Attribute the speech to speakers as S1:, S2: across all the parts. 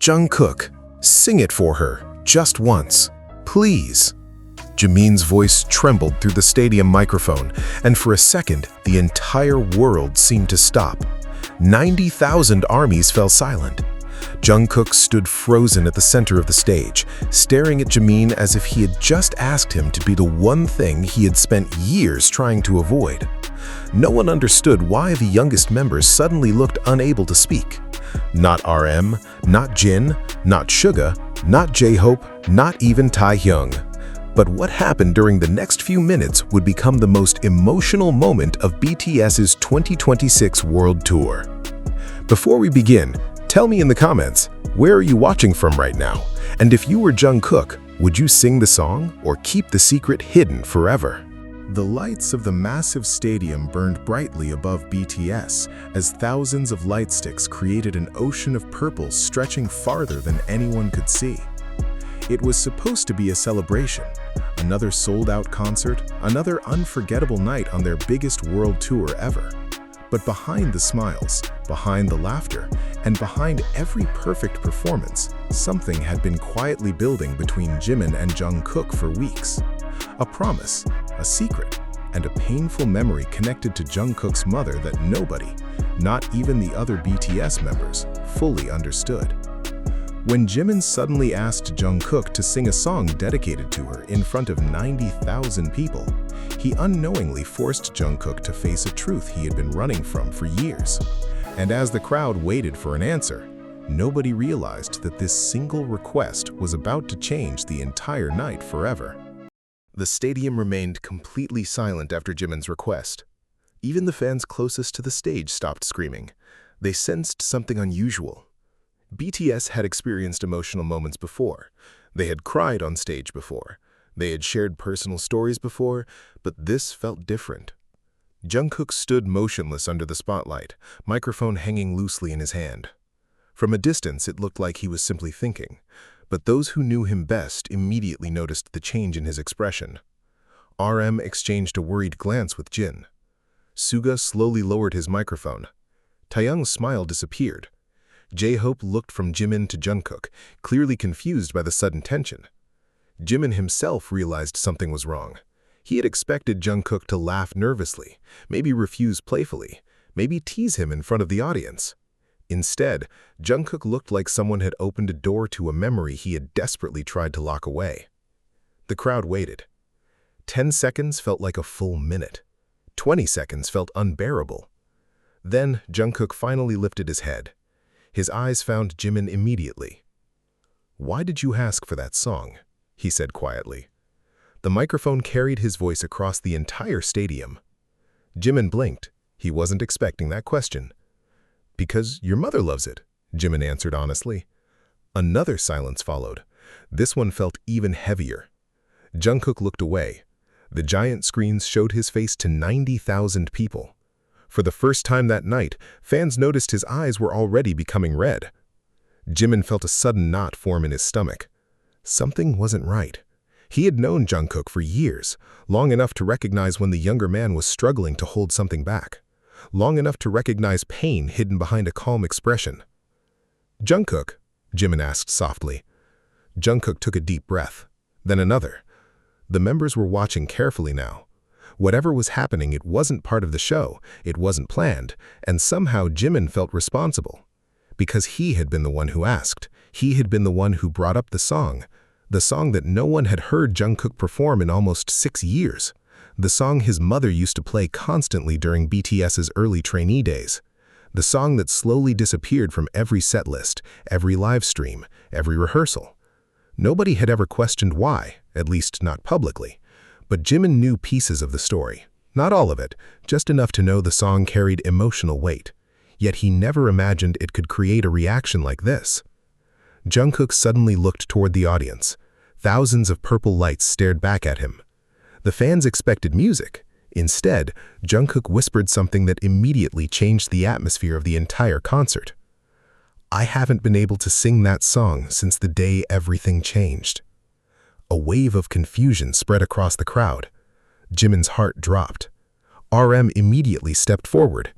S1: Jungkook, sing it for her, just once, please." JIMIN's voice trembled through the stadium microphone, and for a second, the entire world seemed to stop. 90,000 armies fell silent. Jungkook stood frozen at the center of the stage, staring at JIMIN as if he had just asked him to be the one thing he had spent years trying to avoid. No one understood why the youngest members suddenly looked unable to speak. Not RM, not Jin, not Suga, not J-Hope, not even Taehyung. But what happened during the next few minutes would become the most emotional moment of BTS's 2026 World Tour. Before we begin, tell me in the comments, where are you watching from right now? And if you were Jungkook, would you sing the song or keep the secret hidden forever? The lights of the massive stadium burned brightly above BTS as thousands of light sticks created an ocean of purple stretching farther than anyone could see. It was supposed to be a celebration, another sold-out concert, another unforgettable night on their biggest world tour ever. But behind the smiles, behind the laughter, and behind every perfect performance, something had been quietly building between JIMIN and Jungkook for weeks. A promise, a secret, and a painful memory connected to Jungkook's mother that nobody, not even the other BTS members, fully understood. When JIMIN suddenly asked Jungkook to sing a song dedicated to her in front of 90,000 people, he unknowingly forced Jungkook to face a truth he had been running from for years. And as the crowd waited for an answer, nobody realized that this single request was about to change the entire night forever. The stadium remained completely silent after JIMIN's request. Even the fans closest to the stage stopped screaming. They sensed something unusual. BTS had experienced emotional moments before. They had cried on stage before. They had shared personal stories before, but this felt different. Jungkook stood motionless under the spotlight, microphone hanging loosely in his hand. From a distance, it looked like he was simply thinking, but those who knew him best immediately noticed the change in his expression. RM exchanged a worried glance with Jin. Suga slowly lowered his microphone. Taehyung's smile disappeared. J-Hope looked from JIMIN to Jungkook, clearly confused by the sudden tension. JIMIN himself realized something was wrong. He had expected Jungkook to laugh nervously, maybe refuse playfully, maybe tease him in front of the audience. Instead, Jungkook looked like someone had opened a door to a memory he had desperately tried to lock away. The crowd waited. 10 seconds felt like a full minute. 20 seconds felt unbearable. Then Jungkook finally lifted his head. His eyes found JIMIN immediately. "Why did you ask for that song?" he said quietly. The microphone carried his voice across the entire stadium. JIMIN blinked. He wasn't expecting that question. "Because your mother loves it," JIMIN answered honestly. Another silence followed. This one felt even heavier. Jungkook looked away. The giant screens showed his face to 90,000 people. For the first time that night, fans noticed his eyes were already becoming red. JIMIN felt a sudden knot form in his stomach. Something wasn't right. He had known Jungkook for years, long enough to recognize when the younger man was struggling to hold something back, long enough to recognize pain hidden behind a calm expression. "Jungkook?" JIMIN asked softly. Jungkook took a deep breath, then another. The members were watching carefully now. Whatever was happening, it wasn't part of the show, it wasn't planned, and somehow JIMIN felt responsible. Because he had been the one who asked, he had been the one who brought up the song that no one had heard Jungkook perform in almost 6 years, the song his mother used to play constantly during BTS's early trainee days, the song that slowly disappeared from every set list, every live stream, every rehearsal. Nobody had ever questioned why, at least not publicly. But JIMIN knew pieces of the story. Not all of it, just enough to know the song carried emotional weight. Yet he never imagined it could create a reaction like this. Jungkook suddenly looked toward the audience. Thousands of purple lights stared back at him. The fans expected music. Instead, Jungkook whispered something that immediately changed the atmosphere of the entire concert. "I haven't been able to sing that song since the day everything changed." A wave of confusion spread across the crowd. JIMIN's heart dropped. RM immediately stepped forward.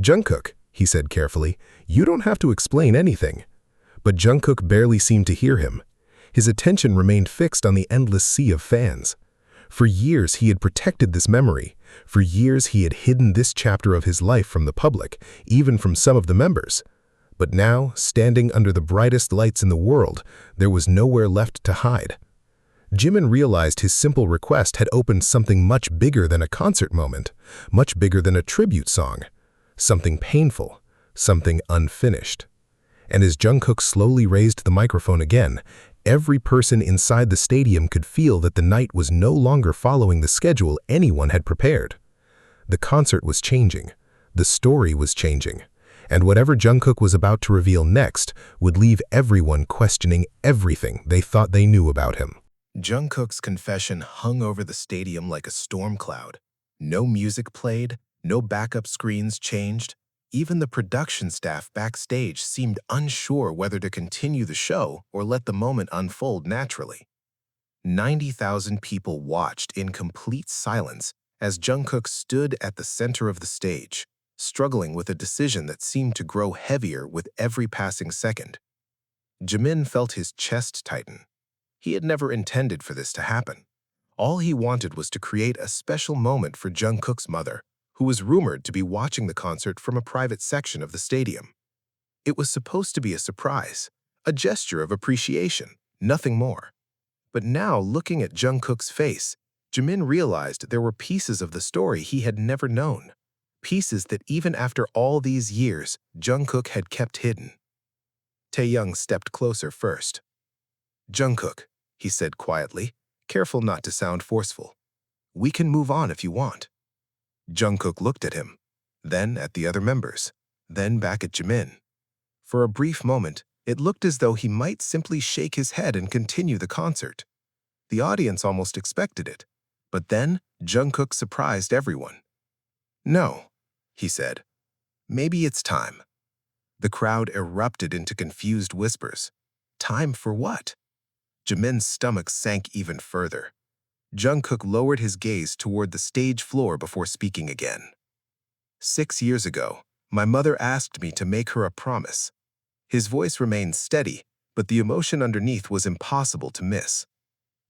S1: "Jungkook," he said carefully, "you don't have to explain anything." But Jungkook barely seemed to hear him. His attention remained fixed on the endless sea of fans. For years he had protected this memory. For years he had hidden this chapter of his life from the public, even from some of the members. But now, standing under the brightest lights in the world, there was nowhere left to hide. JIMIN realized his simple request had opened something much bigger than a concert moment, much bigger than a tribute song. Something painful, something unfinished. And as Jungkook slowly raised the microphone again, every person inside the stadium could feel that the night was no longer following the schedule anyone had prepared. The concert was changing. The story was changing. And whatever Jungkook was about to reveal next would leave everyone questioning everything they thought they knew about him. Jungkook's confession hung over the stadium like a storm cloud. No music played, no backup screens changed. Even the production staff backstage seemed unsure whether to continue the show or let the moment unfold naturally. 90,000 people watched in complete silence as Jungkook stood at the center of the stage, struggling with a decision that seemed to grow heavier with every passing second. JIMIN felt his chest tighten. He had never intended for this to happen. All he wanted was to create a special moment for Jungkook's mother, who was rumored to be watching the concert from a private section of the stadium. It was supposed to be a surprise, a gesture of appreciation, nothing more. But now, looking at Jungkook's face, JIMIN realized there were pieces of the story he had never known, pieces that even after all these years, Jungkook had kept hidden. Taeyoung stepped closer first. "Jungkook," he said quietly, careful not to sound forceful. "We can move on if you want." Jungkook looked at him, then at the other members, then back at JIMIN. For a brief moment, it looked as though he might simply shake his head and continue the concert. The audience almost expected it, but then Jungkook surprised everyone. "No," he said. "Maybe it's time." The crowd erupted into confused whispers. Time for what? JIMIN's stomach sank even further. Jungkook lowered his gaze toward the stage floor before speaking again. "6 years ago, my mother asked me to make her a promise." His voice remained steady, but the emotion underneath was impossible to miss.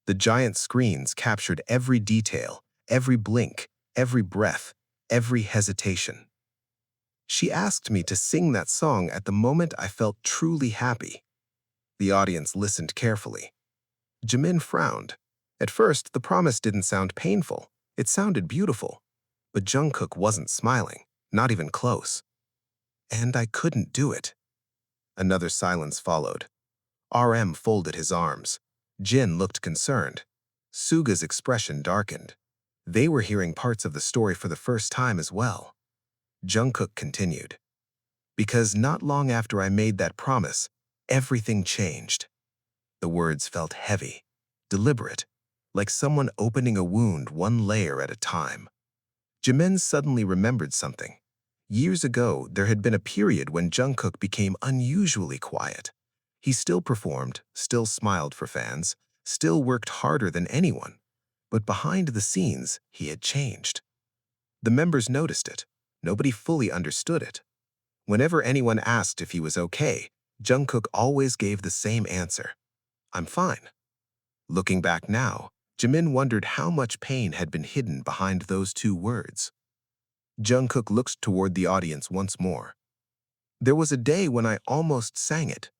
S1: The giant screens captured every detail, every blink, every breath, every hesitation. "She asked me to sing that song at the moment I felt truly happy." The audience listened carefully. JIMIN frowned. At first, the promise didn't sound painful. It sounded beautiful. But Jungkook wasn't smiling, not even close. "And I couldn't do it." Another silence followed. RM folded his arms. Jin looked concerned. Suga's expression darkened. They were hearing parts of the story for the first time as well. Jungkook continued. "Because not long after I made that promise, everything changed." The words felt heavy, deliberate, like someone opening a wound one layer at a time. JIMIN suddenly remembered something. Years ago, there had been a period when Jungkook became unusually quiet. He still performed, still smiled for fans, still worked harder than anyone. But behind the scenes, he had changed. The members noticed it. Nobody fully understood it. Whenever anyone asked if he was okay, Jungkook always gave the same answer: "I'm fine." Looking back now, JIMIN wondered how much pain had been hidden behind those two words. Jungkook looked toward the audience once more. "There was a day when I almost sang it."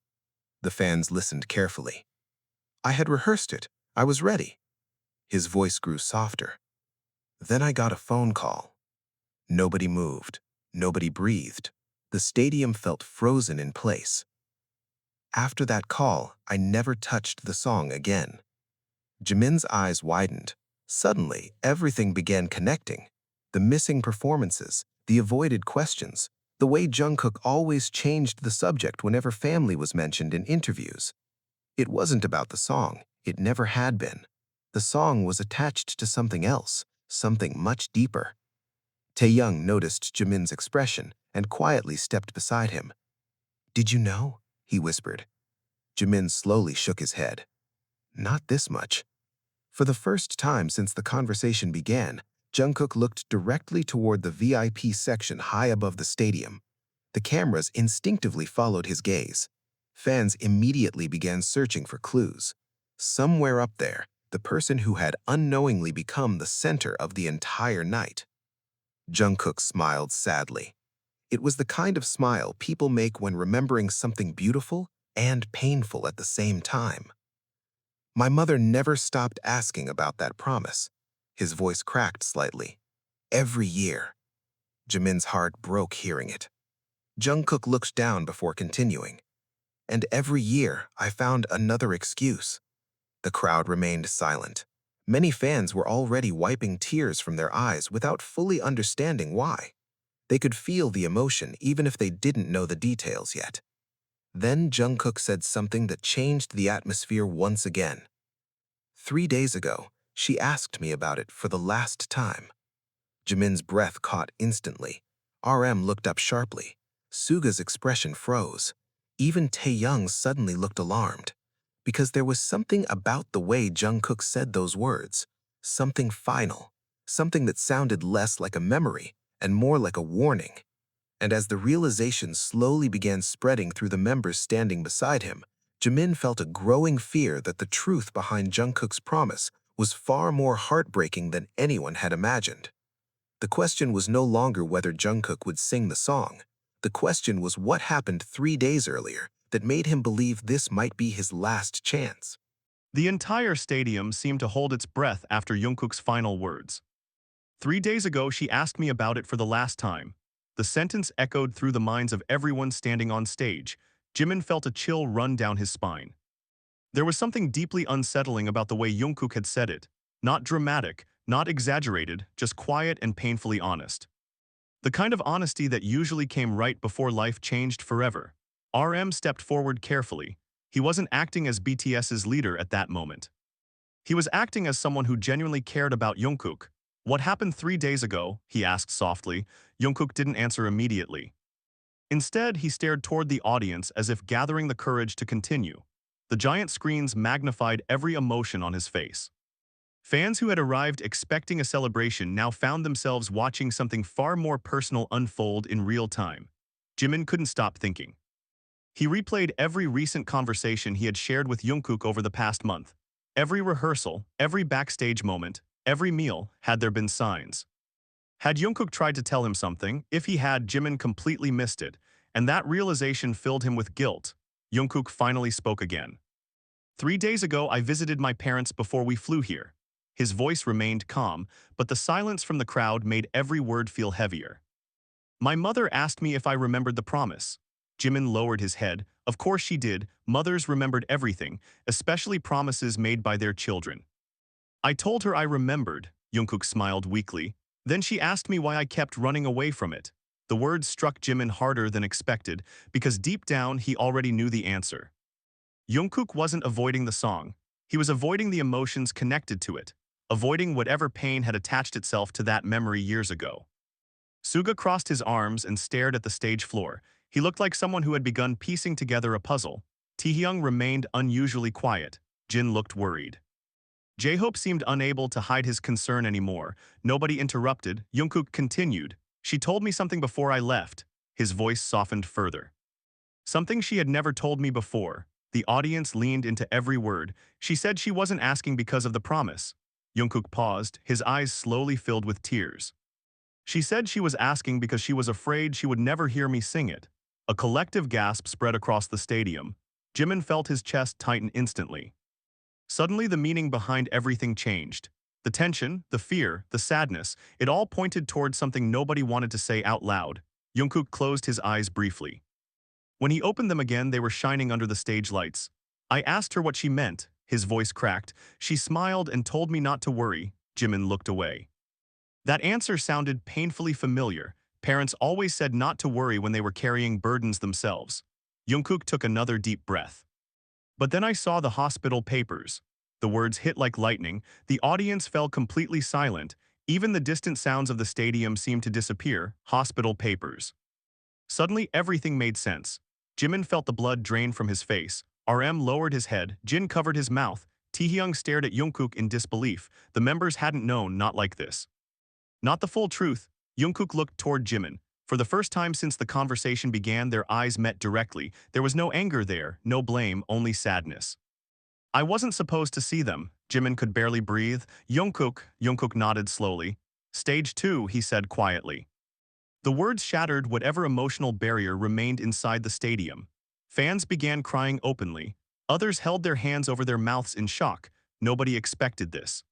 S1: The fans listened carefully. "I had rehearsed it. I was ready." His voice grew softer. "Then I got a phone call." Nobody moved. Nobody breathed. The stadium felt frozen in place. "After that call, I never touched the song again." JIMIN's eyes widened. Suddenly, everything began connecting. The missing performances, the avoided questions, the way Jungkook always changed the subject whenever family was mentioned in interviews. It wasn't about the song. It never had been. The song was attached to something else, something much deeper. Taeyoung noticed JIMIN's expression and quietly stepped beside him. "Did you know?" he whispered. JIMIN slowly shook his head. "Not this much." For the first time since the conversation began, Jungkook looked directly toward the VIP section high above the stadium. The cameras instinctively followed his gaze. Fans immediately began searching for clues. Somewhere up there, the person who had unknowingly become the center of the entire night. Jungkook smiled sadly. It was the kind of smile people make when remembering something beautiful and painful at the same time. My mother never stopped asking about that promise. His voice cracked slightly. Every year. Jimin's heart broke hearing it. Jungkook looked down before continuing. And every year, I found another excuse. The crowd remained silent. Many fans were already wiping tears from their eyes without fully understanding why. They could feel the emotion even if they didn't know the details yet. Then Jungkook said something that changed the atmosphere once again. 3 days ago, she asked me about it for the last time. Jimin's breath caught instantly. RM looked up sharply. Suga's expression froze. Even Taeyoung suddenly looked alarmed. Because there was something about the way Jungkook said those words. Something final. Something that sounded less like a memory and more like a warning. And as the realization slowly began spreading through the members standing beside him, Jimin felt a growing fear that the truth behind Jungkook's promise was far more heartbreaking than anyone had imagined. The question was no longer whether Jungkook would sing the song. The question was what happened 3 days earlier that made him believe this might be his last chance.
S2: The entire stadium seemed to hold its breath after Jungkook's final words. 3 days ago, she asked me about it for the last time. The sentence echoed through the minds of everyone standing on stage. Jimin felt a chill run down his spine. There was something deeply unsettling about the way Jungkook had said it. Not dramatic, not exaggerated, just quiet and painfully honest. The kind of honesty that usually came right before life changed forever. RM stepped forward carefully. He wasn't acting as BTS's leader at that moment. He was acting as someone who genuinely cared about Jungkook. What happened 3 days ago? He asked softly. Jungkook didn't answer immediately. Instead, he stared toward the audience as if gathering the courage to continue. The giant screens magnified every emotion on his face. Fans who had arrived expecting a celebration now found themselves watching something far more personal unfold in real time. Jimin couldn't stop thinking. He replayed every recent conversation he had shared with Jungkook over the past month. Every rehearsal, every backstage moment, every meal, had there been signs. Had Jungkook tried to tell him something? If he had, Jimin completely missed it, and that realization filled him with guilt. Jungkook finally spoke again. 3 days ago, I visited my parents before we flew here. His voice remained calm, but the silence from the crowd made every word feel heavier. My mother asked me if I remembered the promise. Jimin lowered his head. Of course she did. Mothers remembered everything, especially promises made by their children. I told her I remembered. Jungkook smiled weakly. Then she asked me why I kept running away from it. The words struck Jimin harder than expected, because deep down he already knew the answer. Jungkook wasn't avoiding the song. He was avoiding the emotions connected to it, avoiding whatever pain had attached itself to that memory years ago. Suga crossed his arms and stared at the stage floor. He looked like someone who had begun piecing together a puzzle. Taehyung remained unusually quiet. Jin looked worried. J-Hope seemed unable to hide his concern anymore. Nobody interrupted. Jungkook continued. She told me something before I left. His voice softened further. Something she had never told me before. The audience leaned into every word. She said she wasn't asking because of the promise. Jungkook paused, his eyes slowly filled with tears. She said she was asking because she was afraid she would never hear me sing it. A collective gasp spread across the stadium. Jimin felt his chest tighten instantly. Suddenly the meaning behind everything changed. The tension, the fear, the sadness, it all pointed toward something nobody wanted to say out loud. Jungkook closed his eyes briefly. When he opened them again, they were shining under the stage lights. I asked her what she meant. His voice cracked. She smiled and told me not to worry. Jimin looked away. That answer sounded painfully familiar. Parents always said not to worry when they were carrying burdens themselves. Jungkook took another deep breath. But then I saw the hospital papers. The words hit like lightning. The audience fell completely silent. Even the distant sounds of the stadium seemed to disappear. Hospital papers. Suddenly everything made sense. Jimin felt the blood drain from his face. RM lowered his head. Jin covered his mouth. Taehyung stared at Jungkook in disbelief. The members hadn't known, not like this. Not the full truth. Jungkook looked toward Jimin. For the first time since the conversation began, their eyes met directly. There was no anger there, no blame, only sadness. I wasn't supposed to see them. Jimin could barely breathe. Jungkook nodded slowly. Stage 2, he said quietly. The words shattered whatever emotional barrier remained inside the stadium. Fans began crying openly. Others held their hands over their mouths in shock. Nobody expected this.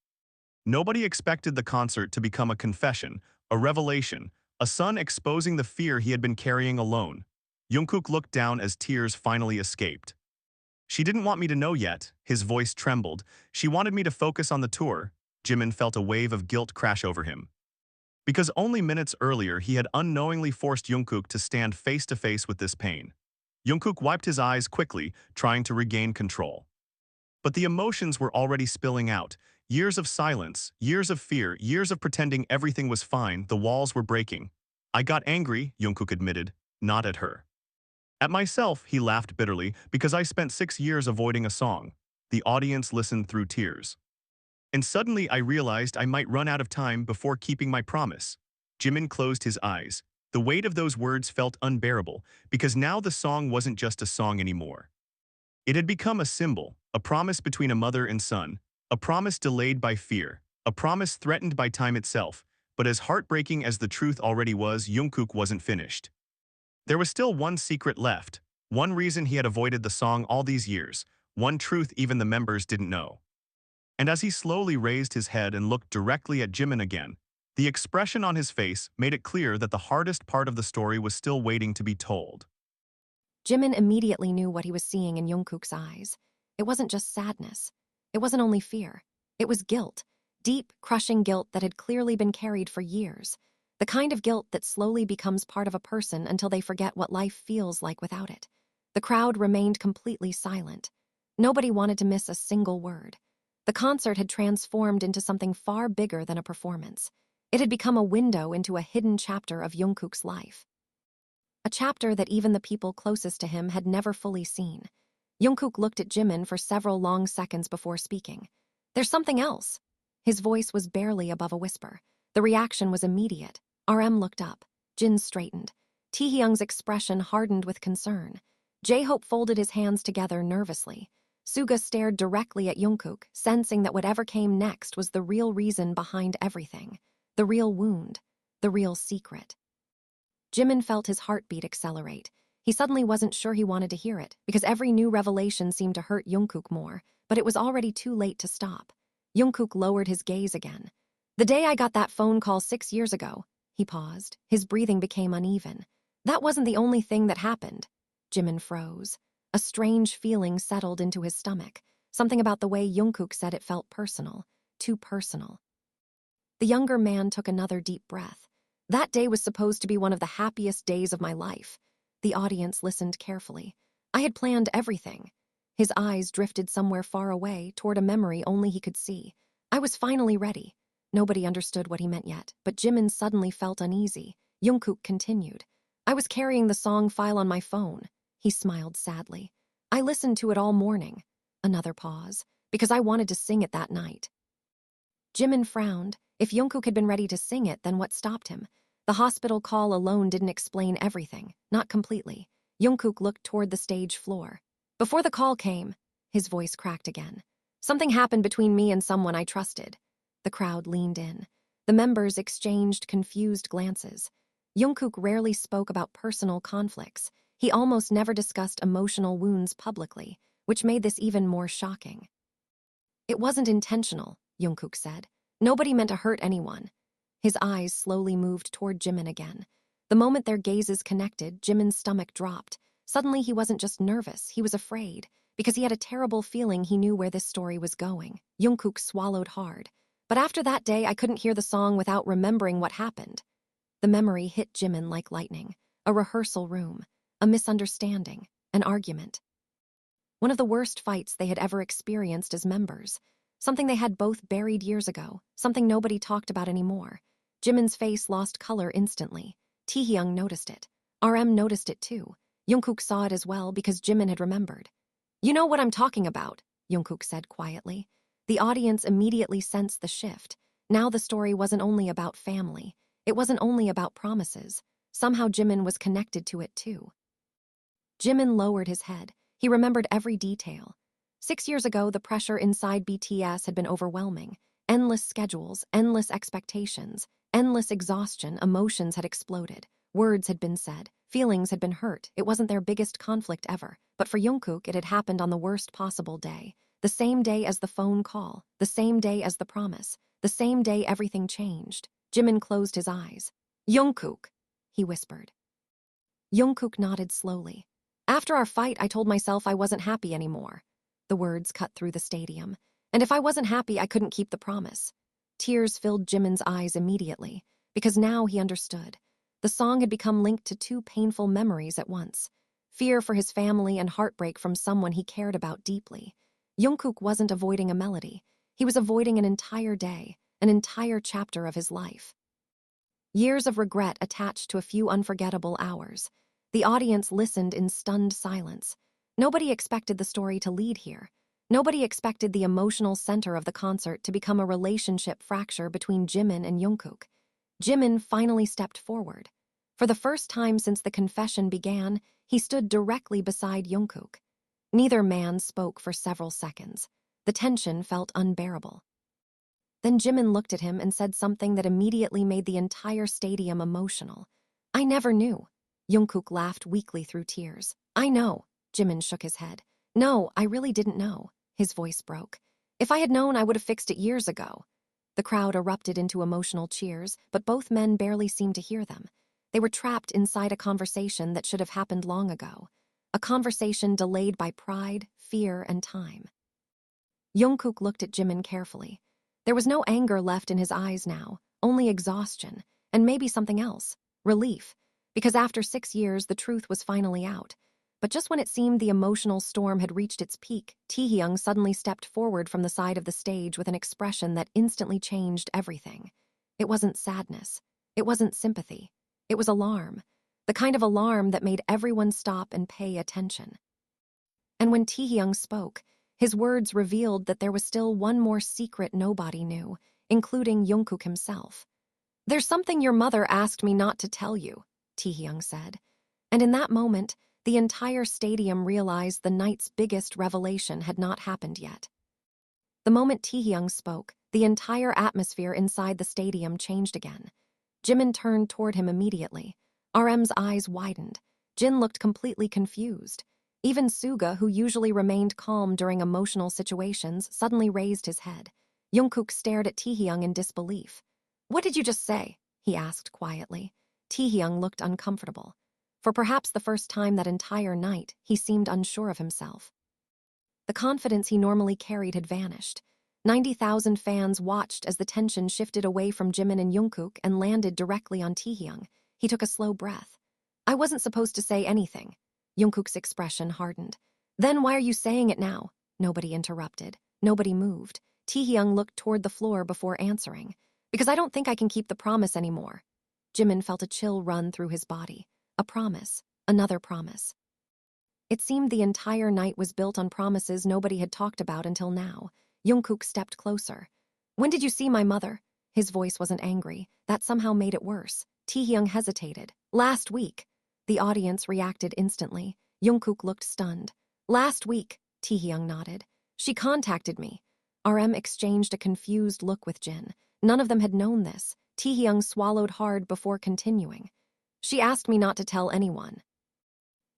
S2: Nobody expected the concert to become a confession, a revelation, a son exposing the fear he had been carrying alone. Jungkook looked down as tears finally escaped. She didn't want me to know yet. His voice trembled. She wanted me to focus on the tour. Jimin felt a wave of guilt crash over him. Because only minutes earlier he had unknowingly forced Jungkook to stand face to face with this pain. Jungkook wiped his eyes quickly, trying to regain control. But the emotions were already spilling out. Years of silence, years of fear, years of pretending everything was fine, the walls were breaking. I got angry, Jungkook admitted, not at her. At myself, he laughed bitterly, because I spent 6 years avoiding a song. The audience listened through tears. And suddenly I realized I might run out of time before keeping my promise. Jimin closed his eyes. The weight of those words felt unbearable, because now the song wasn't just a song anymore. It had become a symbol, a promise between a mother and son, a promise delayed by fear, a promise threatened by time itself. But as heartbreaking as the truth already was, Jungkook wasn't finished. There was still one secret left, one reason he had avoided the song all these years, one truth even the members didn't know. And as he slowly raised his head and looked directly at Jimin again, the expression on his face made it clear that the hardest part of the story was still waiting to be told.
S3: Jimin immediately knew what he was seeing in Jungkook's eyes. It wasn't just sadness. It wasn't only fear. It was guilt, deep, crushing guilt that had clearly been carried for years. The kind of guilt that slowly becomes part of a person until they forget what life feels like without it. The crowd remained completely silent. Nobody wanted to miss a single word. The concert had transformed into something far bigger than a performance. It had become a window into a hidden chapter of Jungkook's life. A chapter that even the people closest to him had never fully seen. Jungkook looked at Jimin for several long seconds before speaking. "There's something else." His voice was barely above a whisper. The reaction was immediate. RM looked up. Jin straightened. Taehyung's expression hardened with concern. J-Hope folded his hands together nervously. Suga stared directly at Jungkook, sensing that whatever came next was the real reason behind everything. The real wound. The real secret. Jimin felt his heartbeat accelerate. He suddenly wasn't sure he wanted to hear it, because every new revelation seemed to hurt Jungkook more, but it was already too late to stop. Jungkook lowered his gaze again. "The day I got that phone call 6 years ago," he paused. His breathing became uneven. "That wasn't the only thing that happened." Jimin froze. A strange feeling settled into his stomach. Something about the way Jungkook said it felt personal. Too personal. The younger man took another deep breath. "That day was supposed to be one of the happiest days of my life." The audience listened carefully. "I had planned everything." His eyes drifted somewhere far away, toward a memory only he could see. "I was finally ready." Nobody understood what he meant yet, but Jimin suddenly felt uneasy. Jungkook continued. "I was carrying the song file on my phone." He smiled sadly. "I listened to it all morning." Another pause. "Because I wanted to sing it that night." Jimin frowned. If Jungkook had been ready to sing it, then what stopped him? The hospital call alone didn't explain everything, not completely. Jungkook looked toward the stage floor. "Before the call came," his voice cracked again, "something happened between me and someone I trusted." The crowd leaned in. The members exchanged confused glances. Jungkook rarely spoke about personal conflicts. He almost never discussed emotional wounds publicly, which made this even more shocking. "It wasn't intentional," Jungkook said. "Nobody meant to hurt anyone." His eyes slowly moved toward Jimin again. The moment their gazes connected, Jimin's stomach dropped. Suddenly he wasn't just nervous, he was afraid, because he had a terrible feeling he knew where this story was going. Jungkook swallowed hard. "But after that day, I couldn't hear the song without remembering what happened." The memory hit Jimin like lightning. A rehearsal room, a misunderstanding, an argument. One of the worst fights they had ever experienced as members. Something they had both buried years ago, something nobody talked about anymore. Jimin's face lost color instantly. Taehyung noticed it. RM noticed it too. Jungkook saw it as well because Jimin had remembered. "You know what I'm talking about," Jungkook said quietly. The audience immediately sensed the shift. Now the story wasn't only about family. It wasn't only about promises. Somehow Jimin was connected to it too. Jimin lowered his head. He remembered every detail. 6 years ago, the pressure inside BTS had been overwhelming. Endless schedules, endless expectations, endless exhaustion, emotions had exploded. Words had been said, feelings had been hurt. It wasn't their biggest conflict ever. But for Jungkook, it had happened on the worst possible day. The same day as the phone call, the same day as the promise, the same day everything changed. Jimin closed his eyes. "Jungkook," he whispered. Jungkook nodded slowly. "After our fight, I told myself I wasn't happy anymore." The words cut through the stadium. And if I wasn't happy, I couldn't keep the promise. Tears filled Jimin's eyes immediately, because now he understood. The song had become linked to two painful memories at once. Fear for his family and heartbreak from someone he cared about deeply. Jungkook wasn't avoiding a melody. He was avoiding an entire day, an entire chapter of his life. Years of regret attached to a few unforgettable hours. The audience listened in stunned silence. Nobody expected the story to lead here. Nobody expected the emotional center of the concert to become a relationship fracture between Jimin and Jungkook. Jimin finally stepped forward. For the first time since the confession began, he stood directly beside Jungkook. Neither man spoke for several seconds. The tension felt unbearable. Then Jimin looked at him and said something that immediately made the entire stadium emotional. "I never knew." Jungkook laughed weakly through tears. "I know." Jimin shook his head. "No, I really didn't know." His voice broke. "If I had known, I would have fixed it years ago." The crowd erupted into emotional cheers, but both men barely seemed to hear them. They were trapped inside a conversation that should have happened long ago. A conversation delayed by pride, fear, and time. Jungkook looked at Jimin carefully. There was no anger left in his eyes now, only exhaustion, and maybe something else, relief, because after 6 years the truth was finally out. But just when it seemed the emotional storm had reached its peak, Taehyung suddenly stepped forward from the side of the stage with an expression that instantly changed everything. It wasn't sadness. It wasn't sympathy. It was alarm. The kind of alarm that made everyone stop and pay attention. And when Taehyung spoke, his words revealed that there was still one more secret nobody knew, including Jungkook himself. "There's something your mother asked me not to tell you," Taehyung said. And in that moment, the entire stadium realized the night's biggest revelation had not happened yet. The moment Taehyung spoke, the entire atmosphere inside the stadium changed again. Jimin turned toward him immediately. RM's eyes widened. Jin looked completely confused. Even Suga, who usually remained calm during emotional situations, suddenly raised his head. Jungkook stared at Taehyung in disbelief. "What did you just say?" he asked quietly. Taehyung looked uncomfortable. For perhaps the first time that entire night, he seemed unsure of himself. The confidence he normally carried had vanished. 90,000 fans watched as the tension shifted away from Jimin and Jungkook and landed directly on Taehyung. He took a slow breath. "I wasn't supposed to say anything." Jungkook's expression hardened. "Then why are you saying it now?" Nobody interrupted. Nobody moved. Taehyung looked toward the floor before answering. "Because I don't think I can keep the promise anymore." Jimin felt a chill run through his body. A promise. Another promise. It seemed the entire night was built on promises nobody had talked about until now. Jungkook stepped closer. "When did you see my mother?" His voice wasn't angry. That somehow made it worse. Taehyung hesitated. "Last week." The audience reacted instantly. Jungkook looked stunned. "Last week," Taehyung nodded. "She contacted me." RM exchanged a confused look with Jin. None of them had known this. Taehyung swallowed hard before continuing. "She asked me not to tell anyone."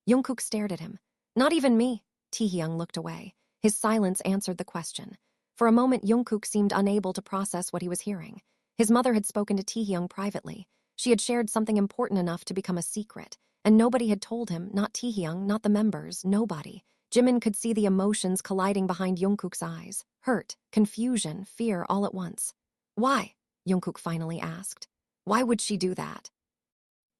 S3: Jungkook stared at him. "Not even me." Taehyung looked away. His silence answered the question. For a moment, Jungkook seemed unable to process what he was hearing. His mother had spoken to Taehyung privately. She had shared something important enough to become a secret, and nobody had told him, not Taehyung, not the members, nobody. Jimin could see the emotions colliding behind Jungkook's eyes. Hurt, confusion, fear all at once. "Why?" Jungkook finally asked. "Why would she do that?"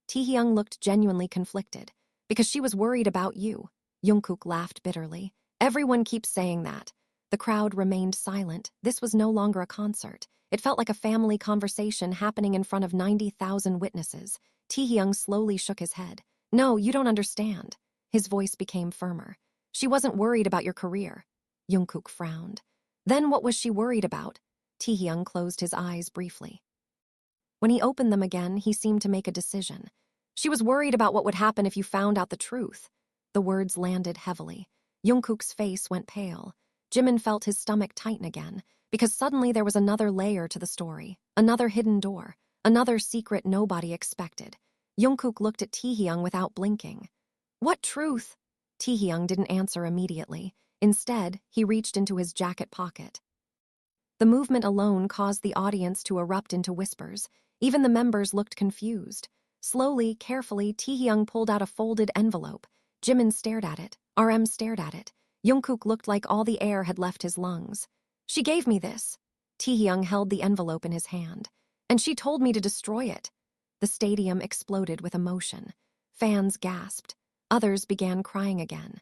S3: Taehyung looked genuinely conflicted. "Because she was worried about you." Jungkook laughed bitterly. "Everyone keeps saying that." The crowd remained silent. This was no longer a concert. It felt like a family conversation happening in front of 90,000 witnesses. Taehyung slowly shook his head. "No, you don't understand." His voice became firmer. "She wasn't worried about your career." Jungkook frowned. "Then what was she worried about?" Taehyung closed his eyes briefly. When he opened them again, he seemed to make a decision. She was worried about what would happen if you found out the truth. The words landed heavily. Jungkook's face went pale. Jimin felt his stomach tighten again, because suddenly there was another layer to the story, another hidden door, another secret nobody expected. Jungkook looked at Taehyung without blinking. What truth? Taehyung didn't answer immediately. Instead, he reached into his jacket pocket. The movement alone caused the audience to erupt into whispers. Even the members looked confused. Slowly, carefully, Taehyung pulled out a folded envelope. Jimin stared at it. RM stared at it. Jungkook looked like all the air had left his lungs. She gave me this. Taehyung held the envelope in his hand. And she told me to destroy it. The stadium exploded with emotion. Fans gasped. Others began crying again.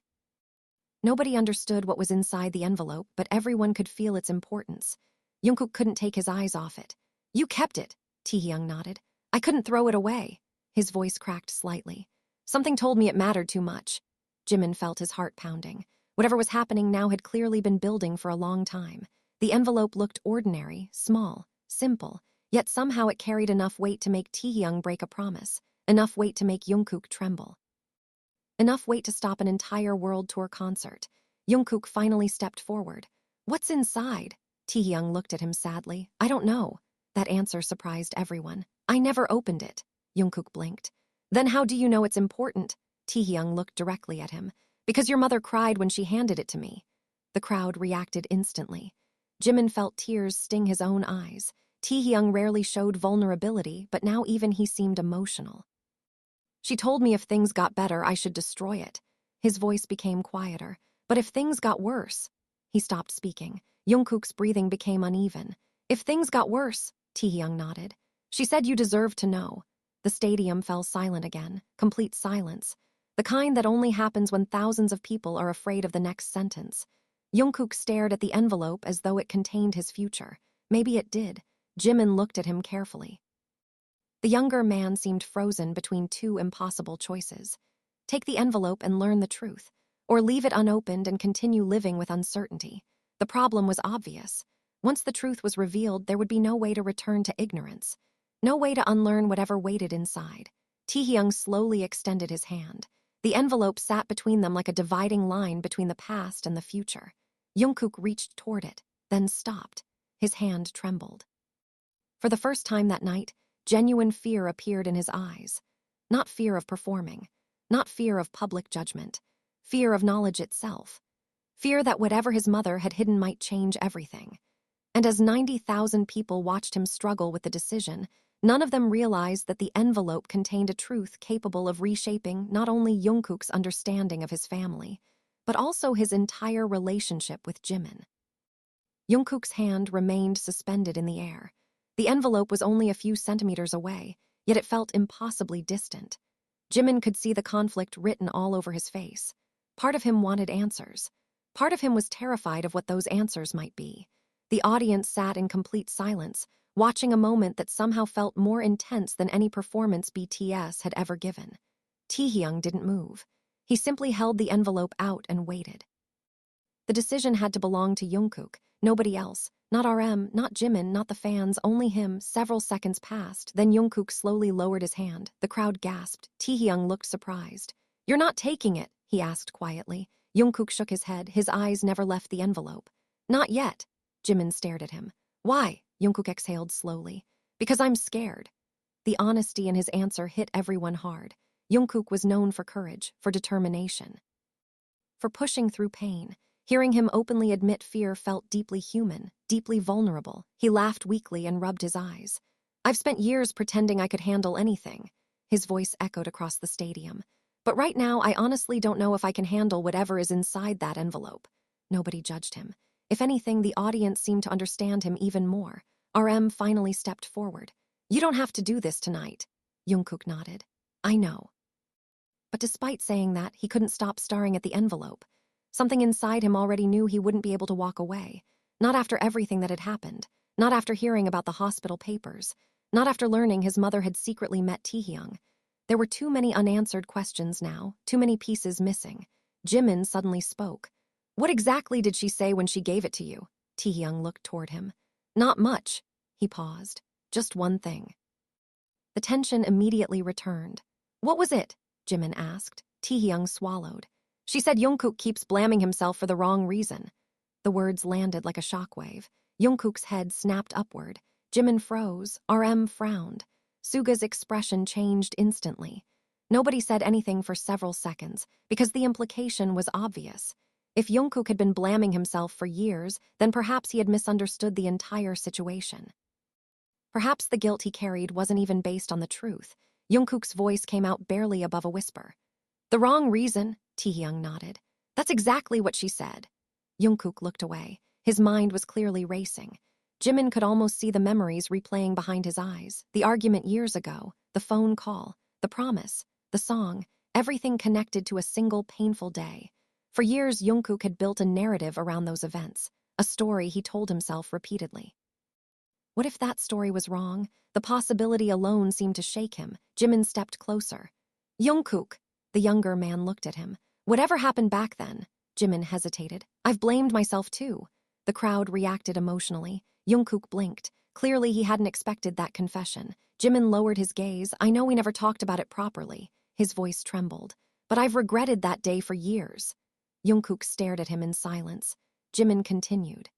S3: Nobody understood what was inside the envelope, but everyone could feel its importance. Jungkook couldn't take his eyes off it. You kept it, Taehyung nodded. I couldn't throw it away. His voice cracked slightly. Something told me it mattered too much. Jimin felt his heart pounding. Whatever was happening now had clearly been building for a long time. The envelope looked ordinary, small, simple, yet somehow it carried enough weight to make Taehyung break a promise, enough weight to make Jungkook tremble. Enough weight to stop an entire world tour concert. Jungkook finally stepped forward. What's inside? Taehyung looked at him sadly. I don't know. That answer surprised everyone. I never opened it. Jungkook blinked. Then how do you know it's important? Taehyung looked directly at him. Because your mother cried when she handed it to me. The crowd reacted instantly. Jimin felt tears sting his own eyes. Taehyung rarely showed vulnerability, but now even he seemed emotional. She told me if things got better, I should destroy it. His voice became quieter. But if things got worse... He stopped speaking. Jungkook's breathing became uneven. If things got worse, Taehyung nodded. She said you deserved to know. The stadium fell silent again, complete silence. The kind that only happens when thousands of people are afraid of the next sentence. Jungkook stared at the envelope as though it contained his future. Maybe it did. Jimin looked at him carefully. The younger man seemed frozen between two impossible choices. Take the envelope and learn the truth, or leave it unopened and continue living with uncertainty. The problem was obvious. Once the truth was revealed, there would be no way to return to ignorance. No way to unlearn whatever waited inside. Taehyung slowly extended his hand. The envelope sat between them like a dividing line between the past and the future. Jungkook reached toward it, then stopped. His hand trembled. For the first time that night, genuine fear appeared in his eyes. Not fear of performing, not fear of public judgment, fear of knowledge itself. Fear that whatever his mother had hidden might change everything. And as 90,000 people watched him struggle with the decision, none of them realized that the envelope contained a truth capable of reshaping not only Jungkook's understanding of his family, but also his entire relationship with Jimin. Jungkook's hand remained suspended in the air. The envelope was only a few centimeters away, yet it felt impossibly distant. Jimin could see the conflict written all over his face. Part of him wanted answers. Part of him was terrified of what those answers might be. The audience sat in complete silence, watching a moment that somehow felt more intense than any performance BTS had ever given. Taehyung didn't move. He simply held the envelope out and waited. The decision had to belong to Jungkook, nobody else. Not RM, not Jimin, not the fans, only him. Several seconds passed, then Jungkook slowly lowered his hand. The crowd gasped. Taehyung looked surprised. You're not taking it, he asked quietly. Jungkook shook his head, his eyes never left the envelope. Not yet. Jimin stared at him. Why? Jungkook exhaled slowly. Because I'm scared. The honesty in his answer hit everyone hard. Jungkook was known for courage, for determination, for pushing through pain. Hearing him openly admit fear felt deeply human, deeply vulnerable. He laughed weakly and rubbed his eyes. I've spent years pretending I could handle anything. His voice echoed across the stadium. But right now, I honestly don't know if I can handle whatever is inside that envelope. Nobody judged him. If anything, the audience seemed to understand him even more. RM finally stepped forward. You don't have to do this tonight. Jungkook nodded. I know. But despite saying that, he couldn't stop staring at the envelope. Something inside him already knew he wouldn't be able to walk away. Not after everything that had happened. Not after hearing about the hospital papers. Not after learning his mother had secretly met Taehyung. There were too many unanswered questions now, too many pieces missing. Jimin suddenly spoke. What exactly did she say when she gave it to you? Taehyung looked toward him. Not much. He paused. Just one thing. The tension immediately returned. What was it? Jimin asked. Taehyung swallowed. She said Jungkook keeps blaming himself for the wrong reason. The words landed like a shockwave. Jungkook's head snapped upward. Jimin froze. RM frowned. Suga's expression changed instantly. Nobody said anything for several seconds, because the implication was obvious. If Jungkook had been blaming himself for years, then perhaps he had misunderstood the entire situation. Perhaps the guilt he carried wasn't even based on the truth. Jungkook's voice came out barely above a whisper. The wrong reason, Taehyung nodded. That's exactly what she said. Jungkook looked away. His mind was clearly racing. Jimin could almost see the memories replaying behind his eyes. The argument years ago, the phone call, the promise, the song, everything connected to a single painful day. For years, Jungkook had built a narrative around those events, a story he told himself repeatedly. What if that story was wrong? The possibility alone seemed to shake him. Jimin stepped closer. Jungkook, the younger man looked at him. Whatever happened back then? Jimin hesitated. I've blamed myself too. The crowd reacted emotionally. Jungkook blinked. Clearly he hadn't expected that confession. Jimin lowered his gaze. I know we never talked about it properly. His voice trembled. But I've regretted that day for years. Jungkook stared at him in silence. Jimin continued.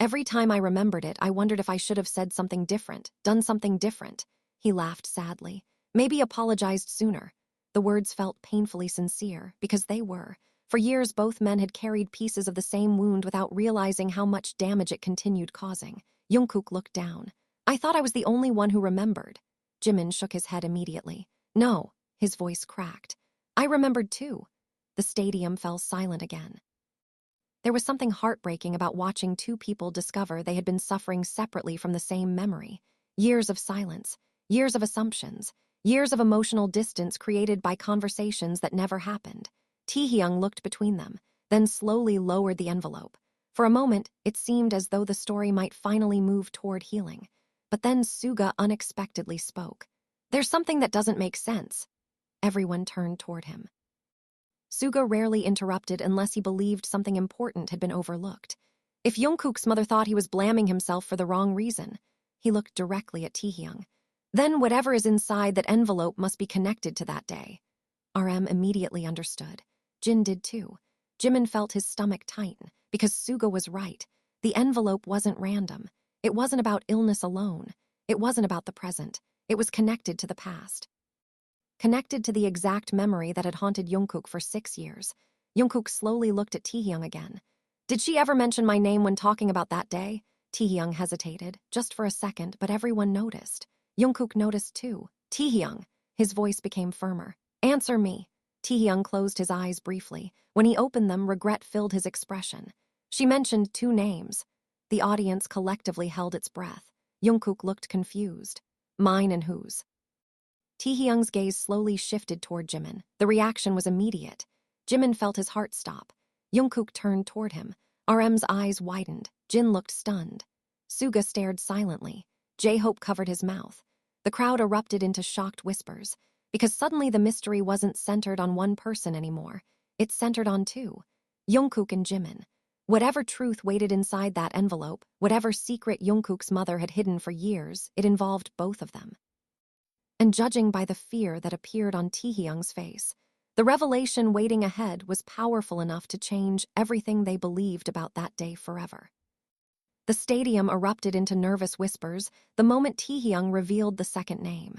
S3: Every time I remembered it, I wondered if I should have said something different, done something different. He laughed sadly. Maybe apologized sooner. The words felt painfully sincere, because they were. For years, both men had carried pieces of the same wound without realizing how much damage it continued causing. Jungkook looked down. I thought I was the only one who remembered. Jimin shook his head immediately. No, his voice cracked. I remembered too. The stadium fell silent again. There was something heartbreaking about watching two people discover they had been suffering separately from the same memory. Years of silence, years of assumptions, years of emotional distance created by conversations that never happened. Taehyung looked between them, then slowly lowered the envelope. For a moment, it seemed as though the story might finally move toward healing. But then Suga unexpectedly spoke. There's something that doesn't make sense. Everyone turned toward him. Suga rarely interrupted unless he believed something important had been overlooked. If Jungkook's mother thought he was blaming himself for the wrong reason, he looked directly at Taehyung. Then whatever is inside that envelope must be connected to that day. RM immediately understood. Jin did too. Jimin felt his stomach tighten, because Suga was right. The envelope wasn't random. It wasn't about illness alone. It wasn't about the present. It was connected to the past. Connected to the exact memory that had haunted Jungkook for 6 years. Jungkook slowly looked at Taehyung again. Did she ever mention my name when talking about that day? Taehyung hesitated, just for a second, but everyone noticed. Jungkook noticed too. Taehyung. His voice became firmer. Answer me. Taehyung closed his eyes briefly. When he opened them, regret filled his expression. She mentioned 2 names. The audience collectively held its breath. Jungkook looked confused. Mine and whose? Taehyung's gaze slowly shifted toward Jimin. The reaction was immediate. Jimin felt his heart stop. Jungkook turned toward him. RM's eyes widened. Jin looked stunned. Suga stared silently. J-Hope covered his mouth. The crowd erupted into shocked whispers, because suddenly the mystery wasn't centered on one person anymore. It centered on 2. Jungkook and Jimin. Whatever truth waited inside that envelope, whatever secret Jungkook's mother had hidden for years, it involved both of them. And judging by the fear that appeared on Taehyung's face, the revelation waiting ahead was powerful enough to change everything they believed about that day forever. The stadium erupted into nervous whispers the moment Taehyung revealed the second name.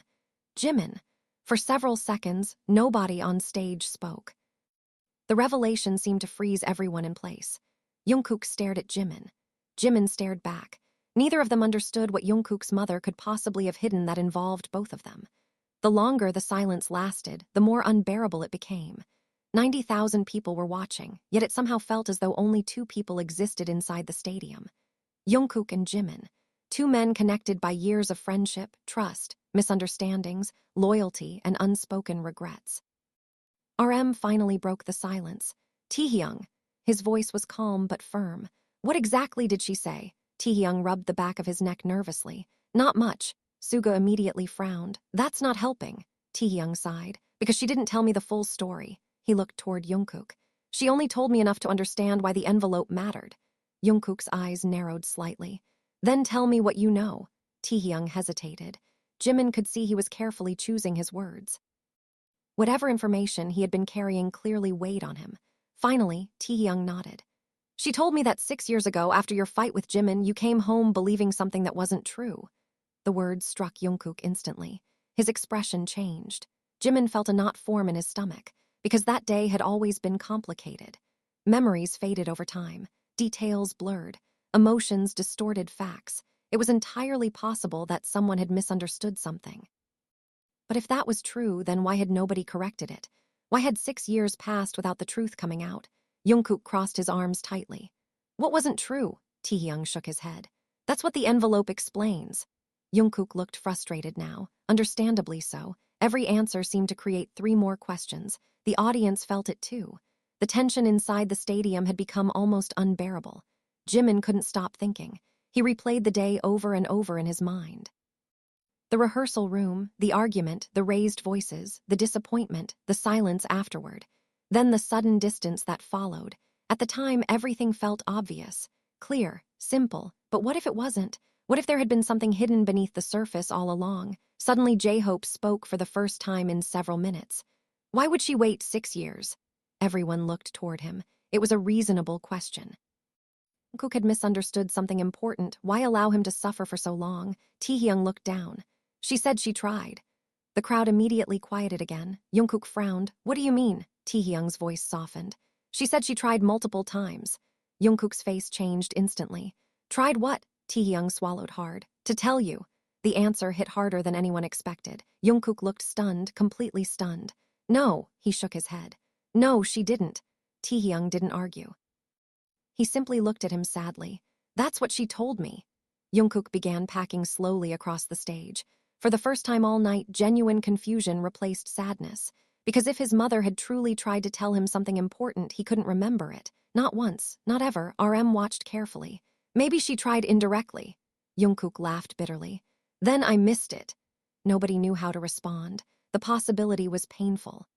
S3: Jimin. For several seconds, nobody on stage spoke. The revelation seemed to freeze everyone in place. Jungkook stared at Jimin. Jimin stared back. Neither of them understood what Jungkook's mother could possibly have hidden that involved both of them. The longer the silence lasted, the more unbearable it became. 90,000 people were watching, yet it somehow felt as though only 2 people existed inside the stadium. Jungkook and Jimin, 2 men connected by years of friendship, trust, misunderstandings, loyalty, and unspoken regrets. RM finally broke the silence. Taehyung. His voice was calm but firm. What exactly did she say? Taehyung rubbed the back of his neck nervously. Not much. Suga immediately frowned. That's not helping. Taehyung sighed. Because she didn't tell me the full story. He looked toward Jungkook. She only told me enough to understand why the envelope mattered. Jungkook's eyes narrowed slightly. Then tell me what you know. Taehyung hesitated. Jimin could see he was carefully choosing his words. Whatever information he had been carrying clearly weighed on him. Finally, Taehyung nodded. She told me that 6 years ago, after your fight with Jimin, you came home believing something that wasn't true. The words struck Jungkook instantly. His expression changed. Jimin felt a knot form in his stomach, because that day had always been complicated. Memories faded over time, details blurred, emotions distorted facts. It was entirely possible that someone had misunderstood something. But if that was true, then why had nobody corrected it? Why had 6 years passed without the truth coming out? Jungkook crossed his arms tightly. What wasn't true? Taehyung shook his head. That's what the envelope explains. Jungkook looked frustrated now, understandably so. Every answer seemed to create 3 more questions. The audience felt it too. The tension inside the stadium had become almost unbearable. Jimin couldn't stop thinking. He replayed the day over and over in his mind. The rehearsal room, the argument, the raised voices, the disappointment, the silence afterward. Then the sudden distance that followed. At the time, everything felt obvious, clear, simple. But what if it wasn't? What if there had been something hidden beneath the surface all along? Suddenly, J-Hope spoke for the first time in several minutes. Why would she wait 6 years? Everyone looked toward him. It was a reasonable question. Jungkook had misunderstood something important. Why allow him to suffer for so long? Taehyung looked down. She said she tried. The crowd immediately quieted again. Jungkook frowned. What do you mean? Taehyung's voice softened. She said she tried multiple times. Jungkook's face changed instantly. Tried what? Taehyung swallowed hard. To tell you. The answer hit harder than anyone expected. Jungkook looked stunned, completely stunned. No, he shook his head. No, she didn't. Taehyung didn't argue. He simply looked at him sadly. That's what she told me. Jungkook began packing slowly across the stage. For the first time all night, genuine confusion replaced sadness. Because if his mother had truly tried to tell him something important, he couldn't remember it. Not once, not ever. RM watched carefully. Maybe she tried indirectly. Jungkook laughed bitterly. Then I missed it. Nobody knew how to respond. The possibility was painful.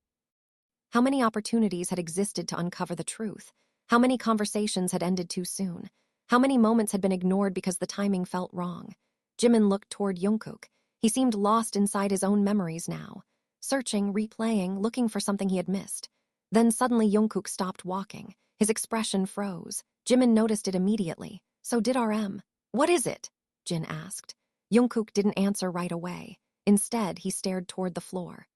S3: How many opportunities had existed to uncover the truth? How many conversations had ended too soon? How many moments had been ignored because the timing felt wrong? Jimin looked toward Jungkook. He seemed lost inside his own memories now. Searching, replaying, looking for something he had missed. Then suddenly Jungkook stopped walking. His expression froze. Jimin noticed it immediately. So did RM. What is it? Jin asked. Jungkook didn't answer right away. Instead, he stared toward the floor.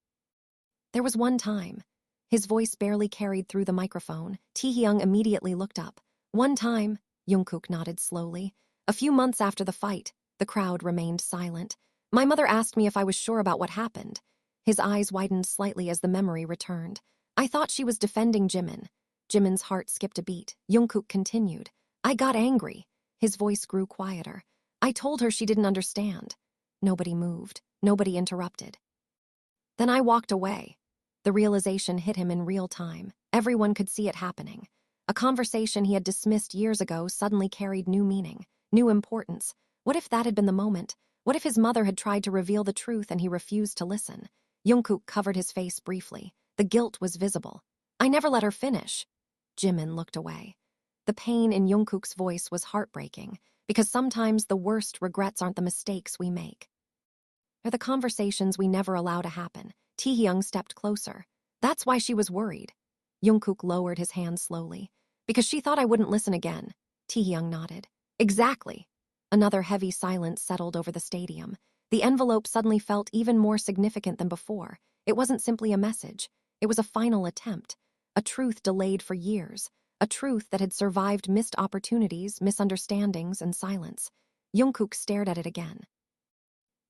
S3: There was one time. His voice barely carried through the microphone. Taehyung immediately looked up. One time, Jungkook nodded slowly. A few months after the fight, the crowd remained silent. My mother asked me if I was sure about what happened. His eyes widened slightly as the memory returned. I thought she was defending Jimin. Jimin's heart skipped a beat. Jungkook continued. I got angry. His voice grew quieter. I told her she didn't understand. Nobody moved. Nobody interrupted. Then I walked away. The realization hit him in real time. Everyone could see it happening. A conversation he had dismissed years ago suddenly carried new meaning, new importance. What if that had been the moment? What if his mother had tried to reveal the truth and he refused to listen? Jungkook covered his face briefly. The guilt was visible. I never let her finish. Jimin looked away. The pain in Jungkook's voice was heartbreaking, because sometimes the worst regrets aren't the mistakes we make. They're the conversations we never allow to happen. Taehyung stepped closer. That's why she was worried. Jungkook lowered his hand slowly. Because she thought I wouldn't listen again. Taehyung nodded. Exactly. Another heavy silence settled over the stadium. The envelope suddenly felt even more significant than before. It wasn't simply a message. It was a final attempt. A truth delayed for years. A truth that had survived missed opportunities, misunderstandings, and silence. Jungkook stared at it again.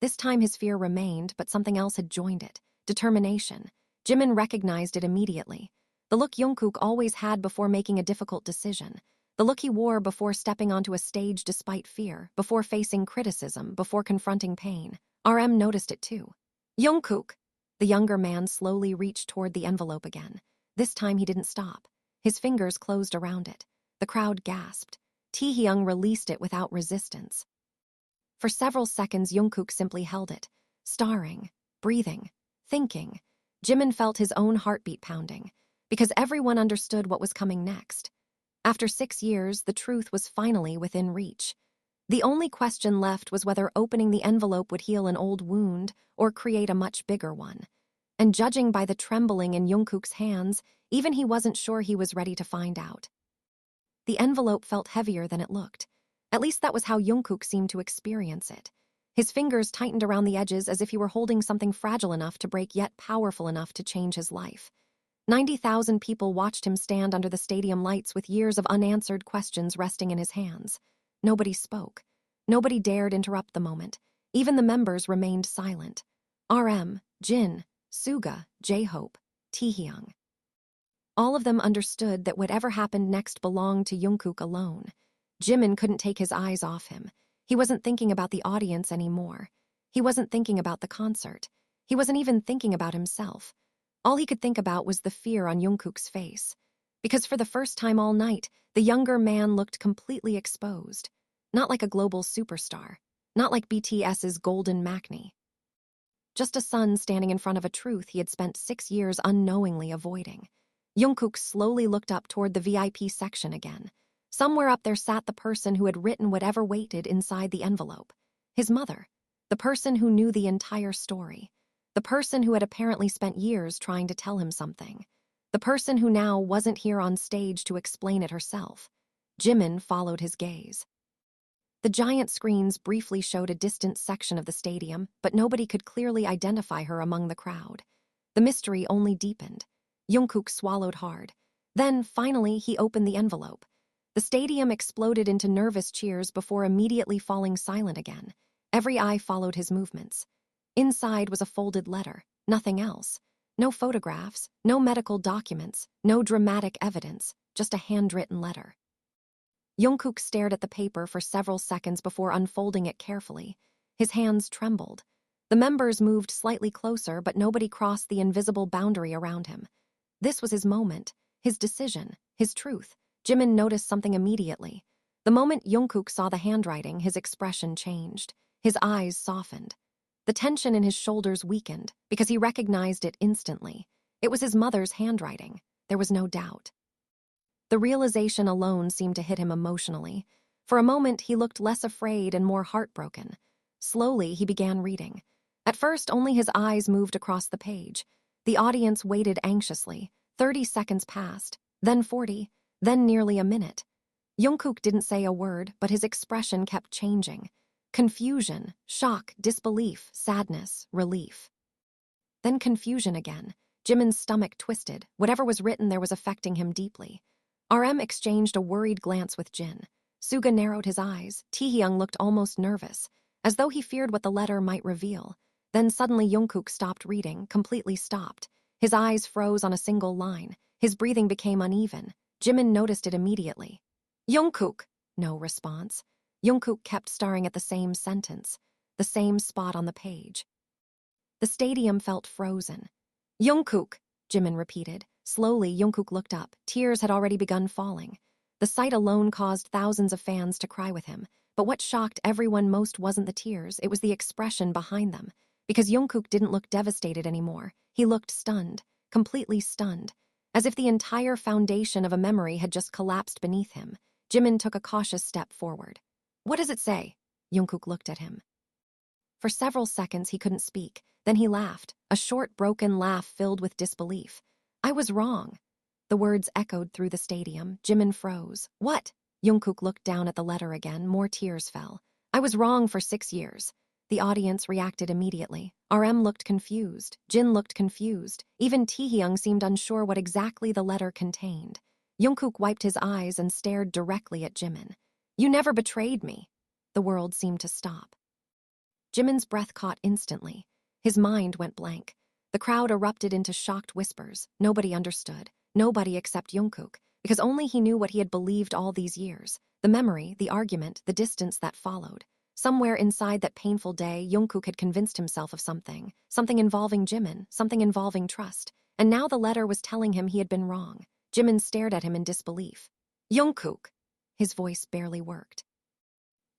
S3: This time his fear remained, but something else had joined it. Determination. Jimin recognized it immediately. The look Jungkook always had before making a difficult decision. The look he wore before stepping onto a stage despite fear, before facing criticism, before confronting pain. RM noticed it too. Jungkook! The younger man slowly reached toward the envelope again. This time he didn't stop. His fingers closed around it. The crowd gasped. Taehyung released it without resistance. For several seconds, Jungkook simply held it, staring, breathing, thinking. Jimin felt his own heartbeat pounding, because everyone understood what was coming next. After 6 years, the truth was finally within reach. The only question left was whether opening the envelope would heal an old wound or create a much bigger one. And judging by the trembling in Jungkook's hands, even he wasn't sure he was ready to find out. The envelope felt heavier than it looked. At least that was how Jungkook seemed to experience it. His fingers tightened around the edges as if he were holding something fragile enough to break yet powerful enough to change his life. 90,000 people watched him stand under the stadium lights with years of unanswered questions resting in his hands. Nobody spoke. Nobody dared interrupt the moment. Even the members remained silent. RM, Jin, Suga, J-Hope, Taehyung. All of them understood that whatever happened next belonged to Jungkook alone. Jimin couldn't take his eyes off him. He wasn't thinking about the audience anymore. He wasn't thinking about the concert. He wasn't even thinking about himself. All he could think about was the fear on Jungkook's face. Because for the first time all night, the younger man looked completely exposed. Not like a global superstar. Not like BTS's Golden Maknae. Just a son standing in front of a truth he had spent 6 years unknowingly avoiding. Jungkook slowly looked up toward the VIP section again. Somewhere up there sat the person who had written whatever waited inside the envelope. His mother. The person who knew the entire story. The person who had apparently spent years trying to tell him something. The person who now wasn't here on stage to explain it herself. Jimin followed his gaze. The giant screens briefly showed a distant section of the stadium, but nobody could clearly identify her among the crowd. The mystery only deepened. Jungkook swallowed hard. Then, finally, he opened the envelope. The stadium exploded into nervous cheers before immediately falling silent again. Every eye followed his movements. Inside was a folded letter, nothing else. No photographs, no medical documents, no dramatic evidence, just a handwritten letter. Jungkook stared at the paper for several seconds before unfolding it carefully. His hands trembled. The members moved slightly closer, but nobody crossed the invisible boundary around him. This was his moment, his decision, his truth. Jimin noticed something immediately. The moment Jungkook saw the handwriting, his expression changed. His eyes softened. The tension in his shoulders weakened because he recognized it instantly. It was his mother's handwriting. There was no doubt. The realization alone seemed to hit him emotionally. For a moment, he looked less afraid and more heartbroken. Slowly, he began reading. At first, only his eyes moved across the page. The audience waited anxiously. 30 seconds passed, then 40, then nearly a minute. Jungkook didn't say a word, but his expression kept changing. Confusion, shock, disbelief, sadness, relief. Then confusion again. Jimin's stomach twisted. Whatever was written there was affecting him deeply. RM exchanged a worried glance with Jin. Suga narrowed his eyes. Taehyung looked almost nervous, as though he feared what the letter might reveal. Then suddenly Jungkook stopped reading, completely stopped. His eyes froze on a single line. His breathing became uneven. Jimin noticed it immediately. Jungkook! No response. Jungkook kept staring at the same sentence, the same spot on the page. The stadium felt frozen. Jungkook! Jimin repeated. Slowly, Jungkook looked up. Tears had already begun falling. The sight alone caused thousands of fans to cry with him. But what shocked everyone most wasn't the tears, it was the expression behind them. Because Jungkook didn't look devastated anymore. He looked stunned, completely stunned, as if the entire foundation of a memory had just collapsed beneath him. Jimin took a cautious step forward. What does it say? Jungkook looked at him. For several seconds he couldn't speak. Then he laughed, a short, broken laugh filled with disbelief. I was wrong. The words echoed through the stadium. Jimin froze. What? Jungkook looked down at the letter again. More tears fell. I was wrong for 6 years. The audience reacted immediately. RM looked confused. Jin looked confused. Even Taehyung seemed unsure what exactly the letter contained. Jungkook wiped his eyes and stared directly at Jimin. You never betrayed me. The world seemed to stop. Jimin's breath caught instantly. His mind went blank. The crowd erupted into shocked whispers. Nobody understood. Nobody except Jungkook, because only he knew what he had believed all these years. The memory, the argument, the distance that followed. Somewhere inside that painful day, Jungkook had convinced himself of something. Something involving Jimin, something involving trust. And now the letter was telling him he had been wrong. Jimin stared at him in disbelief. Jungkook! His voice barely worked.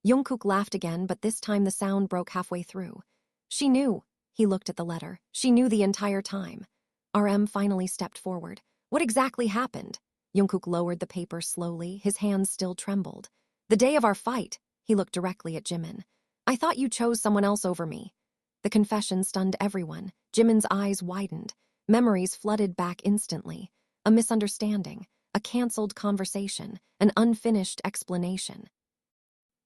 S3: Jungkook laughed again, but this time the sound broke halfway through. She knew. He looked at the letter. She knew the entire time. RM finally stepped forward. What exactly happened? Jungkook lowered the paper slowly. His hands still trembled. The day of our fight. He looked directly at Jimin. I thought you chose someone else over me. The confession stunned everyone. Jimin's eyes widened. Memories flooded back instantly. A misunderstanding, a canceled conversation, an unfinished explanation.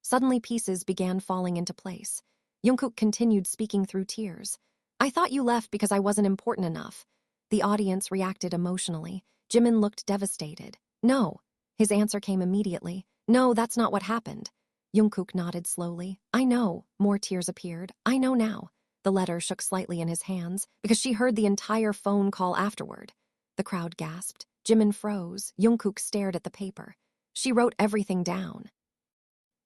S3: Suddenly pieces began falling into place. JUNGKOOK continued speaking through tears. I thought you left because I wasn't important enough. The audience reacted emotionally. Jimin looked devastated. No. His answer came immediately. No, that's not what happened. JUNGKOOK nodded slowly. I know. More tears appeared. I know now. The letter shook slightly in his hands because she heard the entire phone call afterward. The crowd gasped. Jimin froze. JUNGKOOK stared at the paper. She wrote everything down.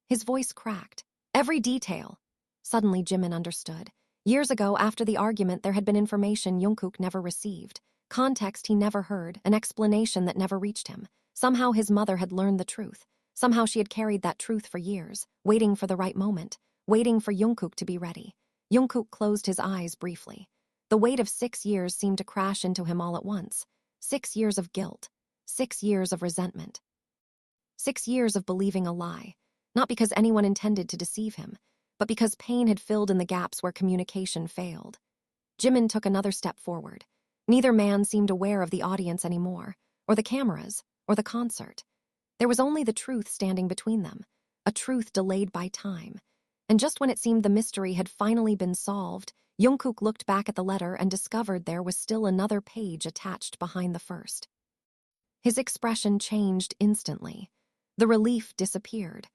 S3: His voice cracked. Every detail. Suddenly Jimin understood. Years ago, after the argument, there had been information JUNGKOOK never received. Context he never heard, an explanation that never reached him. Somehow his mother had learned the truth. Somehow she had carried that truth for years, waiting for the right moment, waiting for JUNGKOOK to be ready. JUNGKOOK closed his eyes briefly. The weight of 6 years seemed to crash into him all at once. 6 years of guilt. 6 years of resentment. 6 years of believing a lie. Not because anyone intended to deceive him, but because pain had filled in the gaps where communication failed. Jimin took another step forward. Neither man seemed aware of the audience anymore, or the cameras, or the concert. There was only the truth standing between them, a truth delayed by time. And just when it seemed the mystery had finally been solved, JUNGKOOK looked back at the letter and discovered there was still another page attached behind the first. His expression changed instantly. The relief disappeared.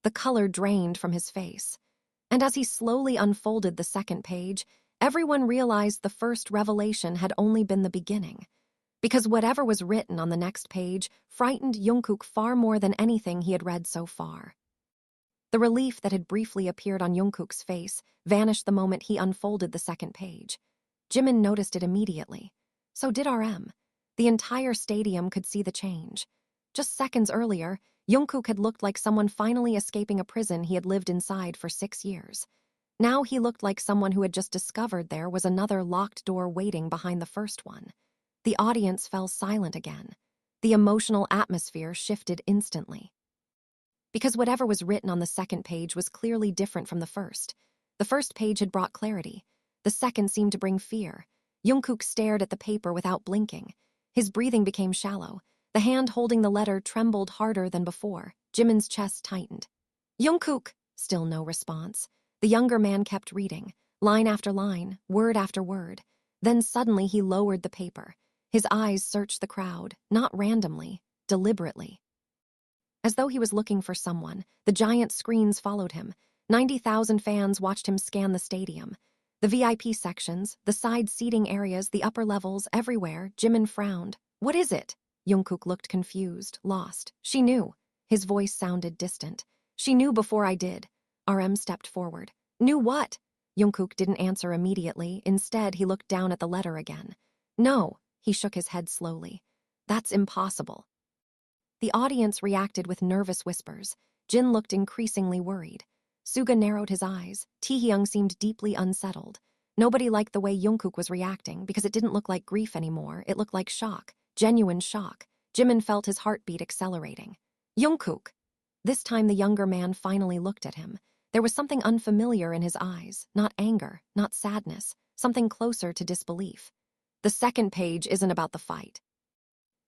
S3: The color drained from his face. And as he slowly unfolded the second page, everyone realized the first revelation had only been the beginning. Because whatever was written on the next page frightened JUNGKOOK far more than anything he had read so far. The relief that had briefly appeared on JUNGKOOK's face vanished the moment he unfolded the second page. Jimin noticed it immediately. So did RM. The entire stadium could see the change. Just seconds earlier, JUNGKOOK had looked like someone finally escaping a prison he had lived inside for 6 years. Now he looked like someone who had just discovered there was another locked door waiting behind the first one. The audience fell silent again. The emotional atmosphere shifted instantly. Because whatever was written on the second page was clearly different from the first. The first page had brought clarity. The second seemed to bring fear. JUNGKOOK stared at the paper without blinking. His breathing became shallow. The hand holding the letter trembled harder than before. Jimin's chest tightened. JUNGKOOK! Still no response. The younger man kept reading, line after line, word after word. Then suddenly he lowered the paper. His eyes searched the crowd, not randomly, deliberately. As though he was looking for someone, the giant screens followed him. 90,000 fans watched him scan the stadium. The VIP sections, the side seating areas, the upper levels, everywhere, Jimin frowned. What is it? JUNGKOOK looked confused, lost. She knew. His voice sounded distant. She knew before I did. RM stepped forward. Knew what? JUNGKOOK didn't answer immediately. Instead, he looked down at the letter again. No, he shook his head slowly. That's impossible. The audience reacted with nervous whispers. Jin looked increasingly worried. Suga narrowed his eyes. Taehyung seemed deeply unsettled. Nobody liked the way JUNGKOOK was reacting because it didn't look like grief anymore. It looked like shock, genuine shock. Jimin felt his heartbeat accelerating. JUNGKOOK! This time the younger man finally looked at him. There was something unfamiliar in his eyes, not anger, not sadness, something closer to disbelief. The second page isn't about the fight.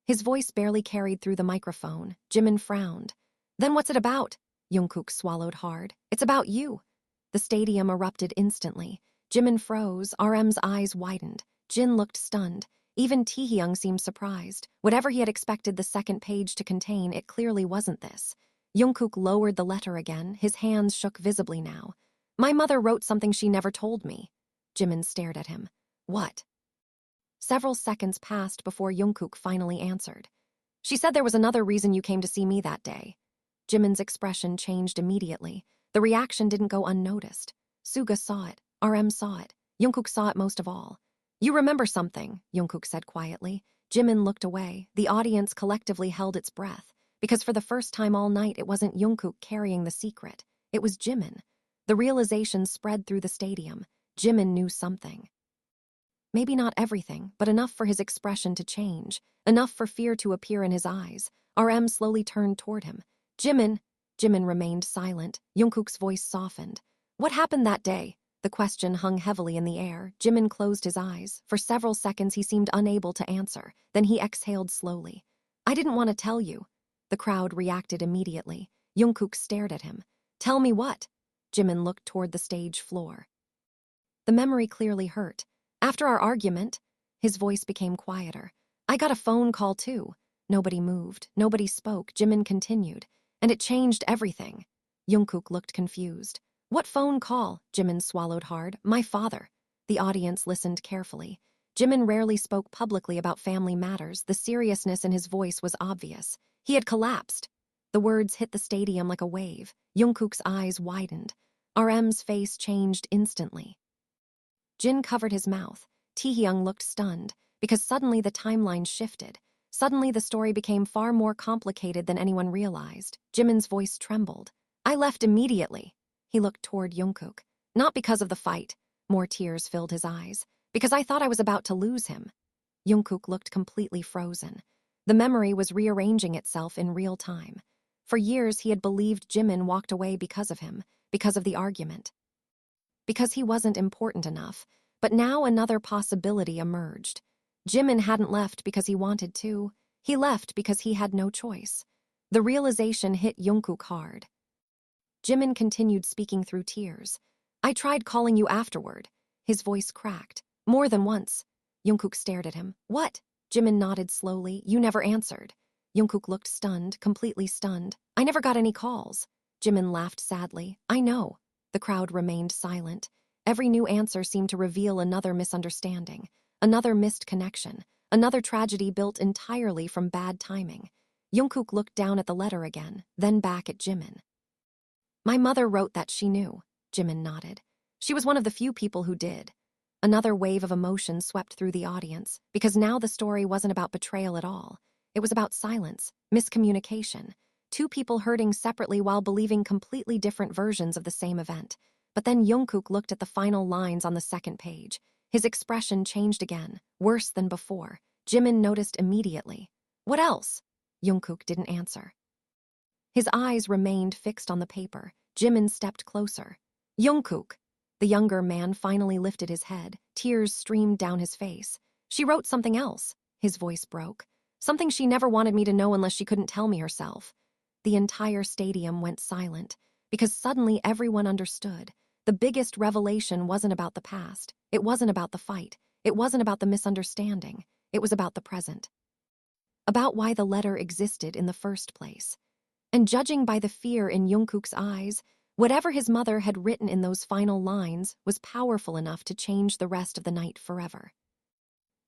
S3: His voice barely carried through the microphone. Jimin frowned. Then what's it about? JUNGKOOK swallowed hard. It's about you. The stadium erupted instantly. Jimin froze. RM's eyes widened. Jin looked stunned. Even Taehyung seemed surprised. Whatever he had expected the second page to contain, it clearly wasn't this. JUNGKOOK lowered the letter again. His hands shook visibly now. My mother wrote something she never told me. Jimin stared at him. What? Several seconds passed before JUNGKOOK finally answered. She said there was another reason you came to see me that day. Jimin's expression changed immediately. The reaction didn't go unnoticed. Suga saw it. RM saw it. JUNGKOOK saw it most of all. You remember something, JUNGKOOK said quietly. Jimin looked away. The audience collectively held its breath. Because for the first time all night, it wasn't JUNGKOOK carrying the secret. It was Jimin. The realization spread through the stadium. Jimin knew something. Maybe not everything, but enough for his expression to change. Enough for fear to appear in his eyes. RM slowly turned toward him. Jimin! Jimin remained silent. JUNGKOOK's voice softened. What happened that day? The question hung heavily in the air. Jimin closed his eyes. For several seconds he seemed unable to answer. Then he exhaled slowly. I didn't want to tell you. The crowd reacted immediately. JUNGKOOK stared at him. Tell me what? Jimin looked toward the stage floor. The memory clearly hurt. After our argument, his voice became quieter. I got a phone call too. Nobody moved. Nobody spoke. Jimin continued. And it changed everything. JUNGKOOK looked confused. What phone call? Jimin swallowed hard. My father. The audience listened carefully. Jimin rarely spoke publicly about family matters. The seriousness in his voice was obvious. He had collapsed. The words hit the stadium like a wave. JUNGKOOK's eyes widened. RM's face changed instantly. Jin covered his mouth. Taehyung looked stunned, because suddenly the timeline shifted. Suddenly the story became far more complicated than anyone realized. Jimin's voice trembled. I left immediately. He looked toward JUNGKOOK. Not because of the fight. More tears filled his eyes. Because I thought I was about to lose him. JUNGKOOK looked completely frozen. The memory was rearranging itself in real time. For years he had believed Jimin walked away because of him, because of the argument. Because he wasn't important enough. But now another possibility emerged. Jimin hadn't left because he wanted to. He left because he had no choice. The realization hit JUNGKOOK hard. Jimin continued speaking through tears. I tried calling you afterward. His voice cracked. More than once. JUNGKOOK stared at him. What? Jimin nodded slowly. You never answered. JUNGKOOK looked stunned, completely stunned. I never got any calls. Jimin laughed sadly. I know. The crowd remained silent. Every new answer seemed to reveal another misunderstanding, another missed connection, another tragedy built entirely from bad timing. JUNGKOOK looked down at the letter again, then back at Jimin. My mother wrote that she knew. Jimin nodded. She was one of the few people who did. Another wave of emotion swept through the audience, because now the story wasn't about betrayal at all. It was about silence, miscommunication, two people hurting separately while believing completely different versions of the same event. But then JUNGKOOK looked at the final lines on the second page. His expression changed again, worse than before. Jimin noticed immediately. What else? JUNGKOOK didn't answer. His eyes remained fixed on the paper. Jimin stepped closer. JUNGKOOK. The younger man finally lifted his head. Tears streamed down his face. She wrote something else. His voice broke. Something she never wanted me to know unless she couldn't tell me herself. The entire stadium went silent, because suddenly everyone understood. The biggest revelation wasn't about the past. It wasn't about the fight. It wasn't about the misunderstanding. It was about the present. About why the letter existed in the first place. And judging by the fear in JUNGKOOK's eyes, whatever his mother had written in those final lines was powerful enough to change the rest of the night forever.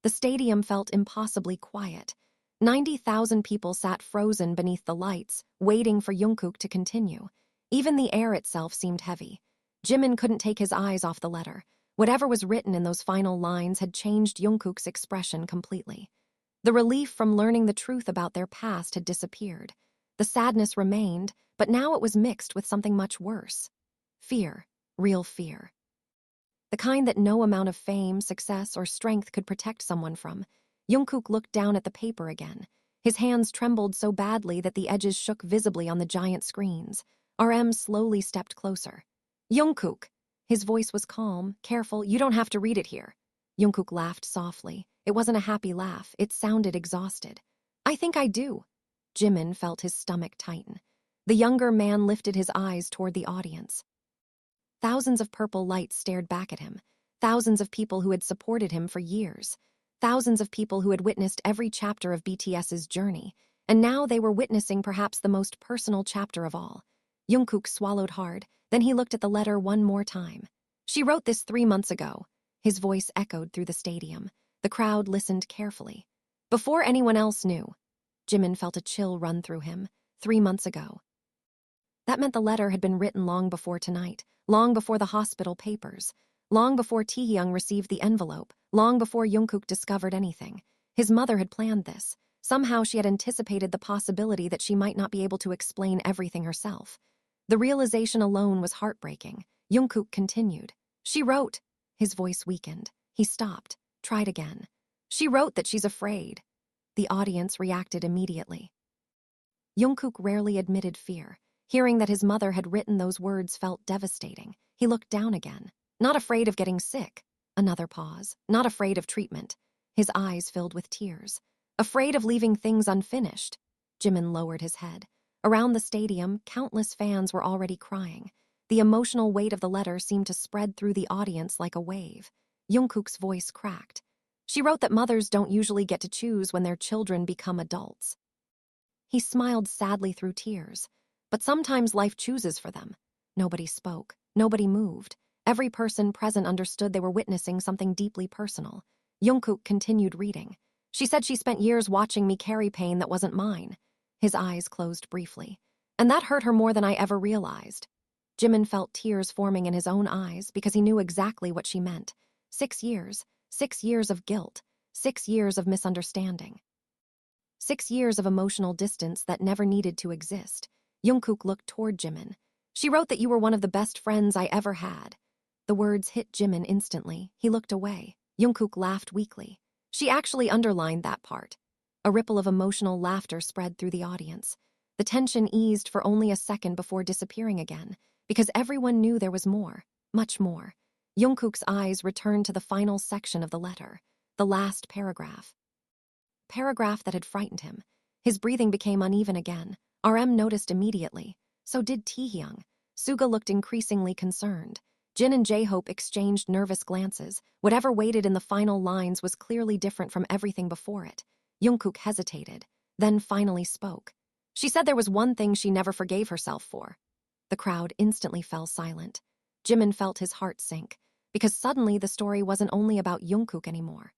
S3: The stadium felt impossibly quiet. 90,000 people sat frozen beneath the lights, waiting for JUNGKOOK to continue. Even the air itself seemed heavy. Jimin couldn't take his eyes off the letter. Whatever was written in those final lines had changed JUNGKOOK's expression completely. The relief from learning the truth about their past had disappeared. The sadness remained, but now it was mixed with something much worse. Fear, real fear. The kind that no amount of fame, success, or strength could protect someone from. JUNGKOOK looked down at the paper again. His hands trembled so badly that the edges shook visibly on the giant screens. RM slowly stepped closer. JUNGKOOK. His voice was calm, careful. You don't have to read it here. JUNGKOOK laughed softly. It wasn't a happy laugh. It sounded exhausted. I think I do. Jimin felt his stomach tighten. The younger man lifted his eyes toward the audience. Thousands of purple lights stared back at him. Thousands of people who had supported him for years. Thousands of people who had witnessed every chapter of BTS's journey. And now they were witnessing perhaps the most personal chapter of all. JUNGKOOK swallowed hard. Then he looked at the letter one more time. She wrote this 3 months ago. His voice echoed through the stadium. The crowd listened carefully. Before anyone else knew. Jimin felt a chill run through him. 3 months ago. That meant the letter had been written long before tonight, long before the hospital papers, long before Taehyung received the envelope, long before JUNGKOOK discovered anything. His mother had planned this. Somehow she had anticipated the possibility that she might not be able to explain everything herself. The realization alone was heartbreaking. JUNGKOOK continued. She wrote. His voice weakened. He stopped, tried again. She wrote that she's afraid. The audience reacted immediately. JUNGKOOK rarely admitted fear. Hearing that his mother had written those words felt devastating. He looked down again. Not afraid of getting sick. Another pause. Not afraid of treatment. His eyes filled with tears. Afraid of leaving things unfinished. Jimin lowered his head. Around the stadium, countless fans were already crying. The emotional weight of the letter seemed to spread through the audience like a wave. JUNGKOOK's voice cracked. She wrote that mothers don't usually get to choose when their children become adults. He smiled sadly through tears. But sometimes life chooses for them. Nobody spoke. Nobody moved. Every person present understood they were witnessing something deeply personal. JUNGKOOK continued reading. She said she spent years watching me carry pain that wasn't mine. His eyes closed briefly. And that hurt her more than I ever realized. Jimin felt tears forming in his own eyes because he knew exactly what she meant. 6 years. 6 years of guilt. 6 years of misunderstanding. 6 years of emotional distance that never needed to exist. JUNGKOOK looked toward Jimin. She wrote that you were one of the best friends I ever had. The words hit Jimin instantly. He looked away. JUNGKOOK laughed weakly. She actually underlined that part. A ripple of emotional laughter spread through the audience. The tension eased for only a second before disappearing again, because everyone knew there was more, much more. JUNGKOOK's eyes returned to the final section of the letter, the last paragraph. Paragraph that had frightened him. His breathing became uneven again. RM noticed immediately. So did Taehyung. Suga looked increasingly concerned. Jin and J-Hope exchanged nervous glances. Whatever waited in the final lines was clearly different from everything before it. JUNGKOOK hesitated, then finally spoke. She said there was one thing she never forgave herself for. The crowd instantly fell silent. Jimin felt his heart sink, because suddenly the story wasn't only about JUNGKOOK anymore.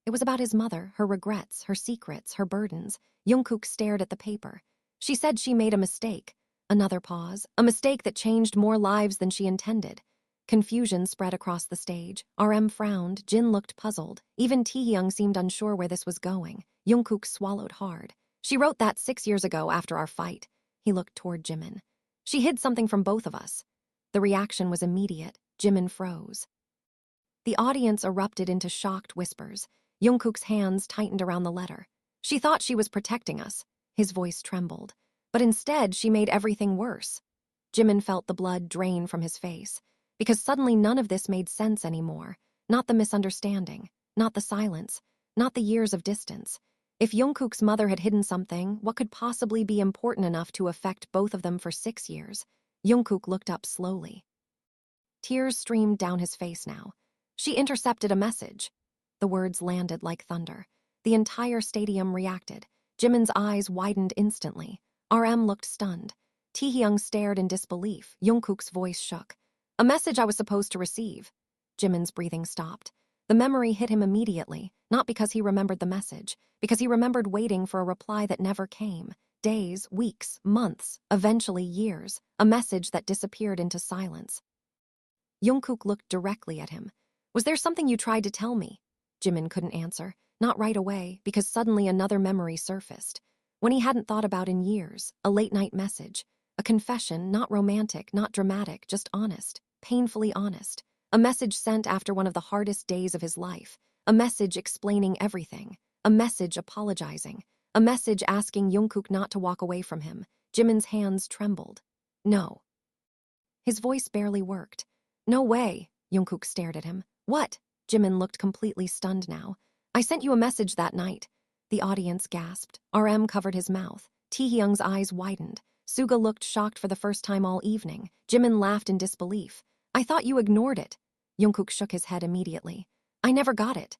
S3: It was about his mother, her regrets, her secrets, her burdens. JUNGKOOK stared at the paper. She said she made a mistake. Another pause. A mistake that changed more lives than she intended. Confusion spread across the stage. RM frowned. Jin looked puzzled. Even Taehyung seemed unsure where this was going. JUNGKOOK swallowed hard. She wrote that 6 years ago after our fight. He looked toward Jimin. She hid something from both of us. The reaction was immediate. Jimin froze. The audience erupted into shocked whispers. JUNGKOOK's hands tightened around the letter. She thought she was protecting us. His voice trembled. But instead, she made everything worse. Jimin felt the blood drain from his face, because suddenly none of this made sense anymore. Not the misunderstanding, not the silence, not the years of distance. If JUNGKOOK's mother had hidden something, what could possibly be important enough to affect both of them for 6 years? JUNGKOOK looked up slowly. Tears streamed down his face now. She intercepted a message. The words landed like thunder. The entire stadium reacted. Jimin's eyes widened instantly. RM looked stunned. Taehyung stared in disbelief. JUNGKOOK's voice shook. A message I was supposed to receive. Jimin's breathing stopped. The memory hit him immediately, not because he remembered the message, because he remembered waiting for a reply that never came. Days, weeks, months, eventually years. A message that disappeared into silence. JUNGKOOK looked directly at him. Was there something you tried to tell me? Jimin couldn't answer. Not right away, because suddenly another memory surfaced. When he hadn't thought about in years, a late-night message. A confession, not romantic, not dramatic, just honest, painfully honest. A message sent after one of the hardest days of his life. A message explaining everything. A message apologizing. A message asking JUNGKOOK not to walk away from him. Jimin's hands trembled. No. His voice barely worked. No way. JUNGKOOK stared at him. What? Jimin looked completely stunned now. I sent you a message that night. The audience gasped. RM covered his mouth. Taehyung's eyes widened. Suga looked shocked for the first time all evening. Jimin laughed in disbelief. I thought you ignored it. JUNGKOOK shook his head immediately. I never got it.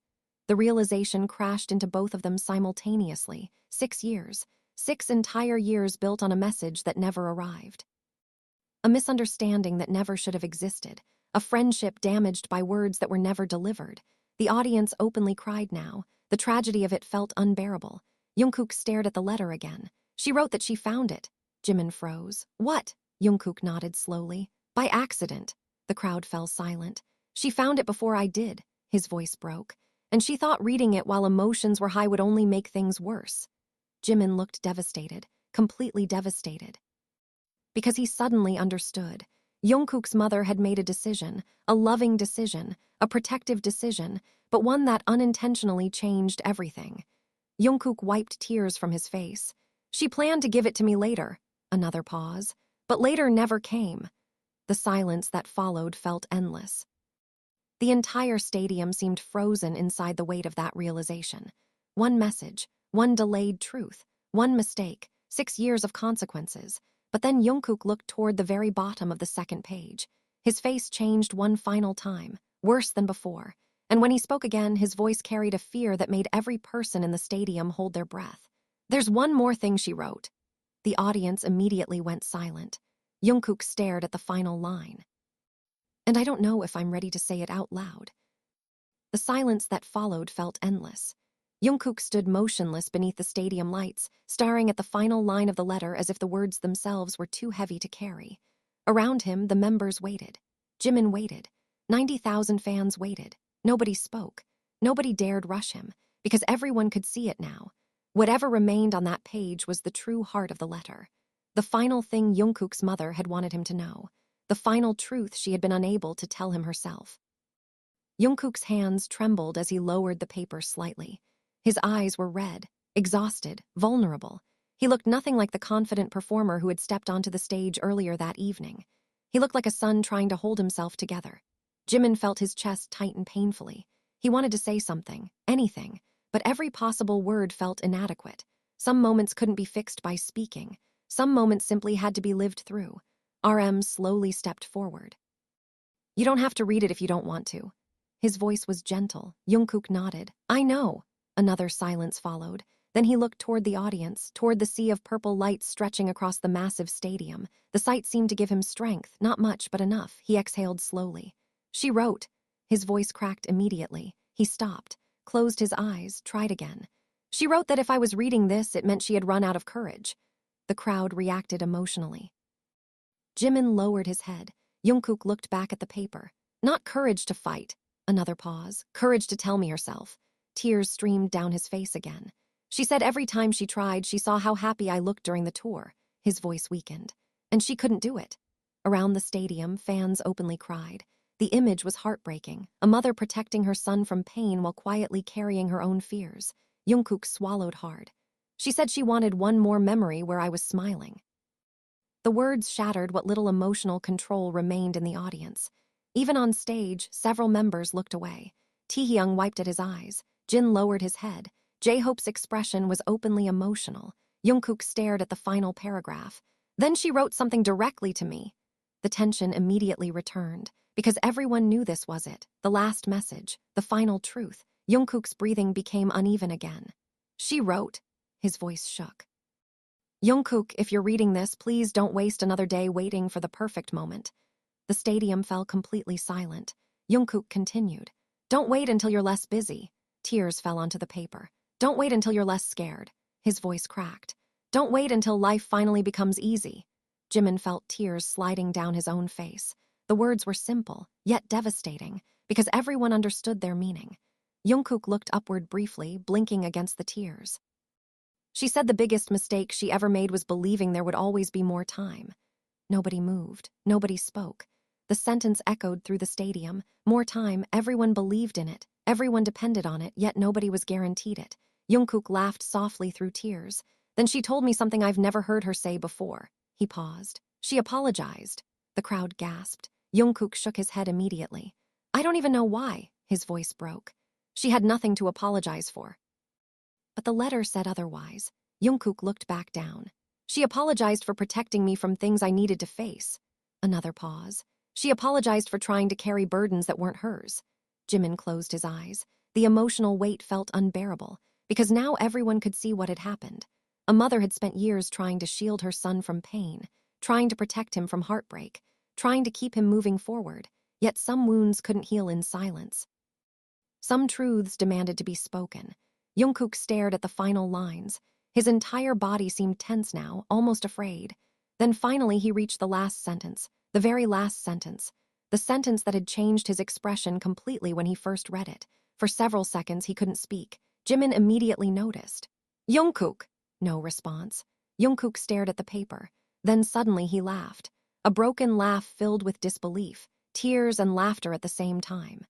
S3: The realization crashed into both of them simultaneously. 6 years. 6 entire years built on a message that never arrived. A misunderstanding that never should have existed. A friendship damaged by words that were never delivered. The audience openly cried now. The tragedy of it felt unbearable. JUNGKOOK stared at the letter again. She wrote that she found it. Jimin froze. What? JUNGKOOK nodded slowly. By accident. The crowd fell silent. She found it before I did. His voice broke. And she thought reading it while emotions were high would only make things worse. Jimin looked devastated. Completely devastated. Because he suddenly understood. JUNGKOOK's mother had made a decision, a loving decision, a protective decision, but one that unintentionally changed everything. JUNGKOOK wiped tears from his face. She planned to give it to me later. Another pause. But later never came. The silence that followed felt endless. The entire stadium seemed frozen inside the weight of that realization. One message, one delayed truth, one mistake, 6 years of consequences. But then JUNGKOOK looked toward the very bottom of the second page. His face changed one final time, worse than before. And when he spoke again, his voice carried a fear that made every person in the stadium hold their breath. "There's one more thing," she wrote. The audience immediately went silent. JUNGKOOK stared at the final line. "And I don't know if I'm ready to say it out loud." The silence that followed felt endless. JUNGKOOK stood motionless beneath the stadium lights, staring at the final line of the letter as if the words themselves were too heavy to carry. Around him, the members waited. JIMIN waited. 90,000 fans waited. Nobody spoke. Nobody dared rush him, because everyone could see it now. Whatever remained on that page was the true heart of the letter. The final thing JUNGKOOK's mother had wanted him to know. The final truth she had been unable to tell him herself. JUNGKOOK's hands trembled as he lowered the paper slightly. His eyes were red, exhausted, vulnerable. He looked nothing like the confident performer who had stepped onto the stage earlier that evening. He looked like a son trying to hold himself together. JIMIN felt his chest tighten painfully. He wanted to say something, anything, but every possible word felt inadequate. Some moments couldn't be fixed by speaking. Some moments simply had to be lived through. RM slowly stepped forward. "You don't have to read it if you don't want to." His voice was gentle. JUNGKOOK nodded. "I know." Another silence followed. Then he looked toward the audience, toward the sea of purple lights stretching across the massive stadium. The sight seemed to give him strength, not much, but enough. He exhaled slowly. "She wrote." His voice cracked immediately. He stopped, closed his eyes, tried again. "She wrote that if I was reading this, it meant she had run out of courage." The crowd reacted emotionally. JIMIN lowered his head. JUNGKOOK looked back at the paper. "Not courage to fight." Another pause. "Courage to tell me herself." Tears streamed down his face again. "She said every time she tried, she saw how happy I looked during the tour." His voice weakened. "And she couldn't do it." Around the stadium, fans openly cried. The image was heartbreaking, a mother protecting her son from pain while quietly carrying her own fears. JUNGKOOK swallowed hard. "She said she wanted one more memory where I was smiling." The words shattered what little emotional control remained in the audience. Even on stage, several members looked away. Taehyung wiped at his eyes. Jin lowered his head. J-Hope's expression was openly emotional. JUNGKOOK stared at the final paragraph. "Then she wrote something directly to me." The tension immediately returned, because everyone knew this was it, the last message, the final truth. JUNGKOOK's breathing became uneven again. "She wrote." His voice shook. "JUNGKOOK, if you're reading this, please don't waste another day waiting for the perfect moment." The stadium fell completely silent. JUNGKOOK continued. "Don't wait until you're less busy." Tears fell onto the paper. "Don't wait until you're less scared." His voice cracked. "Don't wait until life finally becomes easy." JIMIN felt tears sliding down his own face. The words were simple, yet devastating, because everyone understood their meaning. JUNGKOOK looked upward briefly, blinking against the tears. "She said the biggest mistake she ever made was believing there would always be more time." Nobody moved. Nobody spoke. The sentence echoed through the stadium. More time, everyone believed in it. Everyone depended on it, yet nobody was guaranteed it. JUNGKOOK laughed softly through tears. "Then she told me something I've never heard her say before." He paused. "She apologized." The crowd gasped. JUNGKOOK shook his head immediately. "I don't even know why." His voice broke. "She had nothing to apologize for." But the letter said otherwise. JUNGKOOK looked back down. "She apologized for protecting me from things I needed to face." Another pause. "She apologized for trying to carry burdens that weren't hers." JIMIN closed his eyes. The emotional weight felt unbearable, because now everyone could see what had happened. A mother had spent years trying to shield her son from pain, trying to protect him from heartbreak, trying to keep him moving forward, yet some wounds couldn't heal in silence. Some truths demanded to be spoken. JUNGKOOK stared at the final lines. His entire body seemed tense now, almost afraid. Then finally he reached the last sentence, the very last sentence. The sentence that had changed his expression completely when he first read it. For several seconds he couldn't speak. JIMIN immediately noticed. "JUNGKOOK!" No response. JUNGKOOK stared at the paper. Then suddenly he laughed. A broken laugh filled with disbelief, tears and laughter at the same time.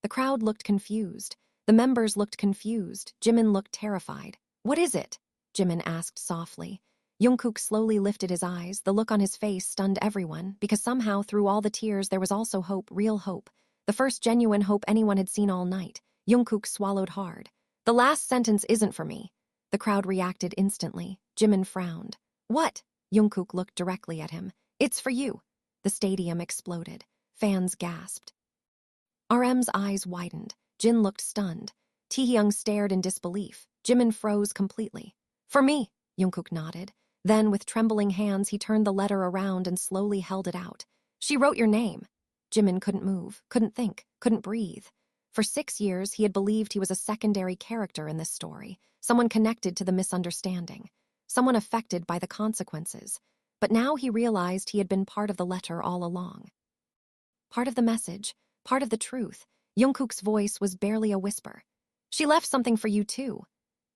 S3: The crowd looked confused. The members looked confused. JIMIN looked terrified. "What is it?" JIMIN asked softly. Jungkook slowly lifted his eyes. The look on his face stunned everyone, because somehow through all the tears there was also hope, real hope. The first genuine hope anyone had seen all night. Jungkook swallowed hard. "The last sentence isn't for me." The crowd reacted instantly. Jimin frowned. "What?" Jungkook looked directly at him. "It's for you." The stadium exploded. Fans gasped. RM's eyes widened. Jin looked stunned. Taehyung stared in disbelief. Jimin froze completely. "For me," Jungkook nodded. Then, with trembling hands, he turned the letter around and slowly held it out. "She wrote your name." Jimin couldn't move, couldn't think, couldn't breathe. For 6 years, he had believed he was a secondary character in this story, someone connected to the misunderstanding, someone affected by the consequences. But now he realized he had been part of the letter all along. Part of the message, part of the truth. Jungkook's voice was barely a whisper. "She left something for you too."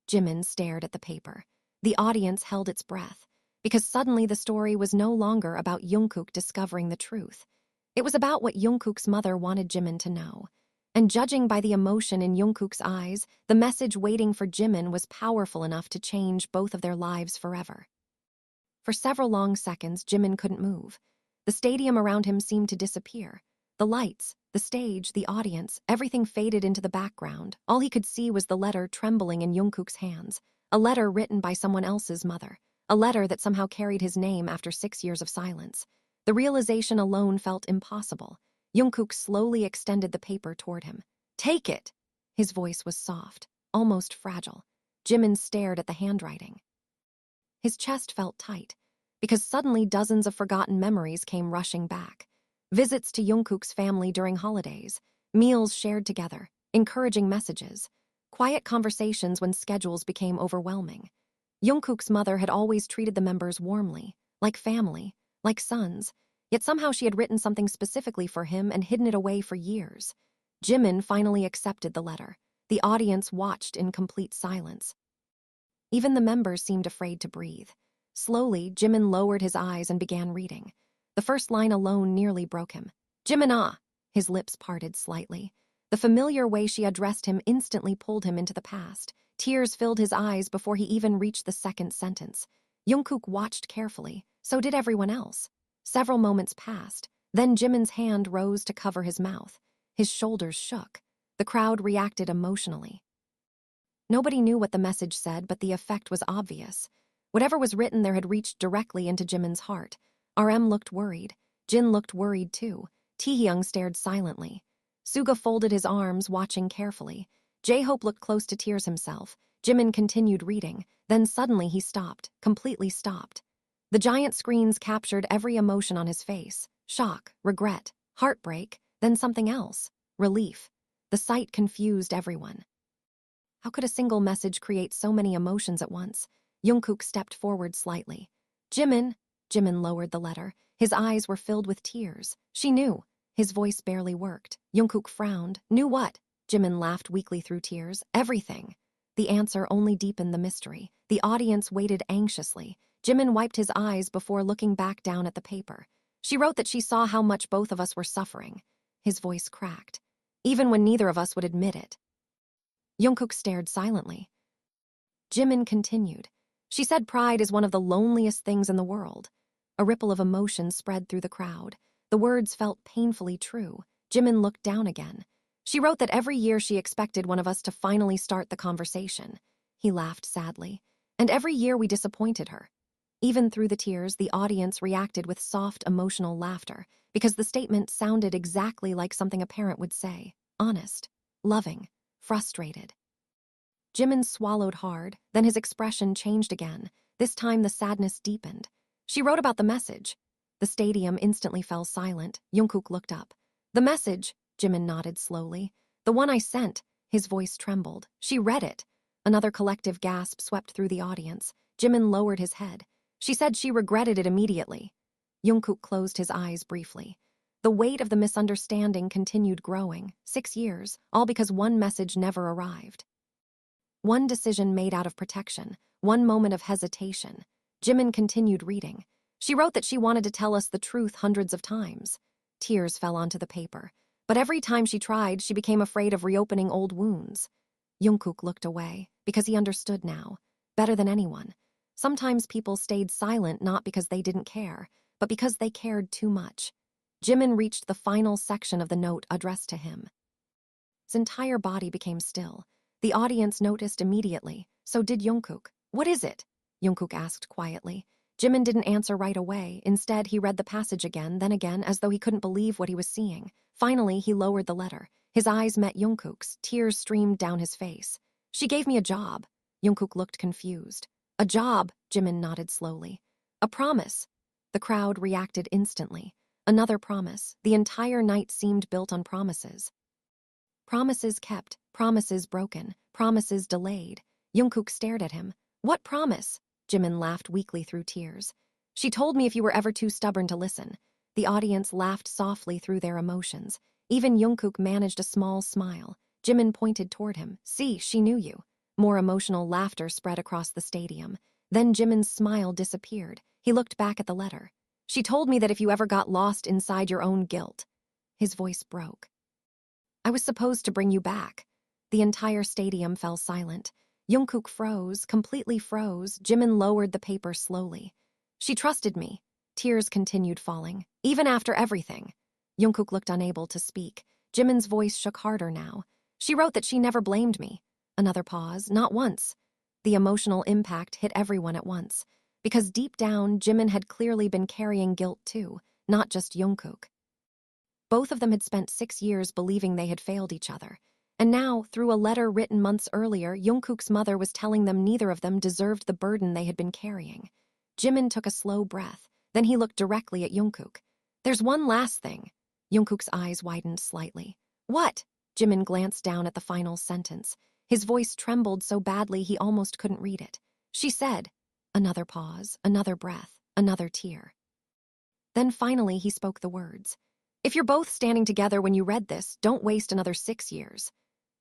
S3: Jimin stared at the paper. The audience held its breath, because suddenly the story was no longer about Jungkook discovering the truth. It was about what Jungkook's mother wanted Jimin to know. And judging by the emotion in Jungkook's eyes, the message waiting for Jimin was powerful enough to change both of their lives forever. For several long seconds, Jimin couldn't move. The stadium around him seemed to disappear. The lights, the stage, the audience, everything faded into the background. All he could see was the letter trembling in Jungkook's hands, a letter written by someone else's mother, a letter that somehow carried his name after 6 years of silence. The realization alone felt impossible. Jungkook slowly extended the paper toward him. "Take it!" His voice was soft, almost fragile. Jimin stared at the handwriting. His chest felt tight, because suddenly dozens of forgotten memories came rushing back. Visits to Jungkook's family during holidays, meals shared together, encouraging messages, quiet conversations when schedules became overwhelming. Jungkook's mother had always treated the members warmly, like family, like sons, yet somehow she had written something specifically for him and hidden it away for years. Jimin finally accepted the letter. The audience watched in complete silence. Even the members seemed afraid to breathe. Slowly, Jimin lowered his eyes and began reading. The first line alone nearly broke him. "Jimin ah!" His lips parted slightly. The familiar way she addressed him instantly pulled him into the past. Tears filled his eyes before he even reached the second sentence. Jungkook watched carefully. So did everyone else. Several moments passed. Then Jimin's hand rose to cover his mouth. His shoulders shook. The crowd reacted emotionally. Nobody knew what the message said, but the effect was obvious. Whatever was written there had reached directly into Jimin's heart. RM looked worried. Jin looked worried too. Taehyung stared silently. Suga folded his arms, watching carefully. J-Hope looked close to tears himself. Jimin continued reading. Then suddenly he stopped, completely stopped. The giant screens captured every emotion on his face. Shock, regret, heartbreak, then something else. Relief. The sight confused everyone. How could a single message create so many emotions at once? Jungkook stepped forward slightly. "Jimin." Jimin lowered the letter. His eyes were filled with tears. She knew. His voice barely worked. Jungkook frowned. "Knew what?" Jimin laughed weakly through tears. "Everything." The answer only deepened the mystery. The audience waited anxiously. Jimin wiped his eyes before looking back down at the paper. "She wrote that she saw how much both of us were suffering." His voice cracked. "Even when neither of us would admit it." Jungkook stared silently. Jimin continued. "She said pride is one of the loneliest things in the world." A ripple of emotion spread through the crowd. The words felt painfully true. Jimin looked down again. "She wrote that every year she expected one of us to finally start the conversation." He laughed sadly. "And every year we disappointed her." Even through the tears, the audience reacted with soft, emotional laughter, because the statement sounded exactly like something a parent would say. Honest, loving, frustrated. Jimin swallowed hard, then his expression changed again. This time the sadness deepened. "She wrote about the message." The stadium instantly fell silent. Jungkook looked up. "The message," Jimin nodded slowly. "The one I sent." His voice trembled. "She read it." Another collective gasp swept through the audience. Jimin lowered his head. "She said she regretted it immediately." Jungkook closed his eyes briefly. The weight of the misunderstanding continued growing. 6 years, all because one message never arrived. One decision made out of protection, one moment of hesitation. Jimin continued reading. "She wrote that she wanted to tell us the truth hundreds of times." Tears fell onto the paper. "But every time she tried, she became afraid of reopening old wounds." Jungkook looked away, because he understood now, better than anyone. Sometimes people stayed silent not because they didn't care, but because they cared too much. JIMIN reached the final section of the note addressed to him. His entire body became still. The audience noticed immediately. So did JUNGKOOK. "What is it?" JUNGKOOK asked quietly. JIMIN didn't answer right away. Instead, he read the passage again, then again, as though he couldn't believe what he was seeing. Finally, he lowered the letter. His eyes met JUNGKOOK's. Tears streamed down his face. "She gave me a job." JUNGKOOK looked confused. "A job," JIMIN nodded slowly. "A promise." The crowd reacted instantly. Another promise. The entire night seemed built on promises. Promises kept, promises broken, promises delayed. JUNGKOOK stared at him. "What promise?" JIMIN laughed weakly through tears. "She told me if you were ever too stubborn to listen." The audience laughed softly through their emotions. Even JUNGKOOK managed a small smile. JIMIN pointed toward him. "See, she knew you." More emotional laughter spread across the stadium. Then JIMIN's smile disappeared. He looked back at the letter. "She told me that if you ever got lost inside your own guilt." His voice broke. "I was supposed to bring you back." The entire stadium fell silent. JUNGKOOK froze, completely froze. JIMIN lowered the paper slowly. "She trusted me." Tears continued falling. "Even after everything." JUNGKOOK looked unable to speak. JIMIN's voice shook harder now. "She wrote that she never blamed me." Another pause. "Not once." The emotional impact hit everyone at once. Because deep down, JIMIN had clearly been carrying guilt too, not just JUNGKOOK. Both of them had spent 6 years believing they had failed each other. And now, through a letter written months earlier, JUNGKOOK's mother was telling them neither of them deserved the burden they had been carrying. JIMIN took a slow breath. Then he looked directly at JUNGKOOK. "There's one last thing." JUNGKOOK's eyes widened slightly. "What?" JIMIN glanced down at the final sentence. His voice trembled so badly he almost couldn't read it. "She said." Another pause, another breath, another tear. Then finally he spoke the words. "If you're both standing together when you read this, don't waste another 6 years."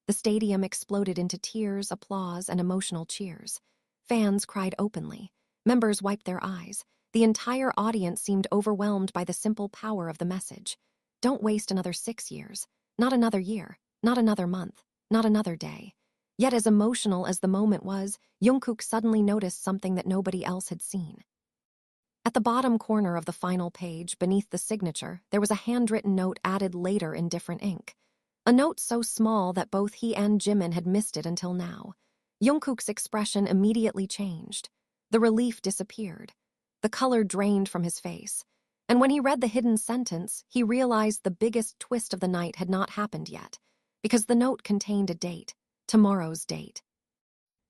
S3: The stadium exploded into tears, applause, and emotional cheers. Fans cried openly. Members wiped their eyes. The entire audience seemed overwhelmed by the simple power of the message. Don't waste another 6 years. Not another year. Not another month. Not another day. Yet as emotional as the moment was, JUNGKOOK suddenly noticed something that nobody else had seen. At the bottom corner of the final page, beneath the signature, there was a handwritten note added later in different ink. A note so small that both he and JIMIN had missed it until now. JUNGKOOK's expression immediately changed. The relief disappeared. The color drained from his face. And when he read the hidden sentence, he realized the biggest twist of the night had not happened yet, because the note contained a date, tomorrow's date.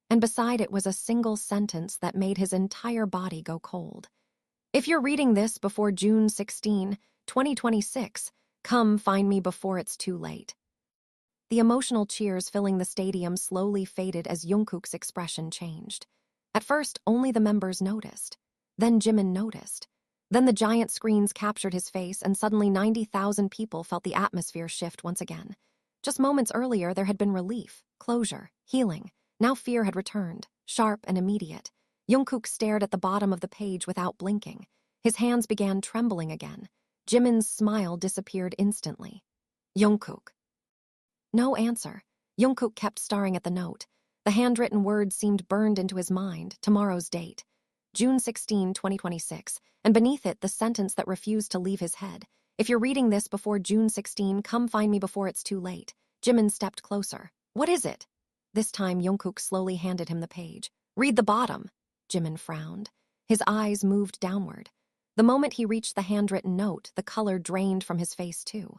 S3: And beside it was a single sentence that made his entire body go cold. "If you're reading this before June 16, 2026, come find me before it's too late." The emotional cheers filling the stadium slowly faded as JUNGKOOK's expression changed. At first, only the members noticed. Then JIMIN noticed. Then the giant screens captured his face, and suddenly 90,000 people felt the atmosphere shift once again. Just moments earlier, there had been relief, closure, healing. Now fear had returned, sharp and immediate. JUNGKOOK stared at the bottom of the page without blinking. His hands began trembling again. JIMIN's smile disappeared instantly. "JUNGKOOK." No answer. JUNGKOOK kept staring at the note. The handwritten words seemed burned into his mind, tomorrow's date. June 16, 2026, and beneath it the sentence that refused to leave his head. "If you're reading this before June 16, come find me before it's too late." JIMIN stepped closer. "What is it?" This time JUNGKOOK slowly handed him the page. "Read the bottom." JIMIN frowned. His eyes moved downward. The moment he reached the handwritten note, the color drained from his face too.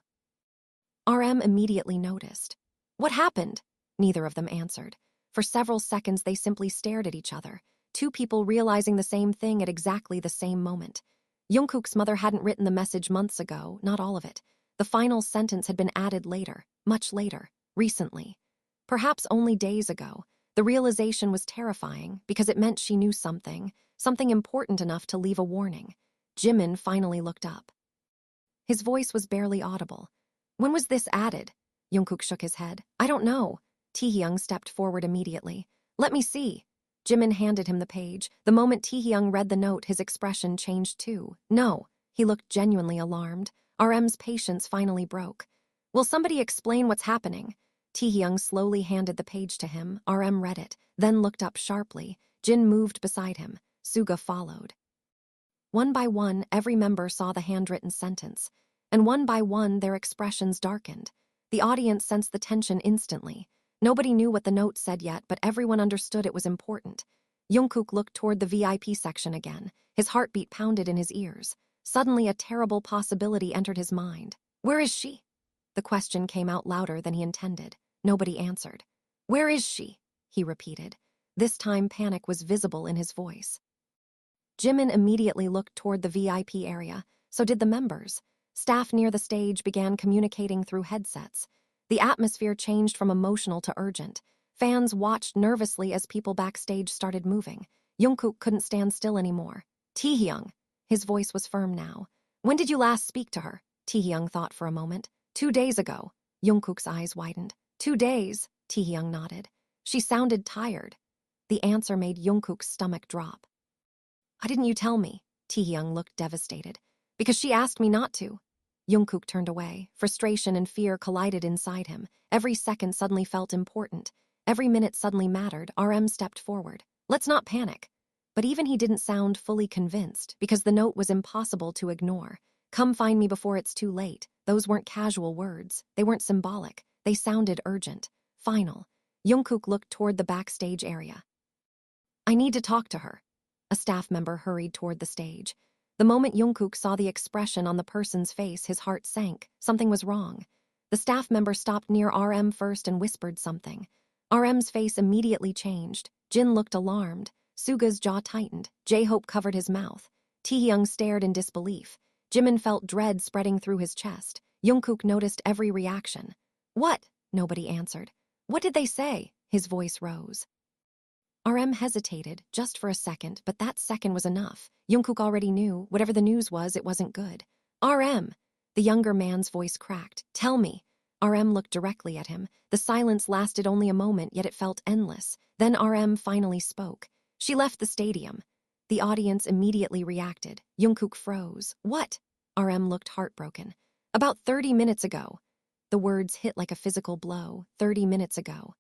S3: RM immediately noticed. "What happened?" Neither of them answered. For several seconds they simply stared at each other, two people realizing the same thing at exactly the same moment. JUNGKOOK's mother hadn't written the message months ago, not all of it. The final sentence had been added later, much later, recently. Perhaps only days ago. The realization was terrifying because it meant she knew something important enough to leave a warning. JIMIN finally looked up. His voice was barely audible. "When was this added?" JUNGKOOK shook his head. "I don't know." Taehyung stepped forward immediately. "Let me see." JIMIN handed him the page. The moment Taehyung read the note, his expression changed too. "No." He looked genuinely alarmed. RM's patience finally broke. "Will somebody explain what's happening?" Taehyung slowly handed the page to him. RM read it, then looked up sharply. Jin moved beside him. Suga followed. One by one, every member saw the handwritten sentence, and one by one, their expressions darkened. The audience sensed the tension instantly. Nobody knew what the note said yet, but everyone understood it was important. JUNGKOOK looked toward the VIP section again. His heartbeat pounded in his ears. Suddenly, a terrible possibility entered his mind. Where is she? The question came out louder than he intended. Nobody answered. Where is she? He repeated. This time, panic was visible in his voice. JIMIN immediately looked toward the VIP area. So did the members. Staff near the stage began communicating through headsets. The atmosphere changed from emotional to urgent. Fans watched nervously as people backstage started moving. JUNGKOOK couldn't stand still anymore. Taehyung. His voice was firm now. When did you last speak to her? Taehyung thought for a moment. 2 days ago. JUNGKOOK's eyes widened. 2 days, Taehyung nodded. She sounded tired. The answer made JUNGKOOK's stomach drop. Why didn't you tell me? Taehyung looked devastated. Because she asked me not to. JUNGKOOK turned away. Frustration and fear collided inside him. Every second suddenly felt important. Every minute suddenly mattered. RM stepped forward. Let's not panic. But even he didn't sound fully convinced, because the note was impossible to ignore. Come find me before it's too late. Those weren't casual words. They weren't symbolic. They sounded urgent. Final. JUNGKOOK looked toward the backstage area. I need to talk to her. A staff member hurried toward the stage. The moment JUNGKOOK saw the expression on the person's face, his heart sank. Something was wrong. The staff member stopped near RM first and whispered something. RM's face immediately changed. Jin looked alarmed. Suga's jaw tightened. J-Hope covered his mouth. Taehyung stared in disbelief. JIMIN felt dread spreading through his chest. JUNGKOOK noticed every reaction. What? Nobody answered. What did they say? His voice rose. RM hesitated, just for a second, but that second was enough. JUNGKOOK already knew, whatever the news was, it wasn't good. RM! The younger man's voice cracked. Tell me. RM looked directly at him. The silence lasted only a moment, yet it felt endless. Then RM finally spoke. She left the stadium. The audience immediately reacted. JUNGKOOK froze. What? RM looked heartbroken. About 30 minutes ago. The words hit like a physical blow. 30 minutes ago.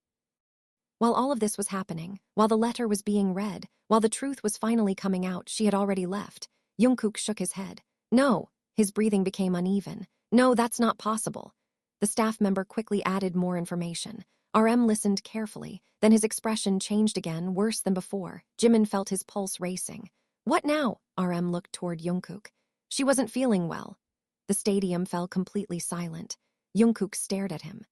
S3: While all of this was happening, while the letter was being read, while the truth was finally coming out, she had already left. JUNGKOOK shook his head. No. His breathing became uneven. No, that's not possible. The staff member quickly added more information. RM listened carefully, then his expression changed again, worse than before. JIMIN felt his pulse racing. What now? RM looked toward JUNGKOOK. She wasn't feeling well. The stadium fell completely silent. JUNGKOOK stared at him.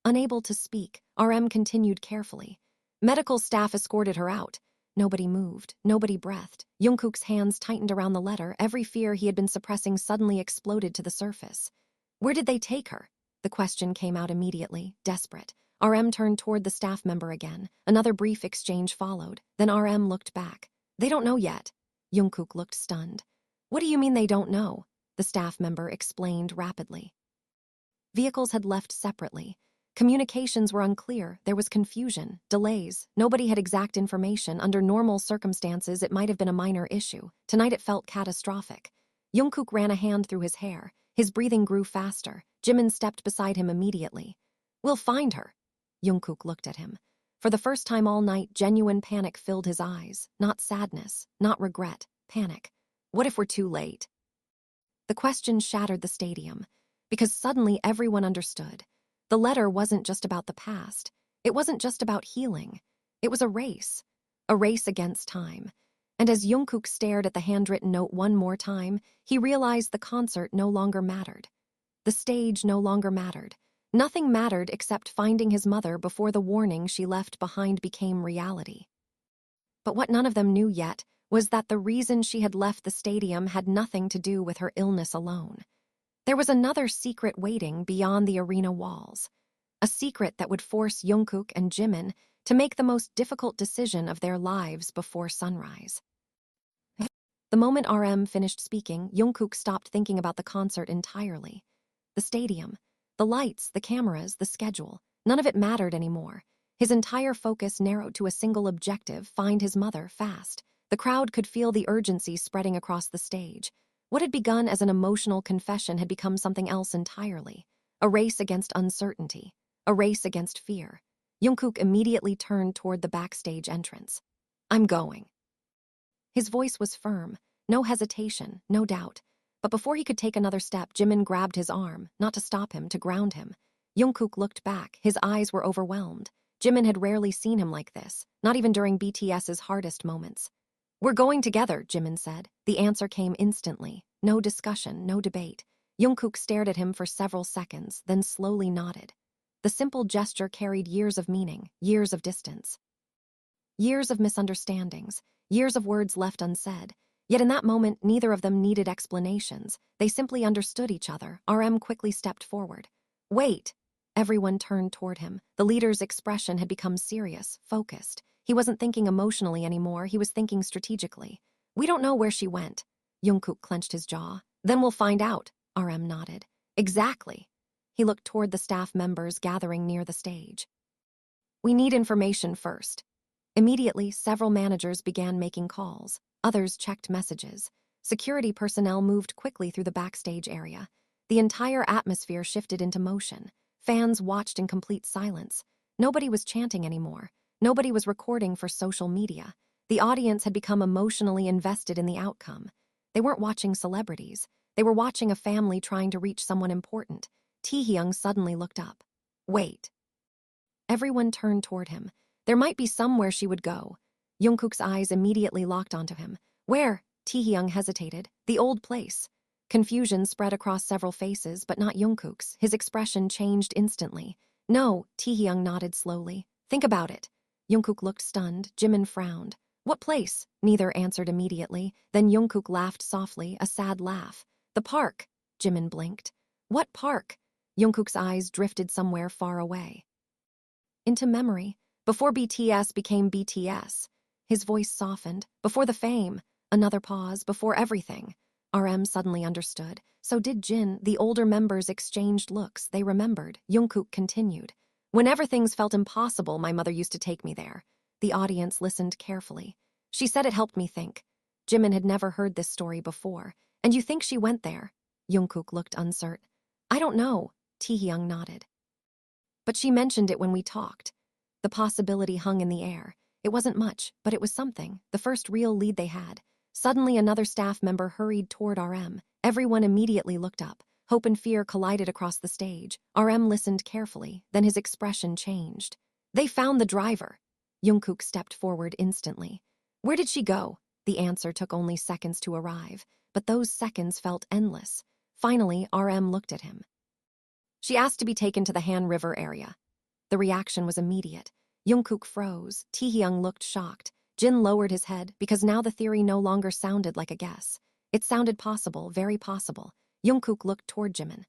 S3: Unable to speak, RM continued carefully. Medical staff escorted her out. Nobody moved, nobody breathed. JUNGKOOK's hands tightened around the letter. Every fear he had been suppressing suddenly exploded to the surface. Where did they take her? The question came out immediately, desperate. RM turned toward the staff member again. Another brief exchange followed. Then RM looked back. They don't know yet. JUNGKOOK looked stunned. What do you mean they don't know? The staff member explained rapidly. Vehicles had left separately. Communications were unclear. There was confusion, delays. Nobody had exact information. Under normal circumstances, it might have been a minor issue. Tonight it felt catastrophic. JUNGKOOK ran a hand through his hair. His breathing grew faster. JIMIN stepped beside him immediately. We'll find her. JUNGKOOK looked at him. For the first time all night, genuine panic filled his eyes. Not sadness, not regret, panic. What if we're too late? The question shattered the stadium, because suddenly everyone understood. The letter wasn't just about the past. It wasn't just about healing. It was a race against time. And as JUNGKOOK stared at the handwritten note one more time, he realized the concert no longer mattered. The stage no longer mattered. Nothing mattered except finding his mother before the warning she left behind became reality. But what none of them knew yet was that the reason she had left the stadium had nothing to do with her illness alone. There was another secret waiting beyond the arena walls. A secret that would force JUNGKOOK and JIMIN to make the most difficult decision of their lives before sunrise. The moment RM finished speaking, JUNGKOOK stopped thinking about the concert entirely. The stadium, the lights, the cameras, the schedule, none of it mattered anymore. His entire focus narrowed to a single objective: find his mother fast. The crowd could feel the urgency spreading across the stage. What had begun as an emotional confession had become something else entirely. A race against uncertainty. A race against fear. JUNGKOOK immediately turned toward the backstage entrance. I'm going. His voice was firm, no hesitation, no doubt. But before he could take another step, Jimin grabbed his arm, not to stop him, to ground him. Jungkook looked back, his eyes were overwhelmed. Jimin had rarely seen him like this, not even during BTS's hardest moments. "We're going together," Jimin said. The answer came instantly. No discussion, no debate. Jungkook stared at him for several seconds, then slowly nodded. The simple gesture carried years of meaning, years of distance. Years of misunderstandings, years of words left unsaid. Yet in that moment, neither of them needed explanations. They simply understood each other. RM quickly stepped forward. "Wait!" Everyone turned toward him. The leader's expression had become serious, focused. He wasn't thinking emotionally anymore, he was thinking strategically. "We don't know where she went." Jungkook clenched his jaw. "Then we'll find out," RM nodded. "Exactly." He looked toward the staff members gathering near the stage. "We need information first." Immediately, several managers began making calls. Others checked messages. Security personnel moved quickly through the backstage area. The entire atmosphere shifted into motion. Fans watched in complete silence. Nobody was chanting anymore. Nobody was recording for social media. The audience had become emotionally invested in the outcome. They weren't watching celebrities. They were watching a family trying to reach someone important. Taehyung suddenly looked up. "Wait." Everyone turned toward him. There might be somewhere she would go. Jungkook's eyes immediately locked onto him. "Where?" Taehyung hesitated. "The old place." Confusion spread across several faces, but not Jungkook's. His expression changed instantly. "No," Taehyung nodded slowly. "Think about it." Jungkook looked stunned. Jimin frowned. "What place?" Neither answered immediately. Then Jungkook laughed softly, a sad laugh. "The park." Jimin blinked. "What park?" Jungkook's eyes drifted somewhere far away. Into memory. Before BTS became BTS. His voice softened. Before the fame. Another pause. Before everything. RM suddenly understood. So did Jin. The older members exchanged looks. They remembered. Jungkook continued. "Whenever things felt impossible, my mother used to take me there." The audience listened carefully. "She said it helped me think." Jimin had never heard this story before. "And you think she went there?" Jungkook looked uncertain. "I don't know." Taehyung nodded. "But she mentioned it when we talked." The possibility hung in the air. It wasn't much, but it was something, the first real lead they had. Suddenly another staff member hurried toward RM. Everyone immediately looked up. Hope and fear collided across the stage. RM listened carefully, then his expression changed. "They found the driver." Jungkook stepped forward instantly. "Where did she go?" The answer took only seconds to arrive, but those seconds felt endless. Finally, RM looked at him. "She asked to be taken to the Han River area." The reaction was immediate. Jungkook froze. Taehyung looked shocked. Jin lowered his head, because now the theory no longer sounded like a guess. It sounded possible, very possible. Jungkook looked toward Jimin.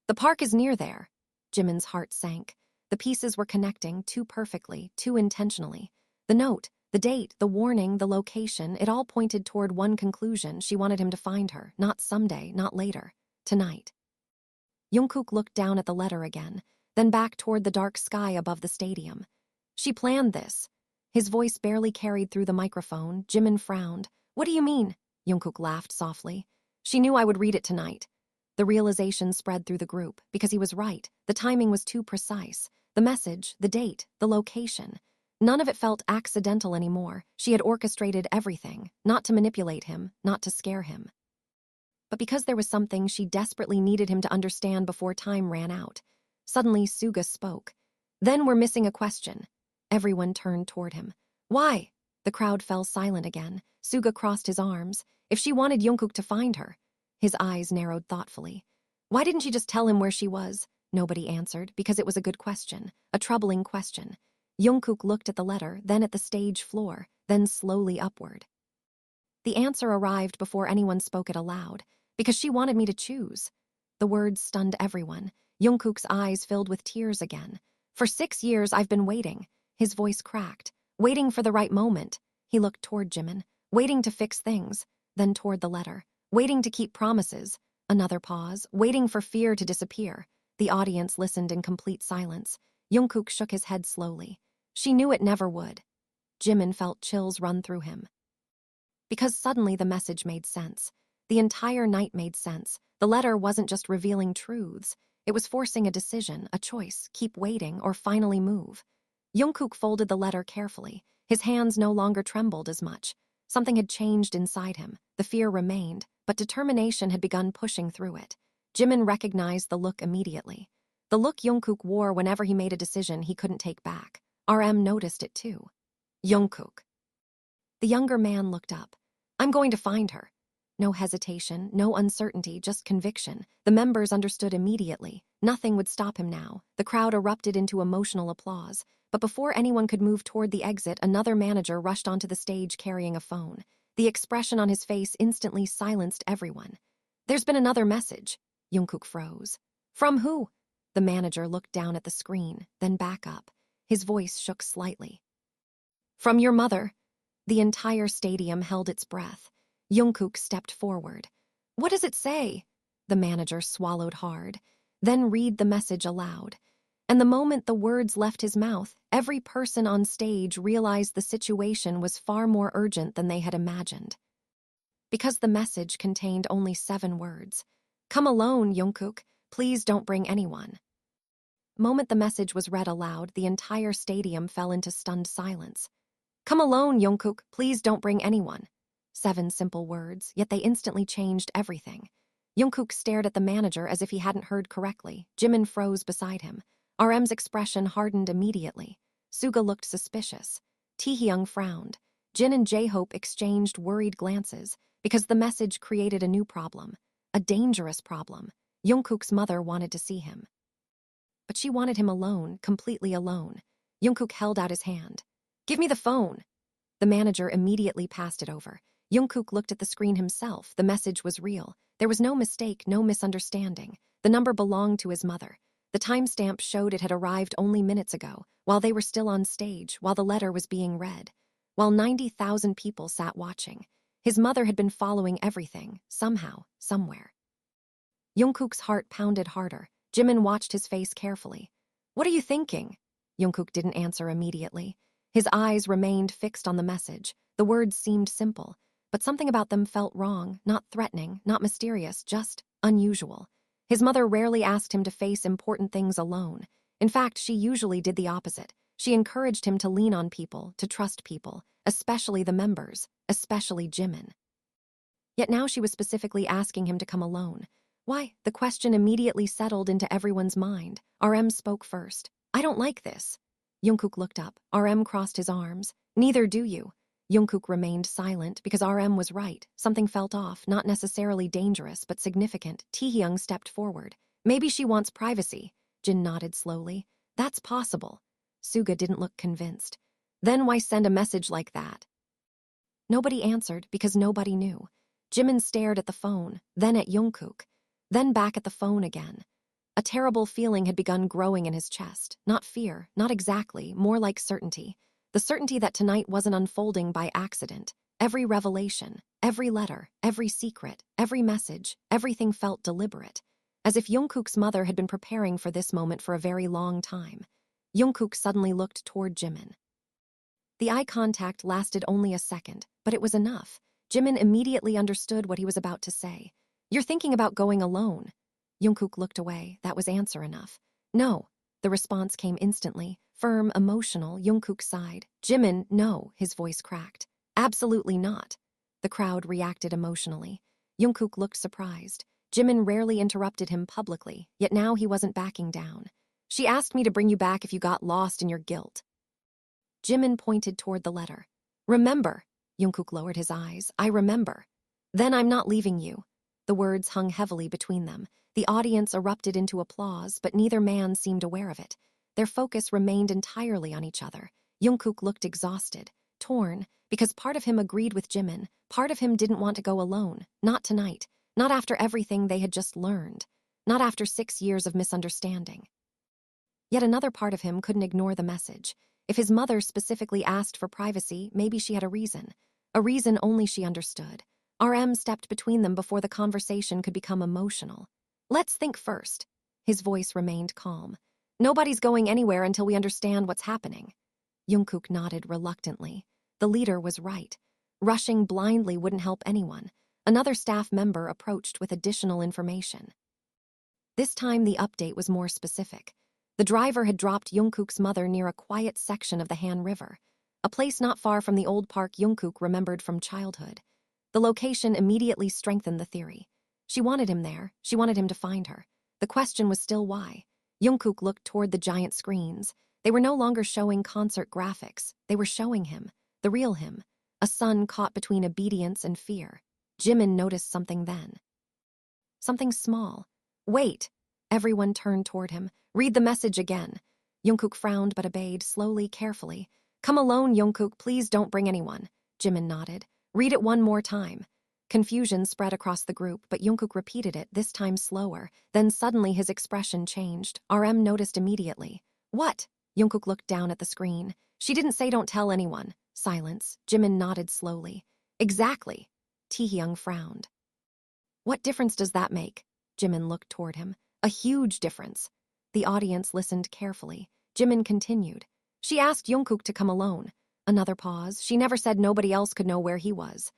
S3: "The park is near there." Jimin's heart sank. The pieces were connecting, too perfectly, too intentionally. The note, the date, the warning, the location, it all pointed toward one conclusion. She wanted him to find her, not someday, not later, tonight. Jungkook looked down at the letter again, then back toward the dark sky above the stadium. "She planned this." His voice barely carried through the microphone. Jimin frowned. "What do you mean?" Jungkook laughed softly. "She knew I would read it tonight." The realization spread through the group, because he was right. The timing was too precise. The message, the date, the location. None of it felt accidental anymore. She had orchestrated everything, not to manipulate him, not to scare him. But because there was something she desperately needed him to understand before time ran out. Suddenly, Suga spoke. "Then we're missing a question." Everyone turned toward him. "Why?" The crowd fell silent again. Suga crossed his arms. If she wanted Jungkook to find her. His eyes narrowed thoughtfully. "Why didn't she just tell him where she was?" Nobody answered, because it was a good question, a troubling question. Jungkook looked at the letter, then at the stage floor, then slowly upward. The answer arrived before anyone spoke it aloud. "Because she wanted me to choose." The words stunned everyone. Jungkook's eyes filled with tears again. "For 6 years I've been waiting." His voice cracked. "Waiting for the right moment." He looked toward Jimin. "Waiting to fix things." Then toward the letter. "Waiting to keep promises." Another pause. "Waiting for fear to disappear." The audience listened in complete silence. Jungkook shook his head slowly. "She knew it never would." Jimin felt chills run through him. Because suddenly the message made sense. The entire night made sense. The letter wasn't just revealing truths. It was forcing a decision, a choice, keep waiting or finally move. Jungkook folded the letter carefully. His hands no longer trembled as much. Something had changed inside him. The fear remained, but determination had begun pushing through it. JIMIN recognized the look immediately. The look JUNGKOOK wore whenever he made a decision he couldn't take back. RM noticed it too. JUNGKOOK. The younger man looked up. I'm going to find her. No hesitation, no uncertainty, just conviction. The members understood immediately. Nothing would stop him now. The crowd erupted into emotional applause. But before anyone could move toward the exit, another manager rushed onto the stage carrying a phone. The expression on his face instantly silenced everyone. There's been another message. JUNGKOOK froze. From who? The manager looked down at the screen, then back up. His voice shook slightly. From your mother. The entire stadium held its breath. JUNGKOOK stepped forward. What does it say? The manager swallowed hard. Then read the message aloud. And the moment the words left his mouth, every person on stage realized the situation was far more urgent than they had imagined. Because the message contained only 7 words. Come alone, JUNGKOOK. Please don't bring anyone. Moment the message was read aloud, the entire stadium fell into stunned silence. Come alone, JUNGKOOK. Please don't bring anyone. 7 simple words, yet they instantly changed everything. JUNGKOOK stared at the manager as if he hadn't heard correctly. JIMIN froze beside him. RM's expression hardened immediately. Suga looked suspicious. Taehyung frowned. Jin and J-Hope exchanged worried glances because the message created a new problem. A dangerous problem. JUNGKOOK's mother wanted to see him. But she wanted him alone, completely alone. JUNGKOOK held out his hand. Give me the phone. The manager immediately passed it over. JUNGKOOK looked at the screen himself. The message was real. There was no mistake, no misunderstanding. The number belonged to his mother. The timestamp showed it had arrived only minutes ago, while they were still on stage, while the letter was being read. While 90,000 people sat watching. His mother had been following everything, somehow, somewhere. JUNGKOOK's heart pounded harder. JIMIN watched his face carefully. What are you thinking? JUNGKOOK didn't answer immediately. His eyes remained fixed on the message. The words seemed simple, but something about them felt wrong, not threatening, not mysterious, just unusual. His mother rarely asked him to face important things alone. In fact, she usually did the opposite. She encouraged him to lean on people, to trust people, especially the members, especially JIMIN. Yet now she was specifically asking him to come alone. Why? The question immediately settled into everyone's mind. RM spoke first. I don't like this. JUNGKOOK looked up. RM crossed his arms. Neither do you. JUNGKOOK remained silent because RM was right. Something felt off, not necessarily dangerous, but significant. Taehyung stepped forward. Maybe she wants privacy. Jin nodded slowly. That's possible. Suga didn't look convinced. Then why send a message like that? Nobody answered because nobody knew. JIMIN stared at the phone, then at JUNGKOOK, then back at the phone again. A terrible feeling had begun growing in his chest. Not fear, not exactly, more like certainty. The certainty that tonight wasn't unfolding by accident. Every revelation, every letter, every secret, every message, everything felt deliberate. As if JUNGKOOK's mother had been preparing for this moment for a very long time. JUNGKOOK suddenly looked toward JIMIN. The eye contact lasted only a second, but it was enough. JIMIN immediately understood what he was about to say. You're thinking about going alone. JUNGKOOK looked away. That was answer enough. No. The response came instantly. Firm, emotional, JUNGKOOK sighed. JIMIN, no, his voice cracked. Absolutely not. The crowd reacted emotionally. JUNGKOOK looked surprised. JIMIN rarely interrupted him publicly, yet now he wasn't backing down. She asked me to bring you back if you got lost in your guilt. JIMIN pointed toward the letter. Remember. JUNGKOOK lowered his eyes. I remember. Then I'm not leaving you. The words hung heavily between them. The audience erupted into applause, but neither man seemed aware of it. Their focus remained entirely on each other. JUNGKOOK looked exhausted, torn, because part of him agreed with JIMIN, part of him didn't want to go alone, not tonight, not after everything they had just learned, not after 6 years of misunderstanding. Yet another part of him couldn't ignore the message. If his mother specifically asked for privacy, maybe she had a reason only she understood. RM stepped between them before the conversation could become emotional. Let's think first. His voice remained calm. Nobody's going anywhere until we understand what's happening. JUNGKOOK nodded reluctantly. The leader was right. Rushing blindly wouldn't help anyone. Another staff member approached with additional information. This time the update was more specific. The driver had dropped JUNGKOOK's mother near a quiet section of the Han River. a place not far from the old park JUNGKOOK remembered from childhood. The location immediately strengthened the theory. She wanted him there. She wanted him to find her. The question was still why. JUNGKOOK looked toward the giant screens. They were no longer showing concert graphics. They were showing him, the real him, a son caught between obedience and fear. JIMIN noticed something then. Something small. Wait! Everyone turned toward him. Read the message again. JUNGKOOK frowned but obeyed, slowly, carefully. Come alone, JUNGKOOK, please don't bring anyone. JIMIN nodded. Read it one more time. Confusion spread across the group, but JUNGKOOK repeated it, this time slower. Then suddenly his expression changed. RM noticed immediately. What? JUNGKOOK looked down at the screen. She didn't say don't tell anyone. Silence. JIMIN nodded slowly. Exactly. Taehyung frowned. What difference does that make? JIMIN looked toward him. A huge difference. The audience listened carefully. JIMIN continued. She asked JUNGKOOK to come alone. Another pause. She never said nobody else could know where he was.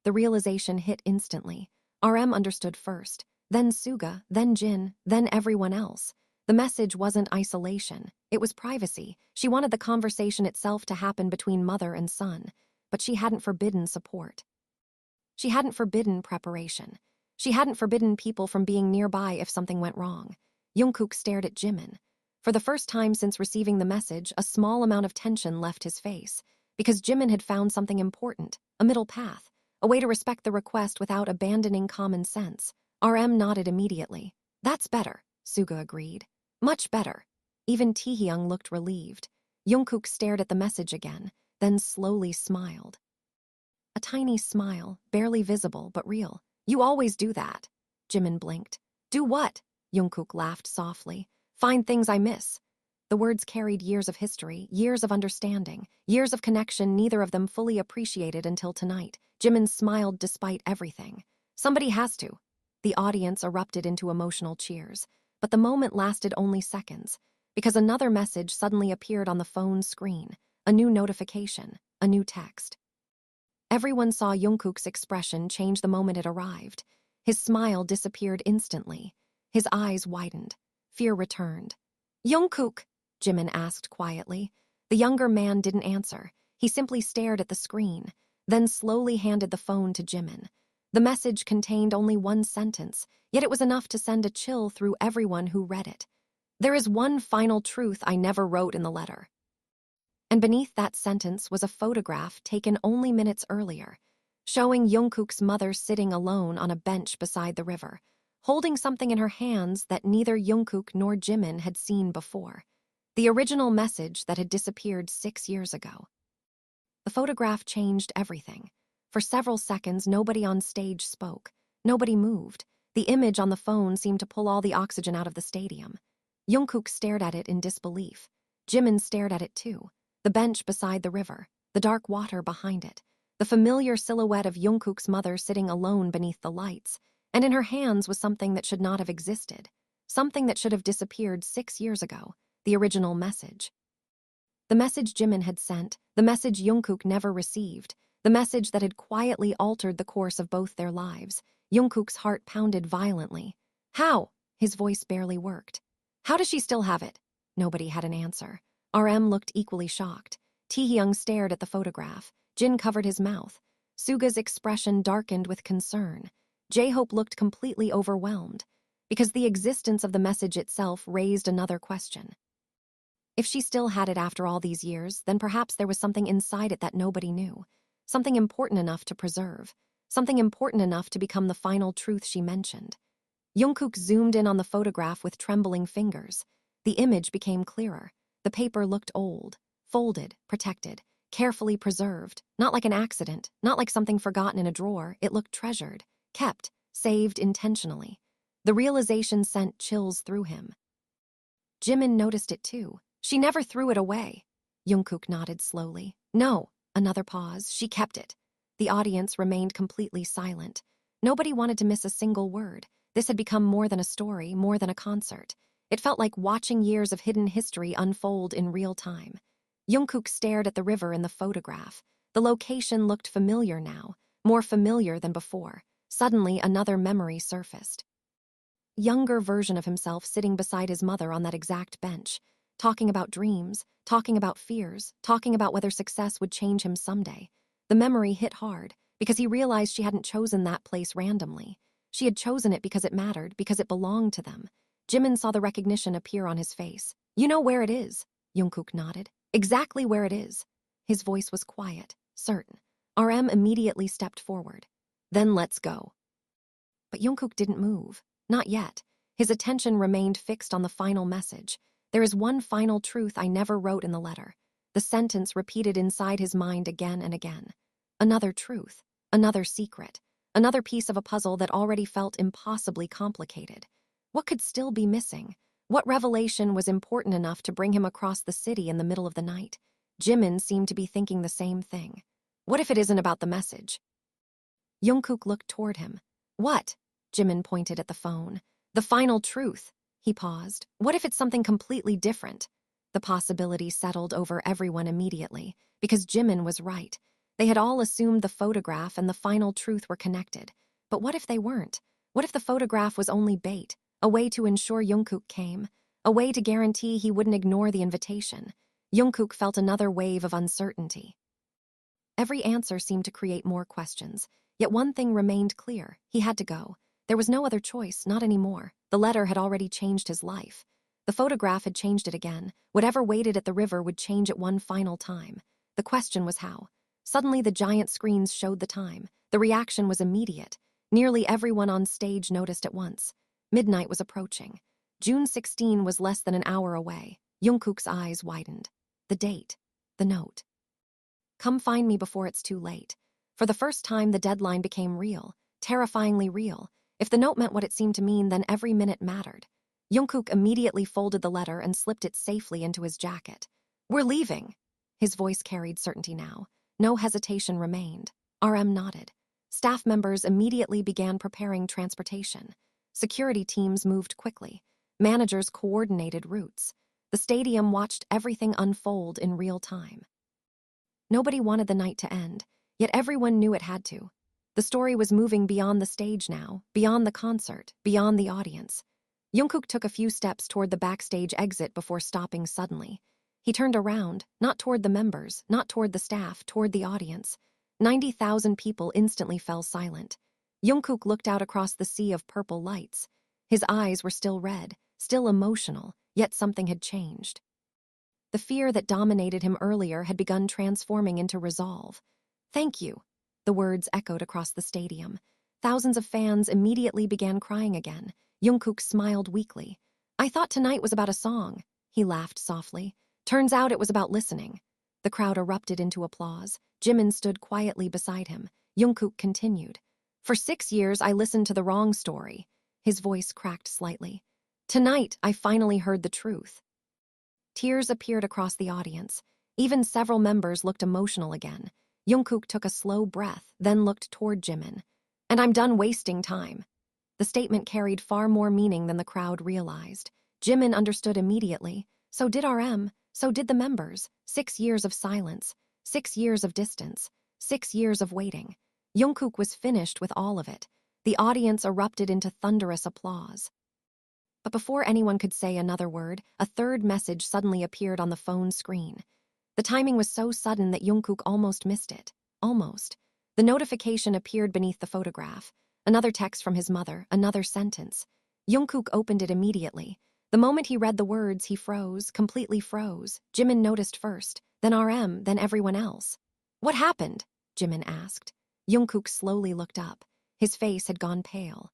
S3: The realization hit instantly. RM understood first, then Suga, then Jin, then everyone else. The message wasn't isolation. It was privacy. She wanted the conversation itself to happen between mother and son, but she hadn't forbidden support. She hadn't forbidden preparation. She hadn't forbidden people from being nearby if something went wrong. JUNGKOOK stared at JIMIN. For the first time since receiving the message, a small amount of tension left his face, because JIMIN had found something important, a middle path, a way to respect the request without abandoning common sense. RM nodded immediately. That's better, Suga agreed. Much better. Even Taehyung looked relieved. JUNGKOOK stared at the message again, then slowly smiled. A tiny smile, barely visible but real. You always do that. JIMIN blinked. Do what? JUNGKOOK laughed softly. Find things I miss. The words carried years of history, years of understanding, years of connection neither of them fully appreciated until tonight. JIMIN smiled despite everything. Somebody has to. The audience erupted into emotional cheers, but the moment lasted only seconds, because another message suddenly appeared on the phone screen, a new notification, a new text. Everyone saw JUNGKOOK's expression change the moment it arrived. His smile disappeared instantly. His eyes widened. Fear returned. JUNGKOOK, JIMIN asked quietly. The younger man didn't answer. He simply stared at the screen, then slowly handed the phone to JIMIN. The message contained only one sentence, yet it was enough to send a chill through everyone who read it. There is one final truth I never wrote in the letter. And beneath that sentence was a photograph taken only minutes earlier, showing JUNGKOOK's mother sitting alone on a bench beside the river, holding something in her hands that neither JUNGKOOK nor JIMIN had seen before. The original message that had disappeared 6 years ago. The photograph changed everything. For several seconds, nobody on stage spoke. Nobody moved. The image on the phone seemed to pull all the oxygen out of the stadium. JUNGKOOK stared at it in disbelief. JIMIN stared at it too. The bench beside the river, the dark water behind it, the familiar silhouette of JUNGKOOK's mother sitting alone beneath the lights, and in her hands was something that should not have existed, something that should have disappeared 6 years ago, the original message. The message JIMIN had sent, the message JUNGKOOK never received, the message that had quietly altered the course of both their lives. JUNGKOOK's heart pounded violently. How? His voice barely worked. How does she still have it? Nobody had an answer. RM looked equally shocked. Taehyung stared at the photograph. Jin covered his mouth. Suga's expression darkened with concern. J-Hope looked completely overwhelmed, because the existence of the message itself raised another question. If she still had it after all these years, then perhaps there was something inside it that nobody knew, something important enough to preserve, something important enough to become the final truth she mentioned. JUNGKOOK zoomed in on the photograph with trembling fingers. The image became clearer. The paper looked old, folded, protected, carefully preserved, not like an accident, not like something forgotten in a drawer. It looked treasured, kept, saved intentionally. The realization sent chills through him. JIMIN noticed it too. She never threw it away. JUNGKOOK nodded slowly. No. Another pause. She kept it. The audience remained completely silent. Nobody wanted to miss a single word. This had become more than a story, more than a concert. It felt like watching years of hidden history unfold in real time. JUNGKOOK stared at the river in the photograph. The location looked familiar now, more familiar than before. Suddenly, another memory surfaced. Younger version of himself sitting beside his mother on that exact bench. talking about dreams, talking about fears, talking about whether success would change him someday. The memory hit hard, because he realized she hadn't chosen that place randomly. She had chosen it because it mattered, because it belonged to them. JIMIN saw the recognition appear on his face. "You know where it is," JUNGKOOK nodded. "Exactly where it is." His voice was quiet, certain. RM immediately stepped forward. "Then let's go." But JUNGKOOK didn't move. Not yet. His attention remained fixed on the final message. "There is one final truth I never wrote in the letter." The sentence repeated inside his mind again and again. Another truth, another secret, another piece of a puzzle that already felt impossibly complicated. What could still be missing? What revelation was important enough to bring him across the city in the middle of the night? JIMIN seemed to be thinking the same thing. What if it isn't about the message? JUNGKOOK looked toward him. "What?" JIMIN pointed at the phone. "The final truth." He paused. "What if it's something completely different?" The possibility settled over everyone immediately, because JIMIN was right. They had all assumed the photograph and the final truth were connected. But what if they weren't? What if the photograph was only bait, a way to ensure JUNGKOOK came, a way to guarantee he wouldn't ignore the invitation? JUNGKOOK felt another wave of uncertainty. Every answer seemed to create more questions. Yet one thing remained clear. He had to go. There was no other choice, not anymore. The letter had already changed his life. The photograph had changed it again. Whatever waited at the river would change it one final time. The question was how. Suddenly the giant screens showed the time. The reaction was immediate. Nearly everyone on stage noticed at once. Midnight was approaching. June 16 was less than an hour away. JUNGKOOK's eyes widened. The date. The note. "Come find me before it's too late." For the first time, the deadline became real, terrifyingly real. If the note meant what it seemed to mean, then every minute mattered. JUNGKOOK immediately folded the letter and slipped it safely into his jacket. "We're leaving." His voice carried certainty now. No hesitation remained. RM nodded. Staff members immediately began preparing transportation. Security teams moved quickly. Managers coordinated routes. The stadium watched everything unfold in real time. Nobody wanted the night to end, yet everyone knew it had to. The story was moving beyond the stage now, beyond the concert, beyond the audience. JUNGKOOK took a few steps toward the backstage exit before stopping suddenly. He turned around, not toward the members, not toward the staff, toward the audience. 90,000 people instantly fell silent. JUNGKOOK looked out across the sea of purple lights. His eyes were still red, still emotional, yet something had changed. The fear that dominated him earlier had begun transforming into resolve. "Thank you," the words echoed across the stadium. Thousands of fans immediately began crying again. JUNGKOOK smiled weakly. "I thought tonight was about a song." He laughed softly. "Turns out it was about listening." The crowd erupted into applause. JIMIN stood quietly beside him. JUNGKOOK continued. "For 6 years, I listened to the wrong story." His voice cracked slightly. "Tonight, I finally heard the truth." Tears appeared across the audience. Even several members looked emotional again. JUNGKOOK took a slow breath, then looked toward JIMIN. "And I'm done wasting time." The statement carried far more meaning than the crowd realized. JIMIN understood immediately. So did RM. So did the members. 6 years of silence. 6 years of distance. 6 years of waiting. JUNGKOOK was finished with all of it. The audience erupted into thunderous applause. But before anyone could say another word, a third message suddenly appeared on the phone screen. The timing was so sudden that JUNGKOOK almost missed it. Almost. The notification appeared beneath the photograph. Another text from his mother, another sentence. JUNGKOOK opened it immediately. The moment he read the words, he froze, completely froze. JIMIN noticed first, then RM, then everyone else. "What happened?" JIMIN asked. JUNGKOOK slowly looked up. His face had gone pale.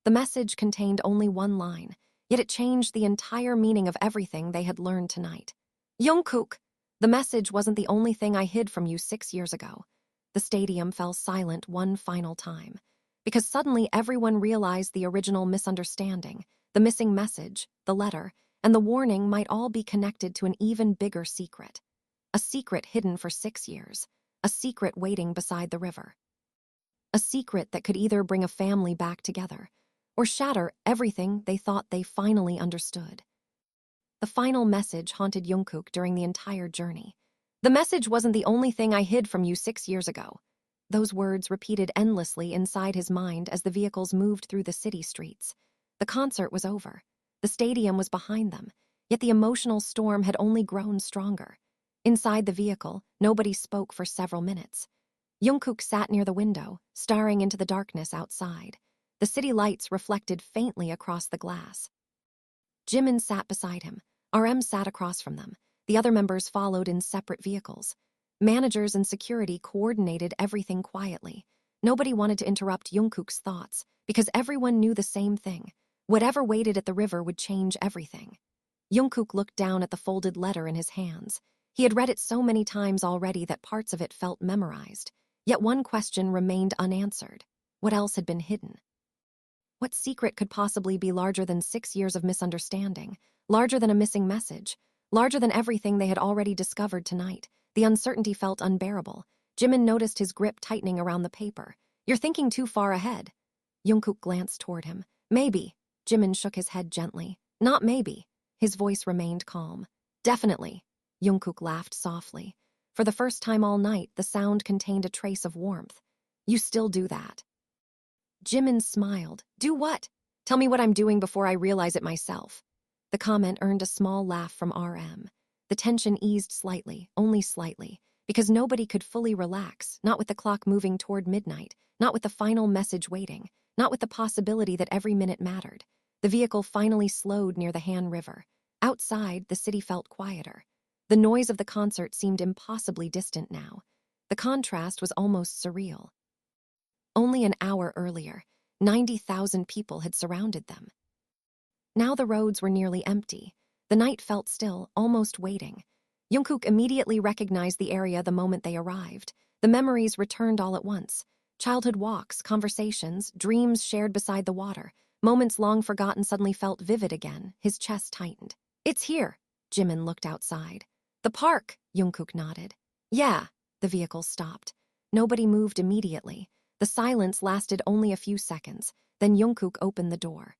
S3: The message contained only one line, yet it changed the entire meaning of everything they had learned tonight. "JUNGKOOK, the message wasn't the only thing I hid from you 6 years ago." The stadium fell silent one final time, because suddenly everyone realized the original misunderstanding, the missing message, the letter, and the warning might all be connected to an even bigger secret. A secret hidden for 6 years, a secret waiting beside the river. A secret that could either bring a family back together, or shatter everything they thought they finally understood. The final message haunted JUNGKOOK during the entire journey. "The message wasn't the only thing I hid from you 6 years ago." Those words repeated endlessly inside his mind as the vehicles moved through the city streets. The concert was over. The stadium was behind them. Yet the emotional storm had only grown stronger. Inside the vehicle, nobody spoke for several minutes. JUNGKOOK sat near the window, staring into the darkness outside. The city lights reflected faintly across the glass. JIMIN sat beside him. RM sat across from them. The other members followed in separate vehicles. Managers and security coordinated everything quietly. Nobody wanted to interrupt JUNGKOOK's thoughts, because everyone knew the same thing. Whatever waited at the river would change everything. JUNGKOOK looked down at the folded letter in his hands. He had read it so many times already that parts of it felt memorized. Yet one question remained unanswered. What else had been hidden? What secret could possibly be larger than 6 years of misunderstanding, larger than a missing message, larger than everything they had already discovered tonight? The uncertainty felt unbearable. JIMIN noticed his grip tightening around the paper. "You're thinking too far ahead." JUNGKOOK glanced toward him. "Maybe." JIMIN shook his head gently. "Not maybe." His voice remained calm. "Definitely." JUNGKOOK laughed softly. For the first time all night, the sound contained a trace of warmth. "You still do that." JIMIN smiled. "Do what?" "Tell me what I'm doing before I realize it myself." The comment earned a small laugh from RM. The tension eased slightly, only slightly, because nobody could fully relax, not with the clock moving toward midnight, not with the final message waiting, not with the possibility that every minute mattered. The vehicle finally slowed near the Han River. Outside, the city felt quieter. The noise of the concert seemed impossibly distant now. The contrast was almost surreal. Only an hour earlier, 90,000 people had surrounded them. Now the roads were nearly empty. The night felt still, almost waiting. JUNGKOOK immediately recognized the area the moment they arrived. The memories returned all at once. Childhood walks, conversations, dreams shared beside the water. Moments long forgotten suddenly felt vivid again. His chest tightened. "It's here." JIMIN looked outside. "The park," JUNGKOOK nodded. "Yeah." The vehicle stopped. Nobody moved immediately. The silence lasted only a few seconds. Then JUNGKOOK opened the door.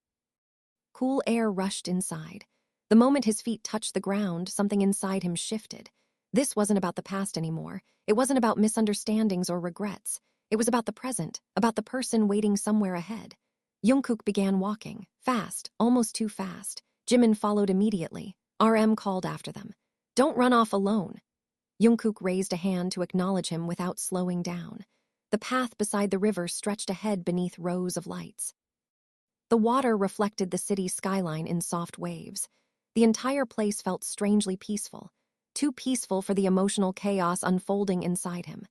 S3: Cool air rushed inside. The moment his feet touched the ground, something inside him shifted. This wasn't about the past anymore. It wasn't about misunderstandings or regrets. It was about the present, about the person waiting somewhere ahead. JUNGKOOK began walking, fast, almost too fast. JIMIN followed immediately. RM called after them. "Don't run off alone." JUNGKOOK raised a hand to acknowledge him without slowing down. The path beside the river stretched ahead beneath rows of lights. The water reflected the city's skyline in soft waves. The entire place felt strangely peaceful, too peaceful for the emotional chaos unfolding inside him.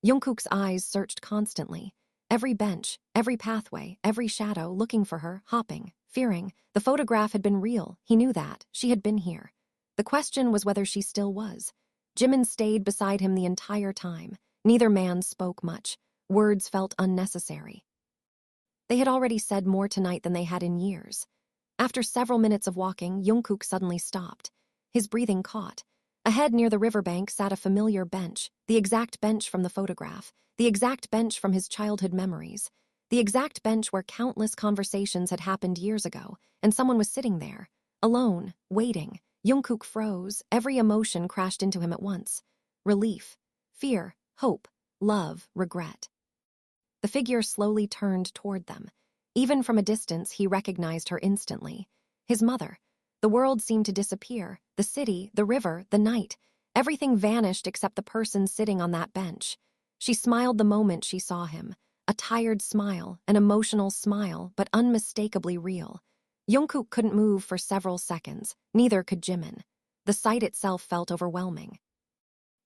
S3: JUNGKOOK's eyes searched constantly. Every bench, every pathway, every shadow, looking for her, hopping, fearing. The photograph had been real. He knew that. She had been here. The question was whether she still was. JIMIN stayed beside him the entire time. Neither man spoke much. Words felt unnecessary. They had already said more tonight than they had in years. After several minutes of walking, JUNGKOOK suddenly stopped. His breathing caught. Ahead near the riverbank sat a familiar bench, the exact bench from the photograph, the exact bench from his childhood memories, the exact bench where countless conversations had happened years ago, and someone was sitting there, alone, waiting. JUNGKOOK froze. Every emotion crashed into him at once. Relief, fear, hope, love, regret. The figure slowly turned toward them. Even from a distance, he recognized her instantly. His mother. The world seemed to disappear. The city, the river, the night. Everything vanished except the person sitting on that bench. She smiled the moment she saw him. A tired smile, an emotional smile, but unmistakably real. JUNGKOOK couldn't move for several seconds. Neither could JIMIN. The sight itself felt overwhelming.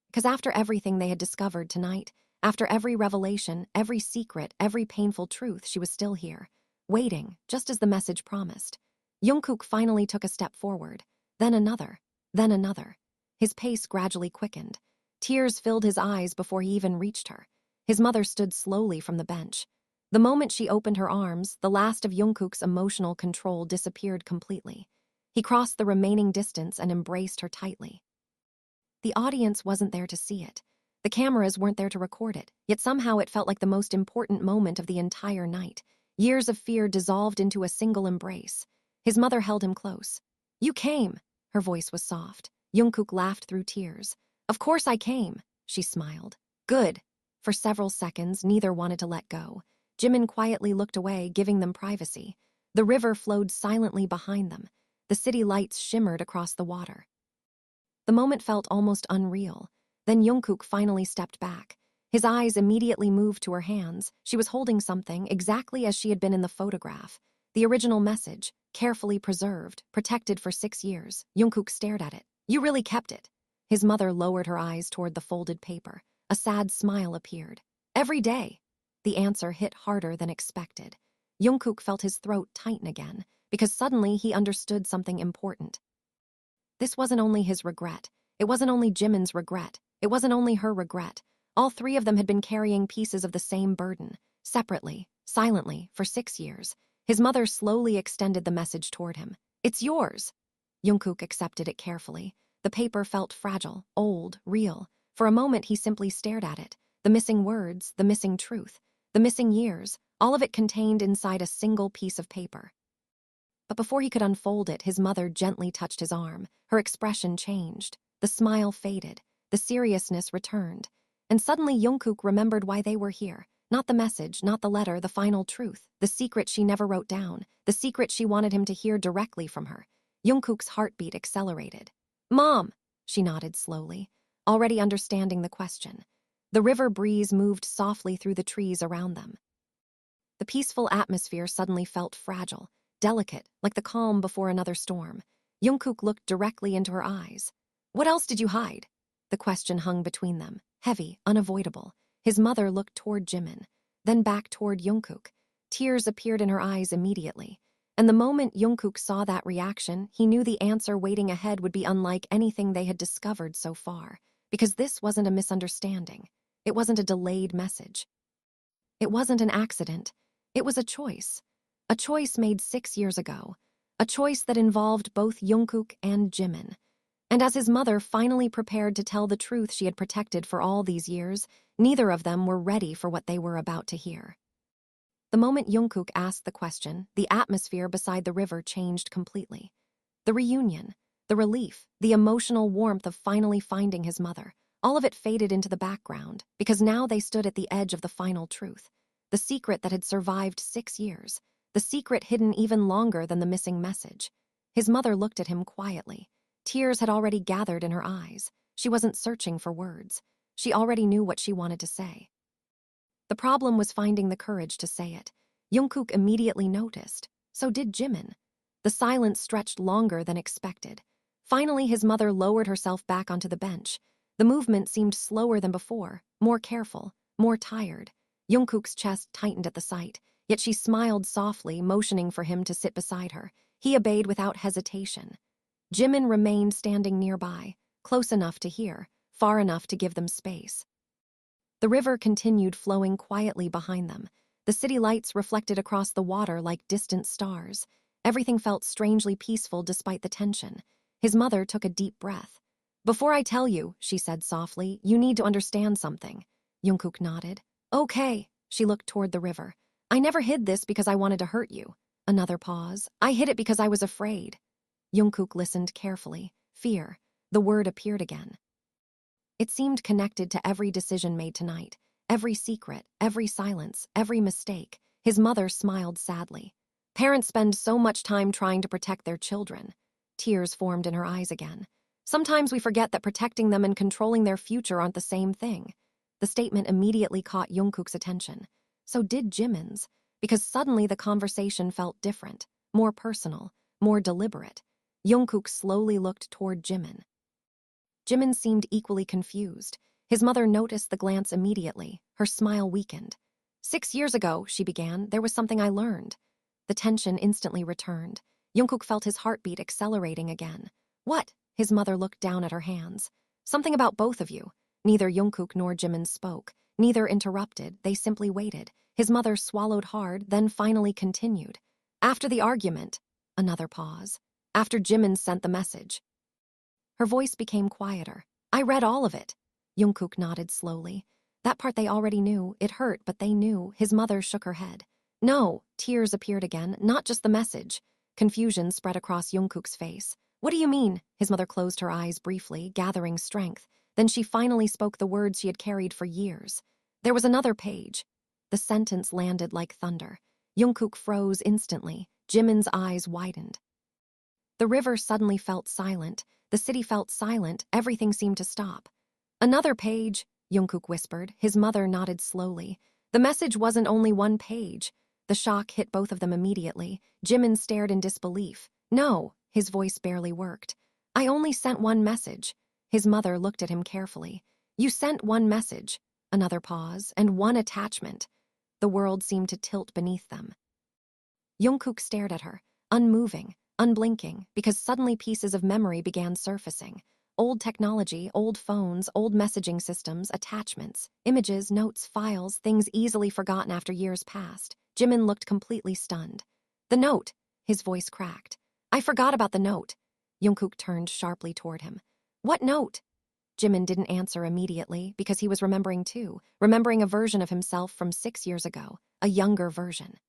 S3: Because after everything they had discovered tonight, after every revelation, every secret, every painful truth, she was still here, waiting, just as the message promised. JUNGKOOK finally took a step forward, then another, then another. His pace gradually quickened. Tears filled his eyes before he even reached her. His mother stood slowly from the bench. The moment she opened her arms, the last of JUNGKOOK's emotional control disappeared completely. He crossed the remaining distance and embraced her tightly. The audience wasn't there to see it. The cameras weren't there to record it, yet somehow it felt like the most important moment of the entire night. Years of fear dissolved into a single embrace. His mother held him close. "You came." Her voice was soft. JUNGKOOK laughed through tears. "Of course I came," she smiled. "Good." For several seconds, neither wanted to let go. JIMIN quietly looked away, giving them privacy. The river flowed silently behind them. The city lights shimmered across the water. The moment felt almost unreal. Then JUNGKOOK finally stepped back. His eyes immediately moved to her hands. She was holding something exactly as she had been in the photograph. The original message, carefully preserved, protected for 6 years. JUNGKOOK stared at it. "You really kept it." His mother lowered her eyes toward the folded paper. A sad smile appeared. "Every day." The answer hit harder than expected. JUNGKOOK felt his throat tighten again, because suddenly he understood something important. This wasn't only his regret. It wasn't only Jimin's regret. It wasn't only her regret. All 3 of them had been carrying pieces of the same burden, separately, silently, for 6 years. His mother slowly extended the message toward him. "It's yours." JUNGKOOK accepted it carefully. The paper felt fragile, old, real. For a moment he simply stared at it. The missing words, the missing truth, the missing years, all of it contained inside a single piece of paper. But before he could unfold it, his mother gently touched his arm. Her expression changed. The smile faded. The seriousness returned. And suddenly JUNGKOOK remembered why they were here. Not the message, not the letter, the final truth. The secret she never wrote down. The secret she wanted him to hear directly from her. JUNGKOOK's heartbeat accelerated. "Mom!" She nodded slowly, already understanding the question. The river breeze moved softly through the trees around them. The peaceful atmosphere suddenly felt fragile, delicate, like the calm before another storm. JUNGKOOK looked directly into her eyes. "What else did you hide?" The question hung between them, heavy, unavoidable. His mother looked toward JIMIN, then back toward JUNGKOOK. Tears appeared in her eyes immediately. And the moment JUNGKOOK saw that reaction, he knew the answer waiting ahead would be unlike anything they had discovered so far. Because this wasn't a misunderstanding. It wasn't a delayed message. It wasn't an accident. It was a choice. A choice made 6 years ago. A choice that involved both JUNGKOOK and JIMIN. And as his mother finally prepared to tell the truth she had protected for all these years, neither of them were ready for what they were about to hear. The moment JUNGKOOK asked the question, the atmosphere beside the river changed completely. The reunion, the relief, the emotional warmth of finally finding his mother, all of it faded into the background, because now they stood at the edge of the final truth. The secret that had survived 6 years. The secret hidden even longer than the missing message. His mother looked at him quietly. Tears had already gathered in her eyes. She wasn't searching for words. She already knew what she wanted to say. The problem was finding the courage to say it. JUNGKOOK immediately noticed. So did JIMIN. The silence stretched longer than expected. Finally, his mother lowered herself back onto the bench. The movement seemed slower than before, more careful, more tired. JUNGKOOK's chest tightened at the sight, yet she smiled softly, motioning for him to sit beside her. He obeyed without hesitation. JIMIN remained standing nearby, close enough to hear, far enough to give them space. The river continued flowing quietly behind them. The city lights reflected across the water like distant stars. Everything felt strangely peaceful despite the tension. His mother took a deep breath. "Before I tell you," she said softly, "you need to understand something." JUNGKOOK nodded. "Okay." She looked toward the river. "I never hid this because I wanted to hurt you." Another pause. "I hid it because I was afraid." JUNGKOOK listened carefully. Fear. The word appeared again. It seemed connected to every decision made tonight, every secret, every silence, every mistake. His mother smiled sadly. "Parents spend so much time trying to protect their children." Tears formed in her eyes again. "Sometimes we forget that protecting them and controlling their future aren't the same thing." The statement immediately caught JUNGKOOK's attention. So did JIMIN's, because suddenly the conversation felt different, more personal, more deliberate. JUNGKOOK slowly looked toward JIMIN. JIMIN seemed equally confused. His mother noticed the glance immediately. Her smile weakened. "6 years ago," she began, "there was something I learned." The tension instantly returned. JUNGKOOK felt his heartbeat accelerating again. "What?" His mother looked down at her hands. "Something about both of you." Neither JUNGKOOK nor JIMIN spoke. Neither interrupted. They simply waited. His mother swallowed hard, then finally continued. "After the argument." Another pause. "After JIMIN sent the message." Her voice became quieter. "I read all of it." JUNGKOOK nodded slowly. That part they already knew. It hurt, but they knew. His mother shook her head. "No." Tears appeared again, "not just the message." Confusion spread across JUNGKOOK's face. "What do you mean?" His mother closed her eyes briefly, gathering strength. Then she finally spoke the words she had carried for years. "There was another page." The sentence landed like thunder. JUNGKOOK froze instantly. JIMIN's eyes widened. The river suddenly felt silent. The city felt silent. Everything seemed to stop. "Another page," JUNGKOOK whispered. His mother nodded slowly. The message wasn't only one page. The shock hit both of them immediately. JIMIN stared in disbelief. "No," his voice barely worked. "I only sent one message." His mother looked at him carefully. "You sent one message." Another pause, and one attachment. The world seemed to tilt beneath them. JUNGKOOK stared at her, unmoving, unblinking, because suddenly pieces of memory began surfacing. Old technology, old phones, old messaging systems, attachments, images, notes, files, things easily forgotten after years passed. JIMIN looked completely stunned. "The note!" His voice cracked. "I forgot about the note." JUNGKOOK turned sharply toward him. "What note?" JIMIN didn't answer immediately because he was remembering too, remembering a version of himself from 6 years ago, a younger version.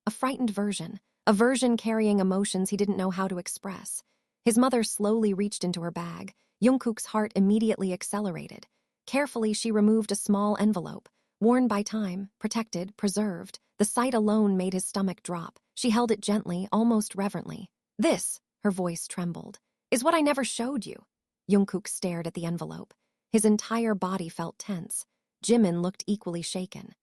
S3: A frightened version, a version carrying emotions he didn't know how to express. His mother slowly reached into her bag. JUNGKOOK's heart immediately accelerated. Carefully, she removed a small envelope, worn by time, protected, preserved. The sight alone made his stomach drop. She held it gently, almost reverently. "This," her voice trembled, "is what I never showed you." JUNGKOOK stared at the envelope. His entire body felt tense. JIMIN looked equally shaken.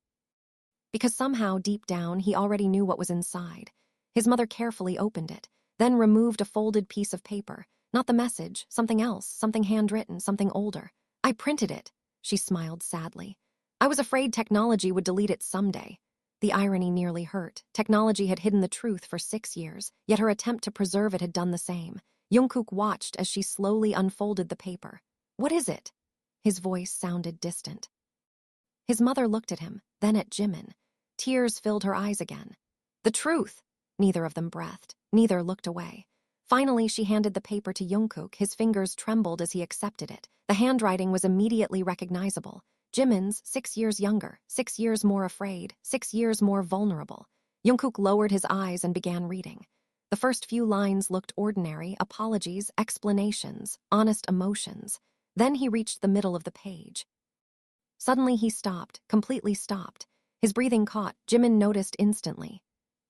S3: Because somehow, deep down, he already knew what was inside. His mother carefully opened it, then removed a folded piece of paper. Not the message, something else, something handwritten, something older. "I printed it," she smiled sadly. "I was afraid technology would delete it someday." The irony nearly hurt. Technology had hidden the truth for 6 years, yet her attempt to preserve it had done the same. JUNGKOOK watched as she slowly unfolded the paper. "What is it?" His voice sounded distant. His mother looked at him, then at JIMIN. Tears filled her eyes again. "The truth!" Neither of them breathed. Neither looked away. Finally, she handed the paper to JUNGKOOK. His fingers trembled as he accepted it. The handwriting was immediately recognizable. JIMIN's, 6 years younger, 6 years more afraid, 6 years more vulnerable. JUNGKOOK lowered his eyes and began reading. The first few lines looked ordinary: apologies, explanations, honest emotions. Then he reached the middle of the page. Suddenly he stopped, completely stopped. His breathing caught. JIMIN noticed instantly.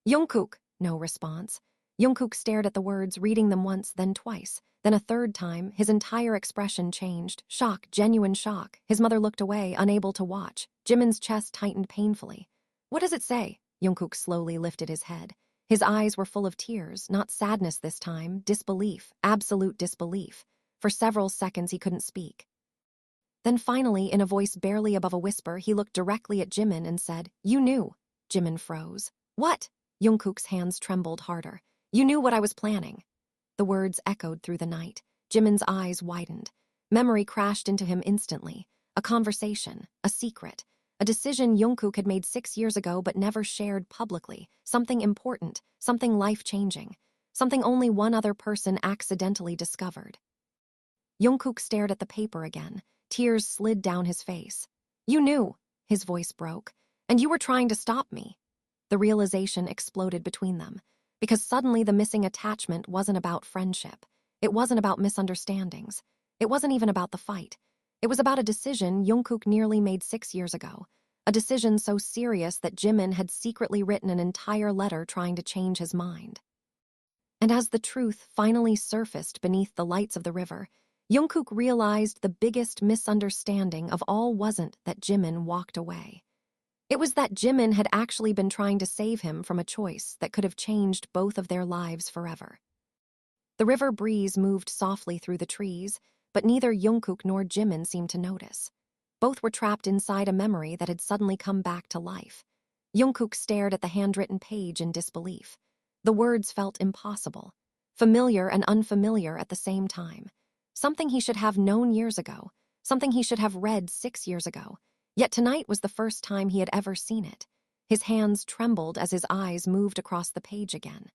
S3: "JUNGKOOK!" No response. JUNGKOOK stared at the words, reading them once, then twice. Then a third time. His entire expression changed. Shock, genuine shock. His mother looked away, unable to watch. JIMIN's chest tightened painfully. "What does it say?" JUNGKOOK slowly lifted his head. His eyes were full of tears, not sadness this time, disbelief, absolute disbelief. For several seconds he couldn't speak. Then finally, in a voice barely above a whisper, he looked directly at JIMIN and said, "You knew." JIMIN froze. "What?" JUNGKOOK's hands trembled harder. "You knew what I was planning." The words echoed through the night. JIMIN's eyes widened. Memory crashed into him instantly. A conversation, a secret, a decision JUNGKOOK had made 6 years ago but never shared publicly. Something important, something life-changing, something only one other person accidentally discovered. JUNGKOOK stared at the paper again. Tears slid down his face. "You knew," his voice broke, "and you were trying to stop me." The realization exploded between them, because suddenly the missing attachment wasn't about friendship. It wasn't about misunderstandings. It wasn't even about the fight. It was about a decision JUNGKOOK nearly made 6 years ago. A decision so serious that JIMIN had secretly written an entire letter trying to change his mind. And as the truth finally surfaced beneath the lights of the river, JUNGKOOK realized the biggest misunderstanding of all wasn't that JIMIN walked away. It was that JIMIN had actually been trying to save him from a choice that could have changed both of their lives forever. The river breeze moved softly through the trees, but neither JUNGKOOK nor JIMIN seemed to notice. Both were trapped inside a memory that had suddenly come back to life. JUNGKOOK stared at the handwritten page in disbelief. The words felt impossible, familiar and unfamiliar at the same time. Something he should have known years ago, something he should have read 6 years ago. Yet tonight was the first time he had ever seen it. His hands trembled as his eyes moved across the page again.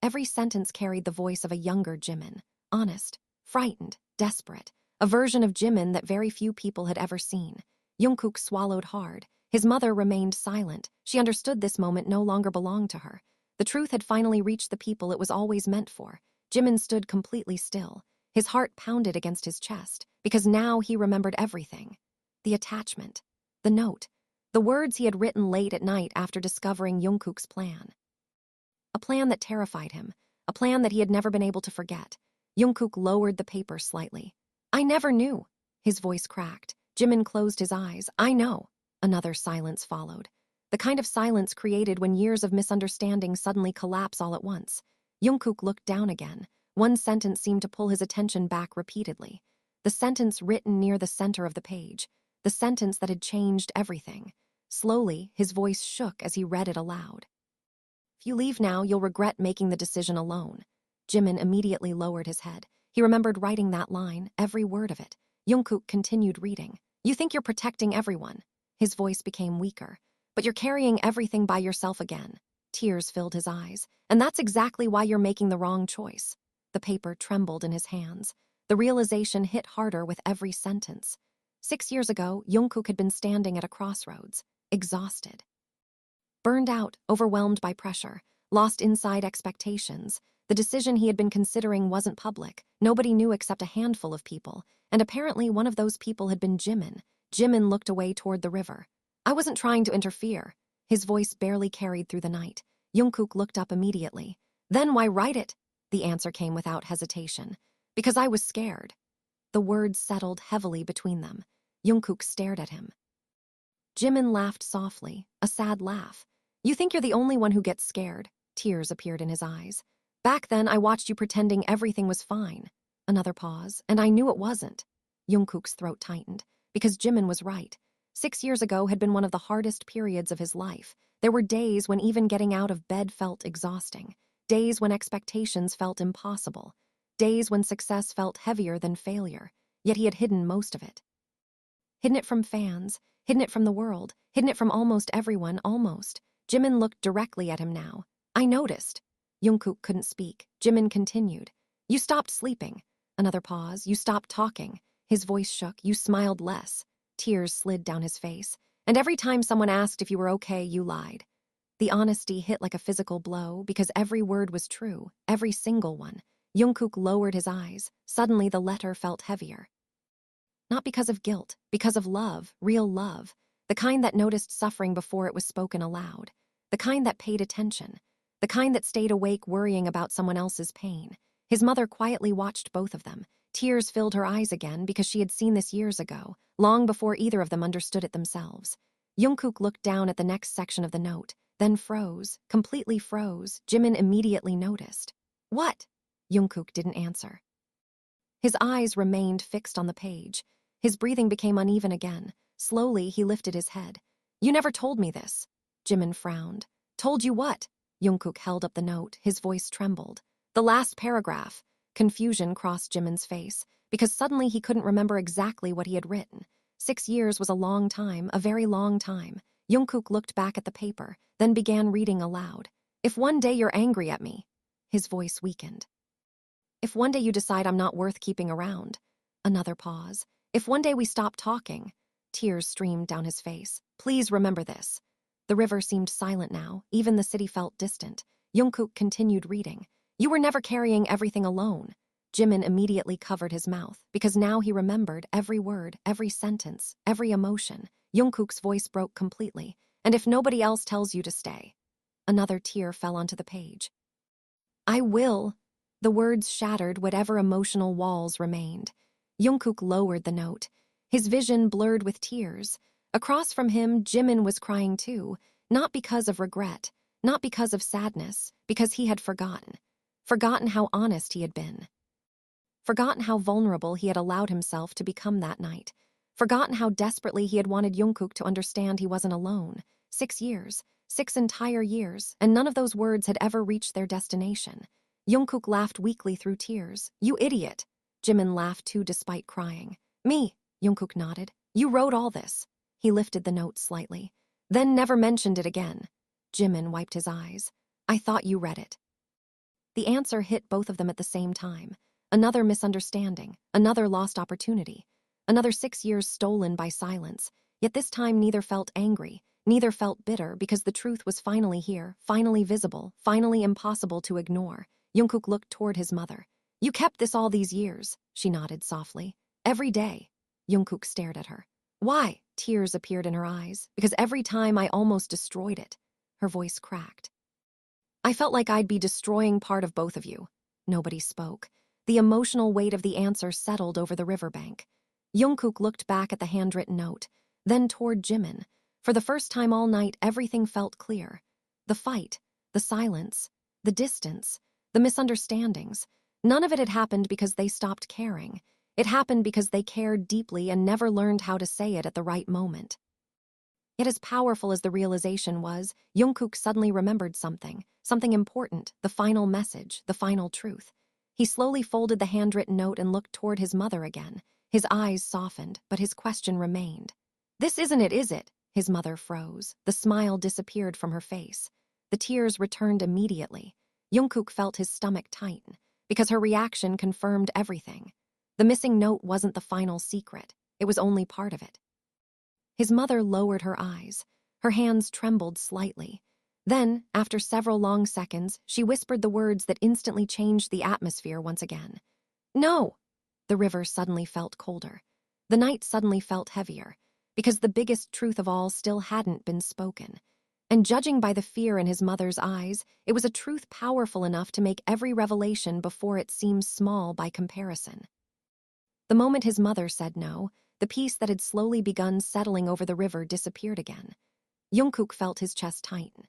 S3: Every sentence carried the voice of a younger JIMIN, honest, frightened, desperate, a version of JIMIN that very few people had ever seen. JUNGKOOK swallowed hard. His mother remained silent. She understood this moment no longer belonged to her. The truth had finally reached the people it was always meant for. JIMIN stood completely still. His heart pounded against his chest, because now he remembered everything. The attachment, the note, the words he had written late at night after discovering JUNGKOOK's plan. A plan that terrified him, a plan that he had never been able to forget. Jungkook lowered the paper slightly. I never knew. His voice cracked. Jimin closed his eyes. I know. Another silence followed. The kind of silence created when years of misunderstanding suddenly collapse all at once. Jungkook looked down again. One sentence seemed to pull his attention back repeatedly. The sentence written near the center of the page. The sentence that had changed everything. Slowly, his voice shook as he read it aloud. If you leave now, you'll regret making the decision alone. Jimin immediately lowered his head. He remembered writing that line, every word of it. Jungkook continued reading. You think you're protecting everyone. His voice became weaker. But you're carrying everything by yourself again. Tears filled his eyes. And that's exactly why you're making the wrong choice. The paper trembled in his hands. The realization hit harder with every sentence. 6 years ago, Jungkook had been standing at a crossroads, exhausted. Burned out, overwhelmed by pressure, lost inside expectations. The decision he had been considering wasn't public. Nobody knew except a handful of people, and apparently one of those people had been Jimin. Jimin looked away toward the river. I wasn't trying to interfere. His voice barely carried through the night. Jungkook looked up immediately. Then why write it? The answer came without hesitation. Because I was scared. The words settled heavily between them. Jungkook stared at him. Jimin laughed softly, a sad laugh. You think you're the only one who gets scared. Tears appeared in his eyes. Back then, I watched you pretending everything was fine. Another pause, and I knew it wasn't. Jungkook's throat tightened, because Jimin was right. 6 years ago had been one of the hardest periods of his life. There were days when even getting out of bed felt exhausting. Days when expectations felt impossible. Days when success felt heavier than failure. Yet he had hidden most of it. Hidden it from fans, hidden it from the world, hidden it from almost everyone, almost. Jimin looked directly at him now. I noticed. Jungkook couldn't speak. Jimin continued. You stopped sleeping. Another pause. You stopped talking. His voice shook. You smiled less. Tears slid down his face. And every time someone asked if you were okay, you lied. The honesty hit like a physical blow because every word was true, every single one. Jungkook lowered his eyes. Suddenly the letter felt heavier. Not because of guilt, because of love, real love. The kind that noticed suffering before it was spoken aloud. The kind that paid attention. The kind that stayed awake worrying about someone else's pain. His mother quietly watched both of them. Tears filled her eyes again because she had seen this years ago, long before either of them understood it themselves. Jungkook looked down at the next section of the note, then froze, completely froze. Jimin immediately noticed. What? Jungkook didn't answer. His eyes remained fixed on the page. His breathing became uneven again. Slowly, he lifted his head. You never told me this. Jimin frowned. Told you what? Jungkook held up the note. His voice trembled. The last paragraph. Confusion crossed Jimin's face, because suddenly he couldn't remember exactly what he had written. 6 years was a long time, a very long time. Jungkook looked back at the paper, then began reading aloud. If one day you're angry at me. His voice weakened. If one day you decide I'm not worth keeping around. Another pause. If one day we stop talking. Tears streamed down his face. Please remember this. The river seemed silent now. Even the city felt distant. Jungkook continued reading. You were never carrying everything alone. Jimin immediately covered his mouth, because now he remembered every word, every sentence, every emotion. Jungkook's voice broke completely. And if nobody else tells you to stay. Another tear fell onto the page. I will. The words shattered whatever emotional walls remained. Jungkook lowered the note. His vision blurred with tears. Across from him, Jimin was crying too, not because of regret, not because of sadness, because he had forgotten. Forgotten how honest he had been. Forgotten how vulnerable he had allowed himself to become that night. Forgotten how desperately he had wanted Jungkook to understand he wasn't alone. 6 years, 6 entire years, and none of those words had ever reached their destination. Jungkook laughed weakly through tears. You idiot. Jimin laughed too despite crying. Me, Jungkook nodded. You wrote all this. He lifted the note slightly, then never mentioned it again. Jimin wiped his eyes. I thought you read it. The answer hit both of them at the same time. Another misunderstanding, another lost opportunity, another 6 years stolen by silence. Yet this time neither felt angry, neither felt bitter because the truth was finally here, finally visible, finally impossible to ignore. Jungkook looked toward his mother. You kept this all these years, she nodded softly. Every day. Jungkook stared at her. Why? Tears appeared in her eyes. Because every time I almost destroyed it. Her voice cracked. I felt like I'd be destroying part of both of you. Nobody spoke. The emotional weight of the answer settled over the riverbank. JUNGKOOK looked back at the handwritten note, then toward JIMIN. For the first time all night, everything felt clear. The fight, the silence, the distance, the misunderstandings. None of it had happened because they stopped caring. It happened because they cared deeply and never learned how to say it at the right moment. Yet as powerful as the realization was, JUNGKOOK suddenly remembered something important, the final message, the final truth. He slowly folded the handwritten note and looked toward his mother again. His eyes softened, but his question remained. "This isn't it, is it?" His mother froze. The smile disappeared from her face. The tears returned immediately. JUNGKOOK felt his stomach tighten, because her reaction confirmed everything. The missing note wasn't the final secret. It was only part of it. His mother lowered her eyes. Her hands trembled slightly. Then, after several long seconds, she whispered the words that instantly changed the atmosphere once again. "No!" The river suddenly felt colder. The night suddenly felt heavier, because the biggest truth of all still hadn't been spoken. And judging by the fear in his mother's eyes, it was a truth powerful enough to make every revelation before it seemed small by comparison. The moment his mother said no, the peace that had slowly begun settling over the river disappeared again. JUNGKOOK felt his chest tighten.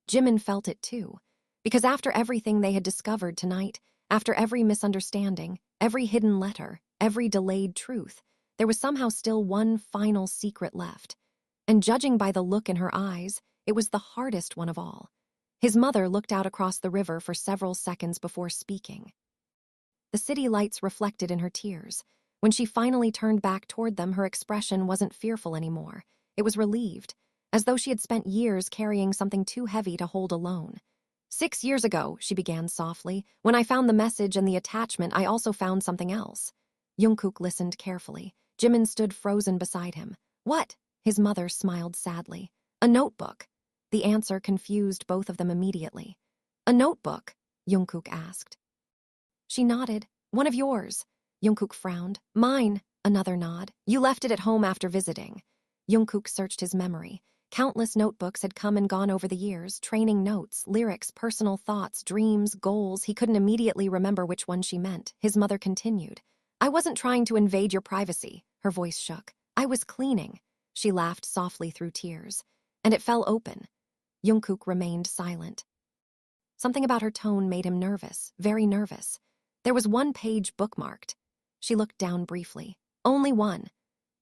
S3: JIMIN felt it too, because after everything they had discovered tonight, after every misunderstanding, every hidden letter, every delayed truth, there was somehow still one final secret left. And judging by the look in her eyes, it was the hardest one of all. His mother looked out across the river for several seconds before speaking. The city lights reflected in her tears. When she finally turned back toward them, her expression wasn't fearful anymore. It was relieved, as though she had spent years carrying something too heavy to hold alone. 6 years ago, she began softly, when I found the message and the attachment, I also found something else. JUNGKOOK listened carefully. JIMIN stood frozen beside him. "What?" His mother smiled sadly. "A notebook." The answer confused both of them immediately. "A notebook?" JUNGKOOK asked. She nodded. "One of yours." JUNGKOOK frowned. "Mine." Another nod. "You left it at home after visiting." JUNGKOOK searched his memory. Countless notebooks had come and gone over the years, training notes, lyrics, personal thoughts, dreams, goals. He couldn't immediately remember which one she meant. His mother continued. "I wasn't trying to invade your privacy." Her voice shook. "I was cleaning." She laughed softly through tears. "And it fell open." JUNGKOOK remained silent. Something about her tone made him nervous, very nervous. There was one page bookmarked. She looked down briefly. "Only one."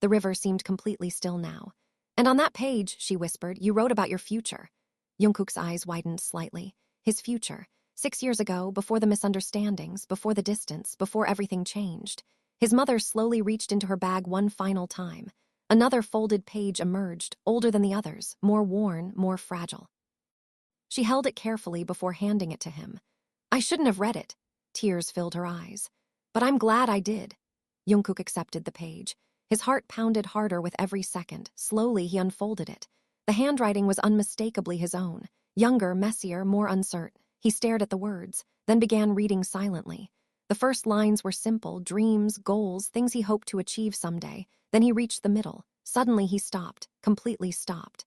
S3: The river seemed completely still now. "And on that page," she whispered, "you wrote about your future." JUNGKOOK's eyes widened slightly. His future. 6 years ago, before the misunderstandings, before the distance, before everything changed. His mother slowly reached into her bag one final time. Another folded page emerged, older than the others, more worn, more fragile. She held it carefully before handing it to him. "I shouldn't have read it." Tears filled her eyes. "But I'm glad I did." JUNGKOOK accepted the page. His heart pounded harder with every second. Slowly, he unfolded it. The handwriting was unmistakably his own. Younger, messier, more uncertain. He stared at the words, then began reading silently. The first lines were simple, dreams, goals, things he hoped to achieve someday. Then he reached the middle. Suddenly he stopped, completely stopped.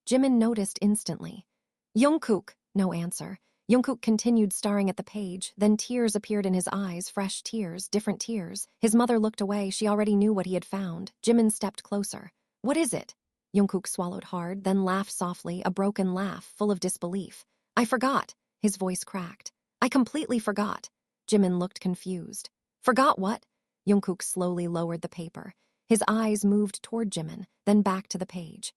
S3: JIMIN noticed instantly. "JUNGKOOK," no answer. JUNGKOOK continued staring at the page, then tears appeared in his eyes, fresh tears, different tears. His mother looked away, she already knew what he had found. JIMIN stepped closer. "What is it?" JUNGKOOK swallowed hard, then laughed softly, a broken laugh, full of disbelief. "I forgot." His voice cracked. "I completely forgot." JIMIN looked confused. "Forgot what?" JUNGKOOK slowly lowered the paper. His eyes moved toward JIMIN, then back to the page.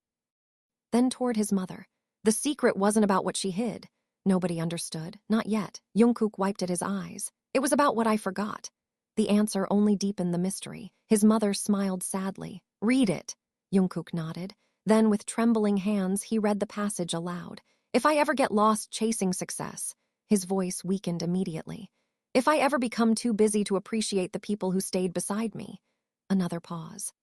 S3: Then toward his mother. The secret wasn't about what she hid. Nobody understood, not yet. JUNGKOOK wiped at his eyes. "It was about what I forgot." The answer only deepened the mystery. His mother smiled sadly. "Read it." JUNGKOOK nodded. Then, with trembling hands, he read the passage aloud. "If I ever get lost chasing success." His voice weakened immediately. "If I ever become too busy to appreciate the people who stayed beside me." Another pause.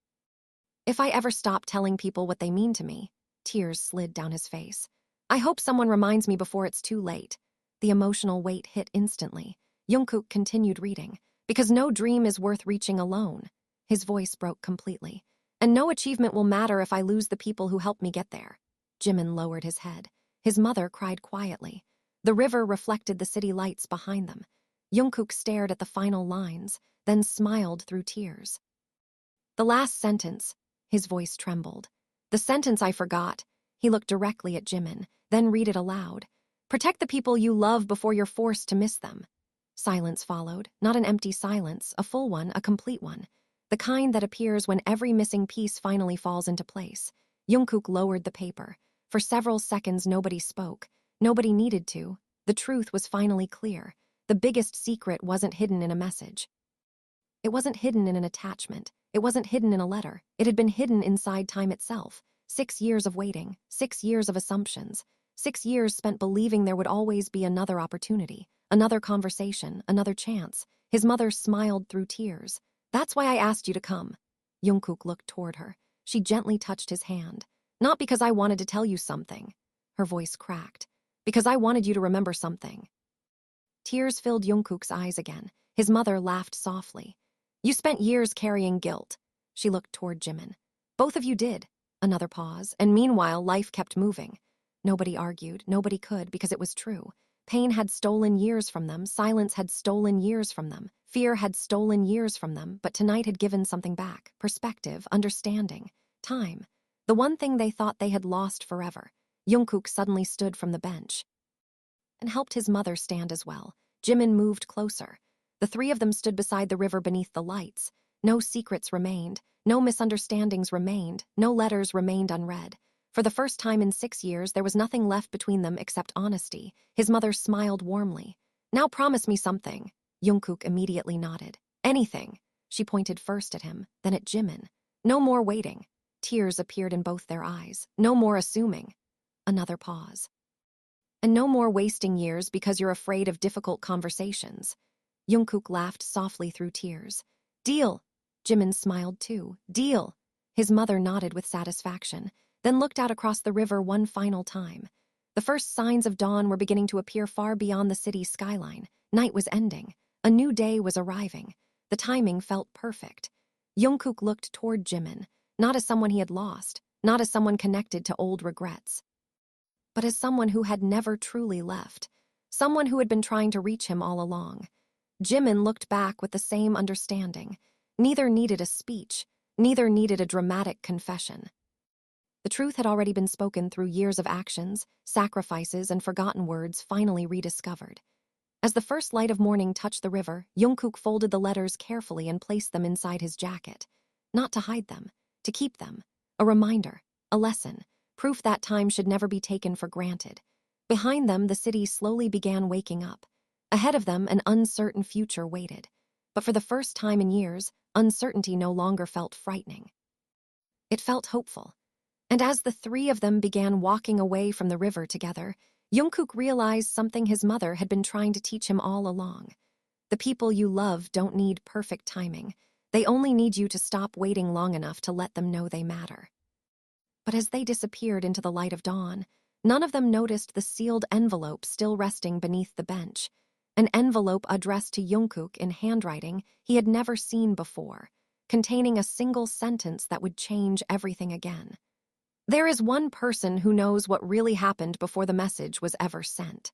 S3: "If I ever stop telling people what they mean to me." Tears slid down his face. "I hope someone reminds me before it's too late." The emotional weight hit instantly. JUNGKOOK continued reading. "Because no dream is worth reaching alone." His voice broke completely. "And no achievement will matter if I lose the people who helped me get there." JIMIN lowered his head. His mother cried quietly. The river reflected the city lights behind them. Jungkook stared at the final lines, then smiled through tears. The last sentence, his voice trembled. The sentence I forgot. He looked directly at Jimin, then read it aloud. Protect the people you love before you're forced to miss them. Silence followed, not an empty silence, a full one, a complete one. The kind that appears when every missing piece finally falls into place. Jungkook lowered the paper. For several seconds nobody spoke. Nobody needed to. The truth was finally clear. The biggest secret wasn't hidden in a message. It wasn't hidden in an attachment. It wasn't hidden in a letter. It had been hidden inside time itself. 6 years of waiting, 6 years of assumptions, 6 years spent believing there would always be another opportunity, another conversation, another chance. His mother smiled through tears. That's why I asked you to come. Jungkook looked toward her. She gently touched his hand. Not because I wanted to tell you something. Her voice cracked. Because I wanted you to remember something. Tears filled Jungkook's eyes again. His mother laughed softly. You spent years carrying guilt. She looked toward Jimin. Both of you did. Another pause, and meanwhile life kept moving. Nobody argued, nobody could, because it was true. Pain had stolen years from them, silence had stolen years from them, fear had stolen years from them, but tonight had given something back. Perspective, understanding, time. The one thing they thought they had lost forever. Jungkook suddenly stood from the bench and helped his mother stand as well. Jimin moved closer. The three of them stood beside the river beneath the lights. No secrets remained, no misunderstandings remained, no letters remained unread. For the first time in 6 years, there was nothing left between them except honesty. His mother smiled warmly. Now promise me something. Jungkook immediately nodded. Anything. She pointed first at him, then at Jimin. No more waiting. Tears appeared in both their eyes. No more assuming. Another pause. And no more wasting years because you're afraid of difficult conversations. Jungkook laughed softly through tears. Deal. Jimin smiled too. Deal. His mother nodded with satisfaction, then looked out across the river one final time. The first signs of dawn were beginning to appear far beyond the city's skyline. Night was ending. A new day was arriving. The timing felt perfect. Jungkook looked toward Jimin, not as someone he had lost, not as someone connected to old regrets, but as someone who had never truly left, someone who had been trying to reach him all along. Jimin looked back with the same understanding. Neither needed a speech, neither needed a dramatic confession. The truth had already been spoken through years of actions, sacrifices, and forgotten words finally rediscovered. As the first light of morning touched the river, Jungkook folded the letters carefully and placed them inside his jacket. Not to hide them, to keep them. A reminder, a lesson, proof that time should never be taken for granted. Behind them, the city slowly began waking up. Ahead of them, an uncertain future waited. But for the first time in years, uncertainty no longer felt frightening. It felt hopeful. And as the three of them began walking away from the river together, Jungkook realized something his mother had been trying to teach him all along. The people you love don't need perfect timing. They only need you to stop waiting long enough to let them know they matter. But as they disappeared into the light of dawn, none of them noticed the sealed envelope still resting beneath the bench. An envelope addressed to Jungkook in handwriting he had never seen before, containing a single sentence that would change everything again. There is one person who knows what really happened before the message was ever sent.